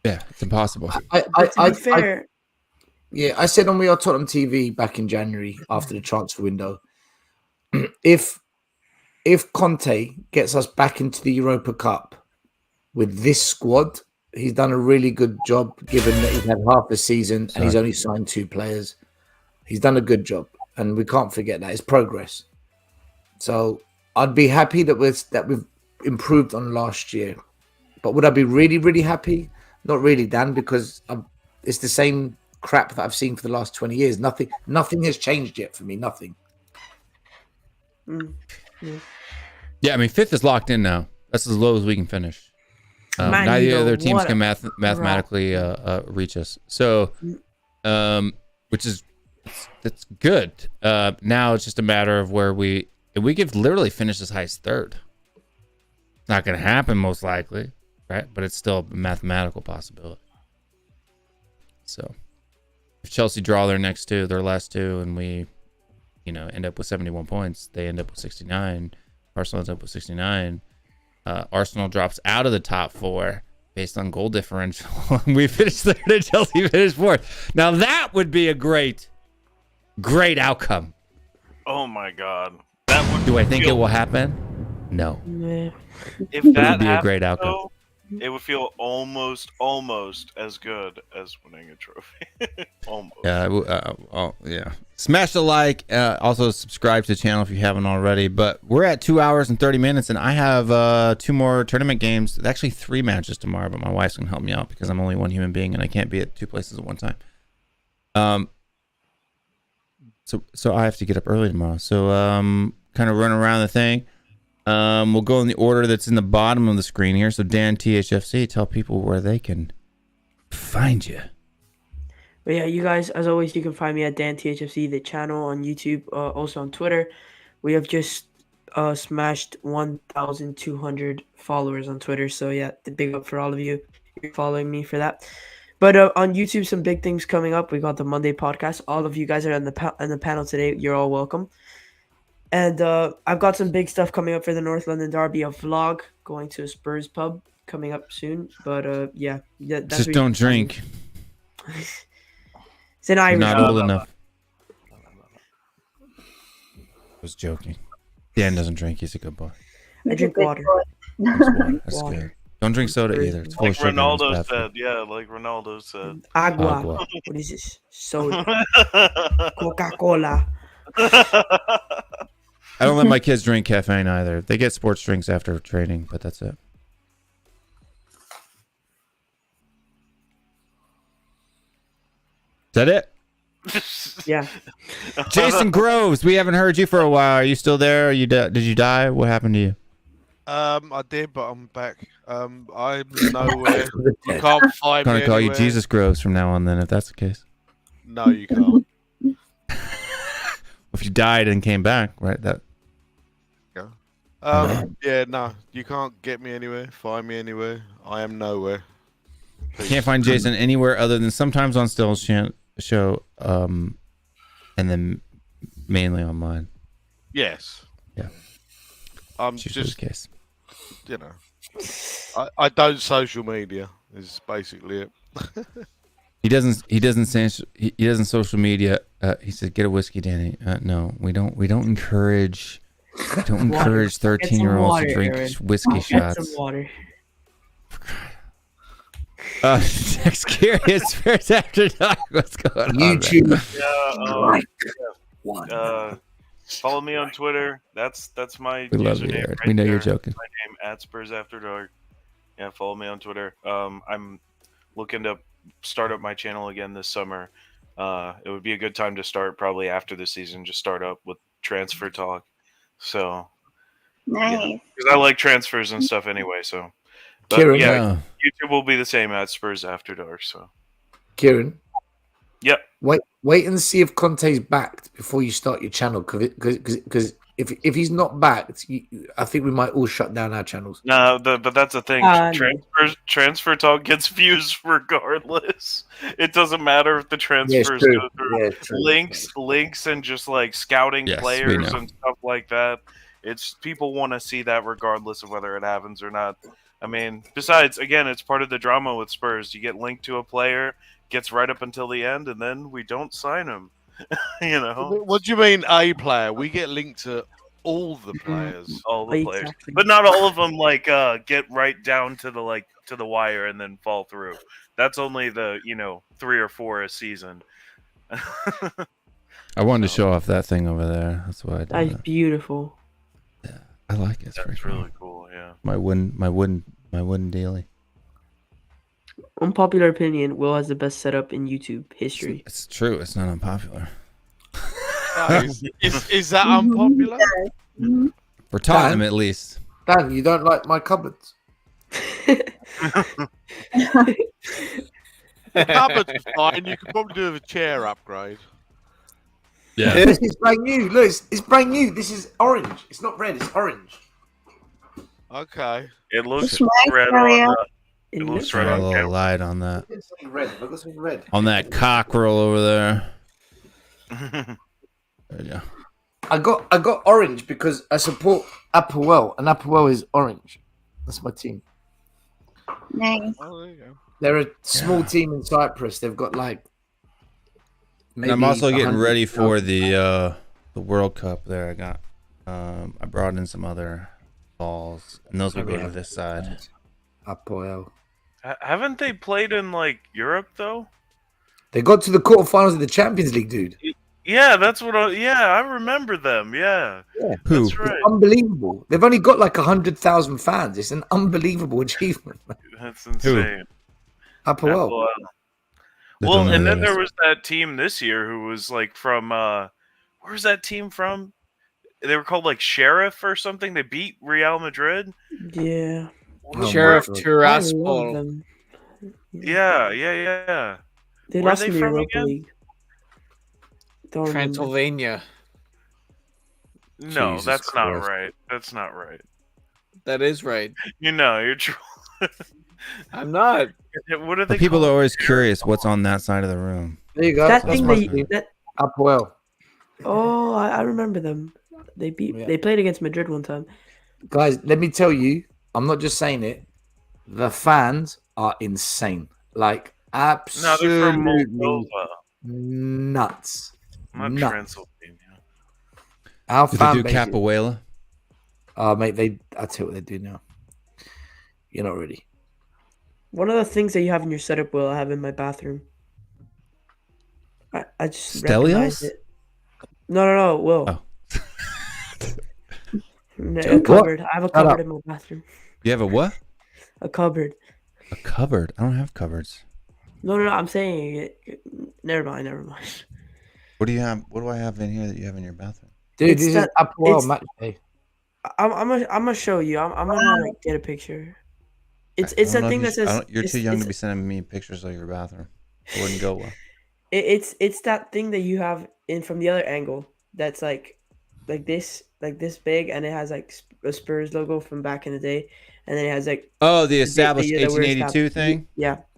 Yeah, it's impossible. To be fair, I said on We Are Tottenham TV back in January after the transfer window, if Conte gets us back into the Europa Cup with this squad, he's done a really good job given that he's had half a season and he's only signed 2 players. He's done a good job, and we can't forget that. It's progress. So I'd be happy that we've improved on last year. But would I be really, really happy? Not really, Dan, because it's the same crap that I've seen for the last 20 years. Nothing has changed yet for me. Nothing. Yeah, I mean, 5th is locked in now. That's as low as we can finish. Neither of the other teams can mathematically reach us. So, which is that's good. Now it's just a matter of where we could literally finish as high as 3rd. It's not going to happen most likely, right? But it's still a mathematical possibility. So, if Chelsea draw their last 2, and we, end up with 71 points, they end up with 69. Arsenal ends up with 69. Arsenal drops out of the top 4 based on goal differential. We finished 3rd and Chelsea finished 4th. Now that would be a great outcome. Oh my God. Do I think it will happen? No. If It that would be a great happened, outcome. though, it would feel almost as good as winning a trophy. Almost. Yeah. Smash the like. Also subscribe to the channel if you haven't already. But we're at 2 hours and 30 minutes, and I have 2 more tournament games. Actually 3 matches tomorrow, but my wife's gonna help me out because I'm only one human being and I can't be at 2 places at one time. So I have to get up early tomorrow. So kind of run around the thing. We'll go in the order that's in the bottom of the screen here. So Dan THFC, tell people where they can find you. But yeah, you guys, as always, you can find me at Dan THFC, the channel on YouTube, also on Twitter. We have just smashed 1,200 followers on Twitter. So yeah, the big up for all of you. You're following me for that. But on YouTube, some big things coming up. We got the Monday podcast. All of you guys are on the panel today. You're all welcome. And I've got some big stuff coming up for the North London Derby. A vlog going to a Spurs pub coming up soon. But yeah, that's just don't drink. It's an Irish. Not old enough. I was joking. Dan doesn't drink. He's a good boy. I drink water. That's good. Don't drink soda either. It's full Like of sugar. Ronaldo said, like Ronaldo said. Agua. What is this? Soda. Coca-Cola. I don't let my kids drink caffeine either. They get sports drinks after training, but that's it. Is that it? Yeah. Jason Groves, we haven't heard you for a while. Are you still there? Did you die? What happened to you? I did, but I'm back. I'm nowhere. You can't find me. I'm gonna call you anywhere. Jesus Groves from now on. Then, if that's the case. No, you can't. If you died and came back, right? That. Yeah, no, you can't get me anywhere, find me anywhere. I am nowhere. You can't find Jason anywhere other than sometimes on Still's show, and then mainly online. Yes. Yeah. I'm It's usually just, the case. you know, I don't social media is basically it. He doesn't social media. He said, "Get a whiskey, Danny." No, we don't encourage. Don't encourage 13-year-olds to drink whiskey shots. Get some water. Next curious first after dark. What's going on? YouTube. Follow me on Twitter. That's my We love you, username. Eric. We know you're joking. My name @SpursAfterDark. Yeah, follow me on Twitter. I'm looking to start up my channel again this summer. It would be a good time to start probably after the season. Just start up with transfer talk. So Nice. because I like transfers and stuff anyway. So, but Kieran, yeah, YouTube will be the same @SpursAfterDark. So, Kieran. Yep. Wait and see if Conte's backed before you start your channel, because if he's not backed, I think we might all shut down our channels. No, but that's the thing. Transfer talk gets views regardless. It doesn't matter if the transfers go through links and just like scouting players and stuff like that. It's people want to see that regardless of whether it happens or not. I mean, besides, again, it's part of the drama with Spurs. You get linked to a player, gets right up until the end, and then we don't sign him. You know. What do you mean, a player? We get linked to all the players, all the players, but not all of them. Like get right down to the wire and then fall through. That's only the 3 or 4 a season. I wanted to show off that thing over there. That's why I did. That's beautiful. Yeah, I like it. It's That's really cool. Yeah. My wooden daily. Unpopular opinion: Will has the best setup in YouTube history. It's true. It's not unpopular. Is that unpopular? For Tottenham, at least. Dan, you don't like my cupboards? Cupboards fine. You could probably do with a chair upgrade. Yeah. This is brand new. Look, it's brand new. This is orange. It's not red. It's orange. Okay. It looks It's nice, red Mario. on It looks red a on little camera. light on that. I've got something red. I've got something red. On that cockerel over there. There you go. I got orange because I support Applewell, and Applewell is orange. That's my team. Nice. Oh, there you go. They're a small team in Cyprus. They've got like. And I'm also getting 100 ready for the World Cup. There, I got. I brought in some other balls, and those will go to this side. Applewell. Haven't they played in like Europe though? They got to the quarterfinals of the Champions League, dude. Yeah, that's what. I remember them. Yeah, Who? that's right. Unbelievable. They've only got like 100,000 fans. It's an unbelievable achievement. That's insane. Applewell. Well, and then there was that team this year who was like from where's that team from? They were called like Sheriff or something. They beat Real Madrid. Yeah. Sheriff I love Tiraspol. them. Yeah. They Where are lost they in the from Europa again? League. Don't remember. Transylvania. No, Jesus that's not Christ. right. That's not right. That is right. You're true. I'm not. What are they? But people called? are always curious what's on that side of the room. There you go. That That's thing my that team. that Applewell. oh, I remember them. They beat. Yeah. They played against Madrid one time. Guys, let me tell you, I'm not just saying it. The fans are insane. Like, No, they're from absolutely Moldova, nuts. not Nuts. Transylvania. Our Do fan they do base is- capoeira? mate, I'll tell you what they do now. You're not ready. One of the things that you have in your setup, Will, I have in my bathroom. I just recognize Stelios? it. No, Will. Oh. No, What? a cupboard. I have a Shut up. cupboard in my bathroom. You have a what? A cupboard. A cupboard. I don't have cupboards. No, I'm saying it. Never mind. What do you have? What do I have in here that you have in your bathroom? Dude, It's this is that- Applewell it's- match day. I'm gonna show you. I'm gonna like, get a picture. It's I don't that know if thing you- that says You're too young to it's- be sending me pictures of your bathroom. It wouldn't go well. It's that thing that you have in from the other angle that's like this big, and it has like a Spurs logo from back in the day, and then it has like the established year that we're 1882 established. thing.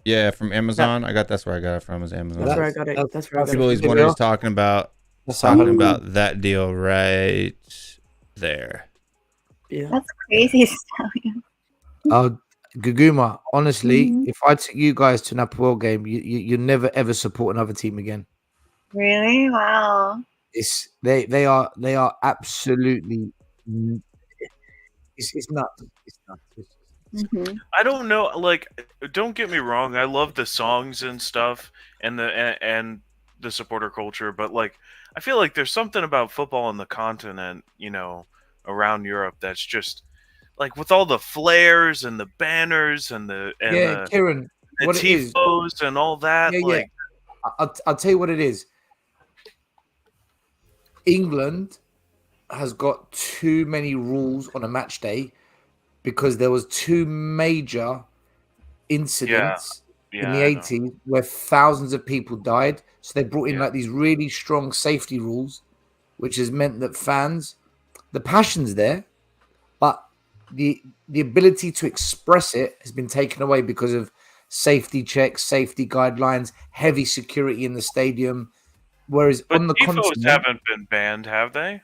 Yeah, from Amazon. That's where I got it from. Was Amazon. that's where I got it. That's where I got People always it. wonder who's talking about. Talking about that deal right there. Yeah, That's crazy stuff. Guguma, honestly, if I took you guys to an FPL game, you never ever support another team again. Really? Wow. They are absolutely it's nuts. It's nuts. I don't know. Like, don't get me wrong. I love the songs and stuff, and the supporter culture. But like, I feel like there's something about football on the continent, around Europe, that's just like with all the flares and the banners and Kieran, the what it is, tifos and all that. I'll tell you what it is. England has got too many rules on a match day because there was two major incidents in the 80s where thousands of people died. So they brought in like these really strong safety rules, which has meant that fans, the passion's there, but the ability to express it has been taken away because of safety checks, safety guidelines, heavy security in the stadium. Whereas on the tifos haven't been banned, have they?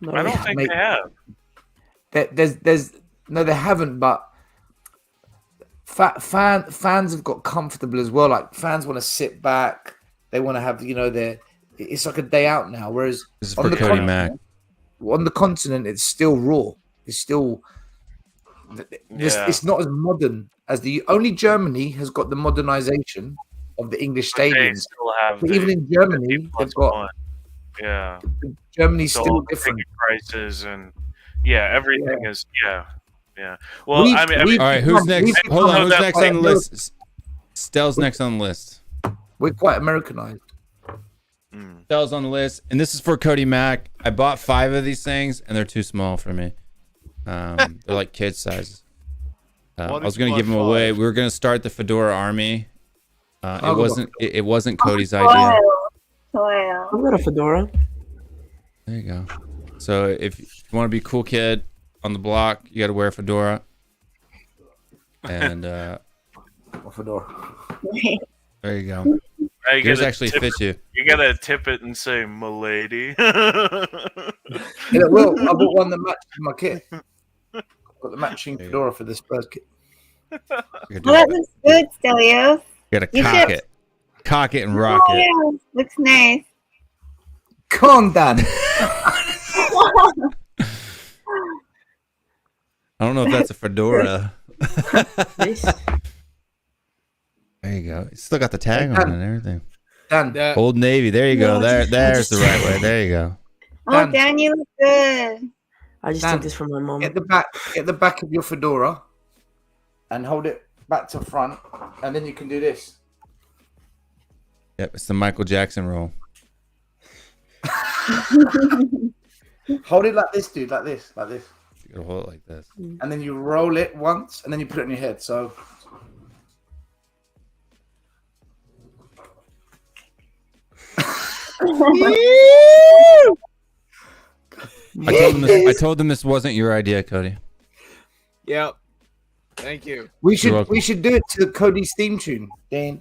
No, I don't think they have. No, they haven't. But fans have got comfortable as well. Like fans want to sit back. They want to have it's like a day out now. Whereas this is for Cody Mack. On the continent, it's still raw. It's still. It's not as modern as only Germany has got the modernization of the English stadiums. But even in Germany, they've got. Yeah. Germany's so still different. Prices and everything is Well, I mean, all right. Who's next? Hold on. Who's next on the list? Stell's next on the list. We're quite Americanized. Stell's on the list, and this is for Cody Mack. I bought 5 of these things, and they're too small for me. They're like kid sizes. I was going to give them away. We were going to start the Fedora Army. It wasn't Cody's idea. I've got a fedora. There you go. So if you want to be a cool kid on the block, you got to wear a fedora. And a fedora. There you go. Yours actually fits you. You gotta tip it and say, "M'lady." Well, I bought one that matched my kit. Got the matching fedora for this Spurs kit. Well, that looks good, Stelios. You gotta cock it and rock it. Yeah, looks nice. Calm down. I don't know if that's a fedora. There you go. It's still got the tag on it and everything. Dan. Old Navy. There you go. There's the right way. There you go. Oh, Dan, you look good. I just took this from my mom. Get the back of your fedora and hold it back to front, and then you can do this. Yep, it's the Michael Jackson roll. Hold it like this, dude. Like this. You gotta hold it like this. And then you roll it once, and then you put it on your head. So. I told them this wasn't your idea, Cody. Yep. Thank you. We should do it to Cody's theme tune. No,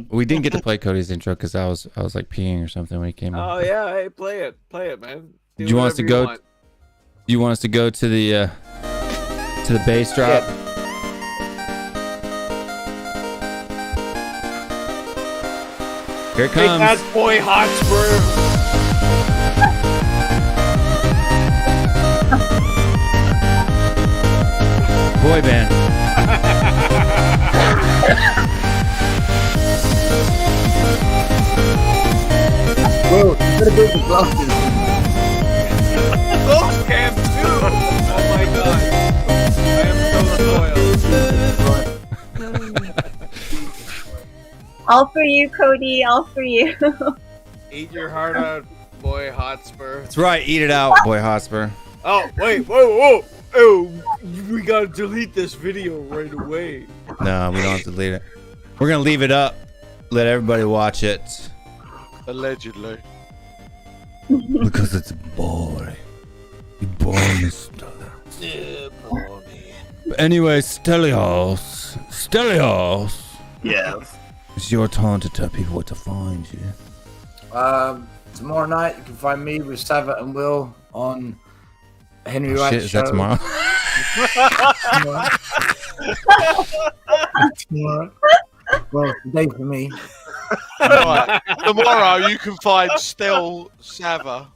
we didn't get to play Cody's intro because I was like peeing or something when he came in. Oh yeah, hey, play it, man. Do you want us to go? Do you want us to go to the bass drop? Yeah. Here it Take comes. that, boy, Hotspur. Boy band. Whoa, you better go with the glasses. Those can too. Oh my god. I am so spoiled. All for you, Cody. All for you. Eat your heart out, boy, Hotspur. That's right. Eat it out, boy Hotspur. Oh, wait, whoa. Oh, we gotta delete this video right away. No, we don't have to delete it. We're gonna leave it up. Let everybody watch it. Allegedly. Because it's boring. You bore me, Stella. Yeah, Barney. Anyway, Stelios. Yes. It's your turn to tell people where to find you. Tomorrow night you can find me with Sava and Will on Henry Wright's Shit, is show. that tomorrow? Tomorrow. Well, today for me. Right. Tomorrow you can find Stel Sava.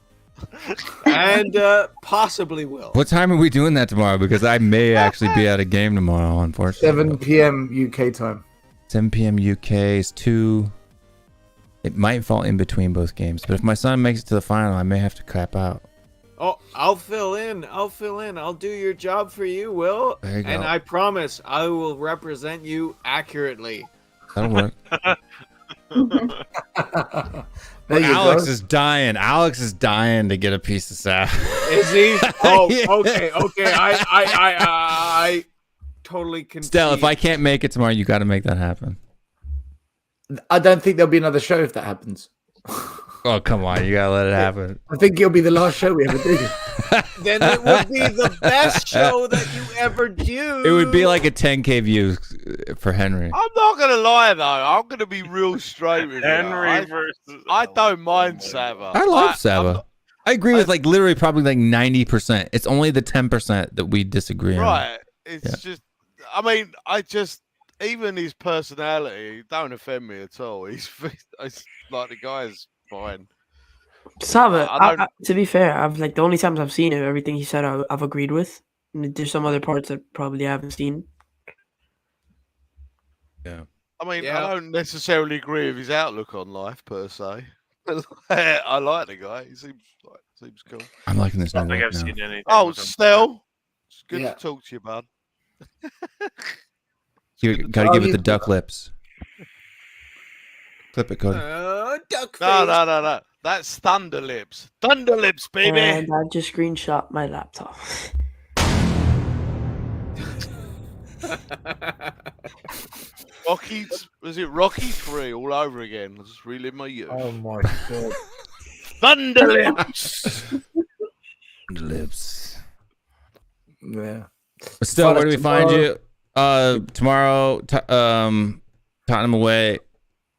And possibly Will. What time are we doing that tomorrow? Because I may actually be at a game tomorrow, unfortunately. 7 p.m. UK time. 7 p.m. UK is 2. It might fall in between both games, but if my son makes it to the final, I may have to crap out. Oh, I'll fill in. I'll do your job for you, Will. There you go. And I promise I will represent you accurately. That'll work. There you Alex go. is dying. Alex is dying to get a piece of salad. Is he? Oh, Yeah. okay. I totally can. Stell, if I can't make it tomorrow, you got to make that happen. I don't think there'll be another show if that happens. Oh, come on. You got to let it happen. I think it'll be the last show we ever do. Then it would be the best show that you ever do. It would be like a 10K view for Henry. I'm not gonna lie though. I'm gonna be real straight with Henry you. versus. I don't mind Sava. I love Sava. I agree with like literally probably like 90%. It's only the 10% that we disagree on. Right. It's just. I mean, even his personality don't offend me at all. He's like the guy's fine. Sava, to be fair, I've like the only times I've seen him, everything he said I've agreed with. And there's some other parts that probably I haven't seen. Yeah. I mean, I don't necessarily agree with his outlook on life per se. I like the guy. He seems cool. I'm liking this. I don't think I've seen anything. Oh, with him. Stel, it's good Yeah. to talk to you, bud. You got to give it the duck lips. Clip it, Cody. Duck face. No. That's Thunder Lips. Thunder Lips, baby. And I just screenshot my laptop. Rocky 3 all over again? I'll just relive my youth. Oh my god. Thunder Lips. Lips. Yeah. But still, where do we find you? Tomorrow, Tottenham away.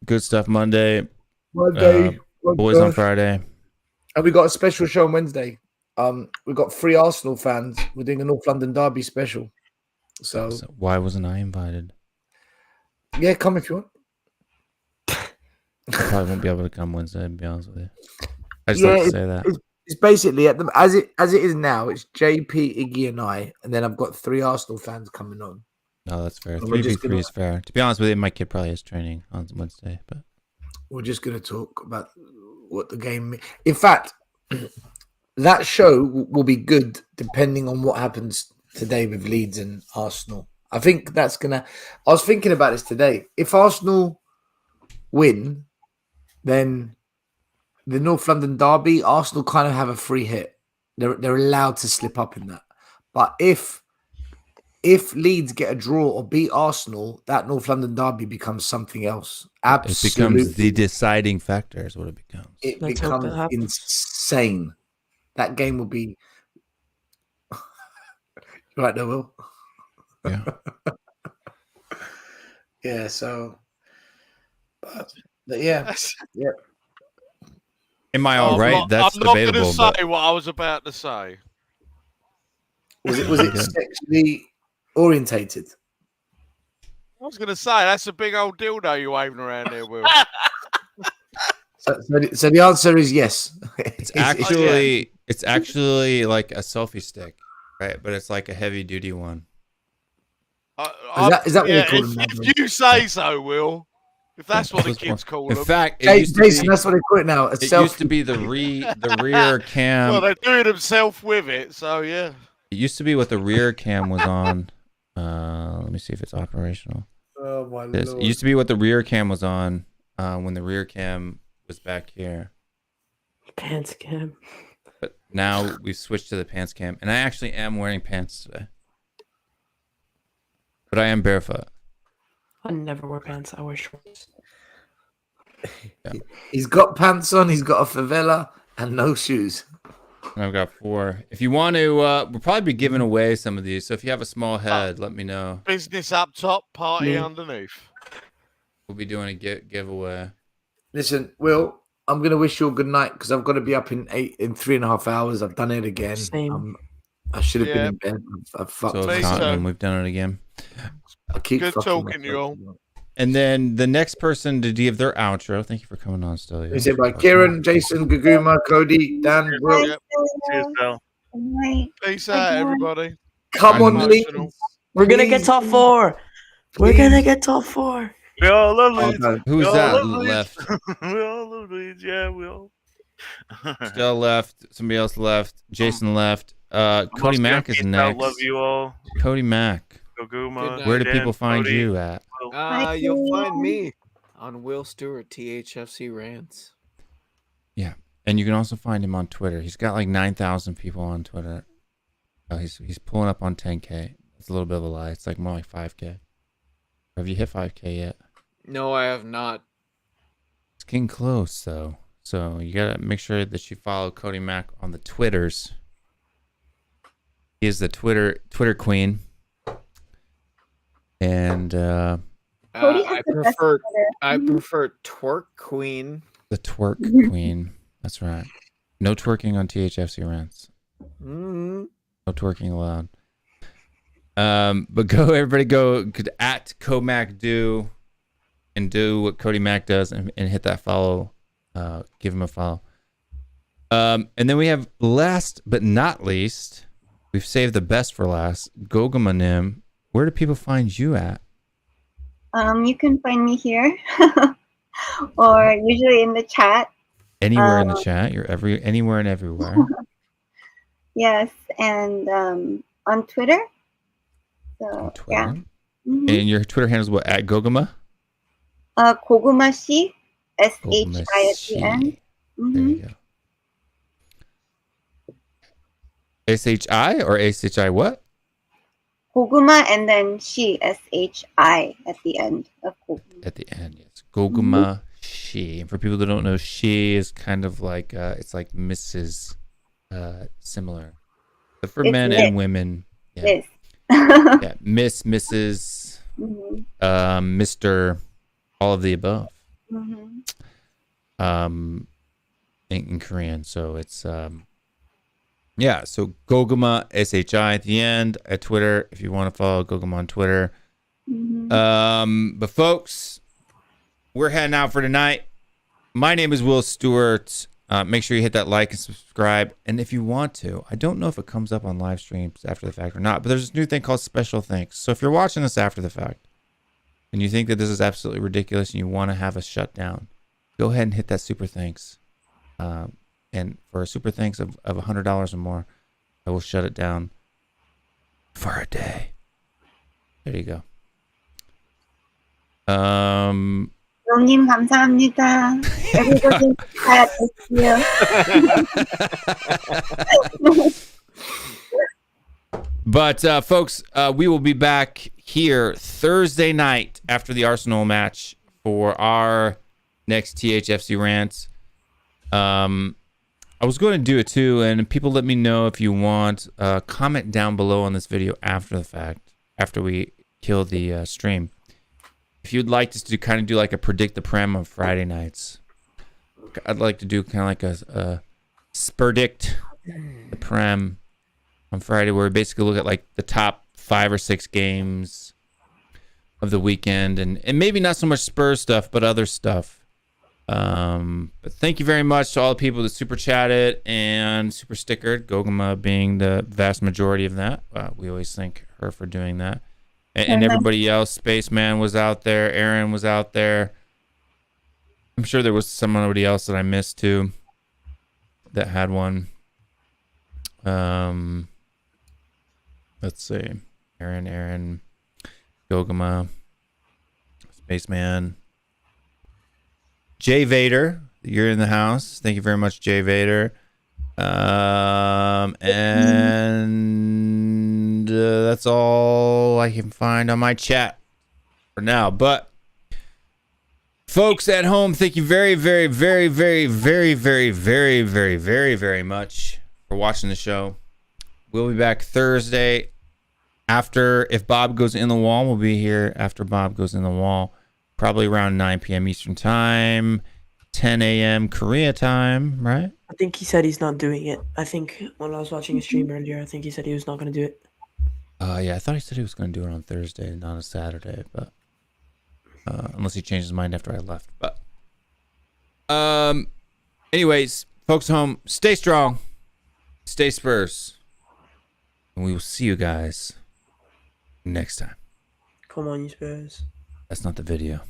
Good stuff Monday. Boys on Friday. And we got a special show on Wednesday. We got 3 Arsenal fans. We're doing a North London derby special. So why wasn't I invited? Yeah, come if you want. I probably won't be able to come Wednesday, to be honest with you. I just like to say that. It's basically as it is now. It's JP, Iggy, and I, and then I've got 3 Arsenal fans coming on. No, that's fair. And we're 3v3 is fair. To be honest with you, my kid probably has training on Wednesday, but we're just going to talk about what the game. In fact, that show will be good depending on what happens today with Leeds and Arsenal. I think that's gonna. I was thinking about this today. If Arsenal win, then the North London derby, Arsenal kind of have a free hit. They're allowed to slip up in that. But if Leeds get a draw or beat Arsenal, that North London derby becomes something else. Absolutely. it becomes the deciding factor is what it becomes. It becomes insane. That game will be right there, Will. Yeah. Yeah, so but yeah. Yeah. Am I all right? That's I'm not debatable. going to say what I was about to say. Was it sexually orientated? I was going to say that's a big old dildo you're waving around there, Will. So the answer is yes. It's actually like a selfie stick, right? But it's like a heavy duty one. Is that what they call them? If you say so, Will. If that's what the kids call them. In fact, Jason, that's what they call it now. It used to be the rear cam. Well, they're doing themselves with it, so yeah. It used to be what the rear cam was on. Let me see if it's operational. Oh my Lord. It used to be what the rear cam was on when the rear cam was back here. Pants cam. But now we've switched to the pants cam, and I actually am wearing pants today. But I am barefoot. I never wear pants. I wear shorts. He's got pants on, he's got a favela, and no shoes. I've got 4. If you want to, we'll probably be giving away some of these. So if you have a small head, let me know. Business up top, party underneath. We'll be doing a giveaway. Listen, Will, I'm going to wish you a good night because I've got to be up in 3.5 hours. I've done it again. Same. I should have been in bed. I've fucked So Me it's Tottenham. too. We've done it again. I keep Good fucking talking to you all. myself. And then the next person to give their outro. Thank you for coming on, still. Is it by Kieran, Jason, Guguma, Cody, Dan, Will? Yep. Cheers, pal. Peace out, everybody. Come on, Emotional. Leeds. We're gonna get top 4. We're gonna get top 4. We all love Oh, Leeds. no. Who's We all that love Leeds. left? We all love Leeds. Yeah, we all. Still left. Somebody else left. Jason left. Cody Mack is Peace out, next. love you all. Cody Mack. Goguma. Good Where do Dan, people find Cody. you at? You'll find me on Will Stewart THFCRants. Yeah. And you can also find him on Twitter. He's got like 9,000 people on Twitter. He's pulling up on 10K. It's a little bit of a lie. It's like more like 5K. Have you hit 5K yet? No, I have not. It's getting close though. So you gotta make sure that you follow Cody Mack on the Twitters. He is the Twitter queen. And Cody has the best Twitter. I prefer Twerk Queen. the twerk queen. That's right. No twerking on THFCRants. Mm-hmm. No twerking allowed. But everybody go at CoMacDo and do what Cody Mack does and hit that follow. Give him a follow. And then we have last but not least, we've saved the best for last. Gogamanim. Where do people find you at? You can find me here, or usually in the chat. Anywhere in the chat. You're anywhere and everywhere. Yes, and on Twitter. So On Twitter. yeah. Mhm. And your Twitter handle is what? At Gogama? Kogumashi, SHI at the end. There you go. SHI or SHI what? Koguma and then she, SHI at the end of Koguma. At the end, yes. Goguma she. And for people that don't know, she is kind of like it's like Mrs. Similar. But for It's men Miss. and women. Yeah. Miss. Yeah. Miss, Mrs. Mhm. Mr. All of the above. Mhm. In Korean. So it's yeah, so Goguma SHI at the end at Twitter if you want to follow Goguma on Twitter. Mhm. But folks, we're heading out for tonight. My name is Will Stewart. Make sure you hit that like and subscribe. And if you want to, I don't know if it comes up on live streams after the fact or not, but there's this new thing called special thanks. So if you're watching this after the fact and you think that this is absolutely ridiculous and you want to have us shut down, go ahead and hit that super thanks. And for a super thanks of $100 or more, I will shut it down for a day. There you go. 형님 감사합니다. Everybody chat with you. But folks, we will be back here Thursday night after the Arsenal match for our next THFC rants. I was going to do it too, and people let me know if you want. Comment down below on this video after the fact, after we kill the stream. If you'd like us to kind of do like a predict the Prem on Friday nights, I'd like to do kind of like a Spurdict the Prem on Friday, where we basically look at like the top 5 or 6 games of the weekend, and maybe not so much Spurs stuff, but other stuff. But thank you very much to all the people that super chatted and super stickered, Goguma being the vast majority of that. We always thank her for doing that. And everybody else, Spaceman was out there, Aaron was out there. I'm sure there was somebody else that I missed too that had one. Let's see. Aaron, Goguma, Spaceman. Jay Vader, you're in the house. Thank you very much, Jay Vader. And that's all I can find on my chat for now. But Folks at home, thank you very, very, very, very, very, very, very, very, very, very much for watching the show. We'll be back Thursday after, if Bob goes in the wall, we'll be here after Bob goes in the wall, probably around 9 p.m. Eastern time, 10 a.m. Korea time, right? I think he said he's not doing it. I think when I was watching a stream earlier, I think he said he was not going to do it. Yeah, I thought he said he was going to do it on Thursday, not on Saturday, but unless he changed his mind after I left. But anyways, folks home, stay strong, stay Spurs, and we will see you guys next time. Come on, you Spurs. That's not the video.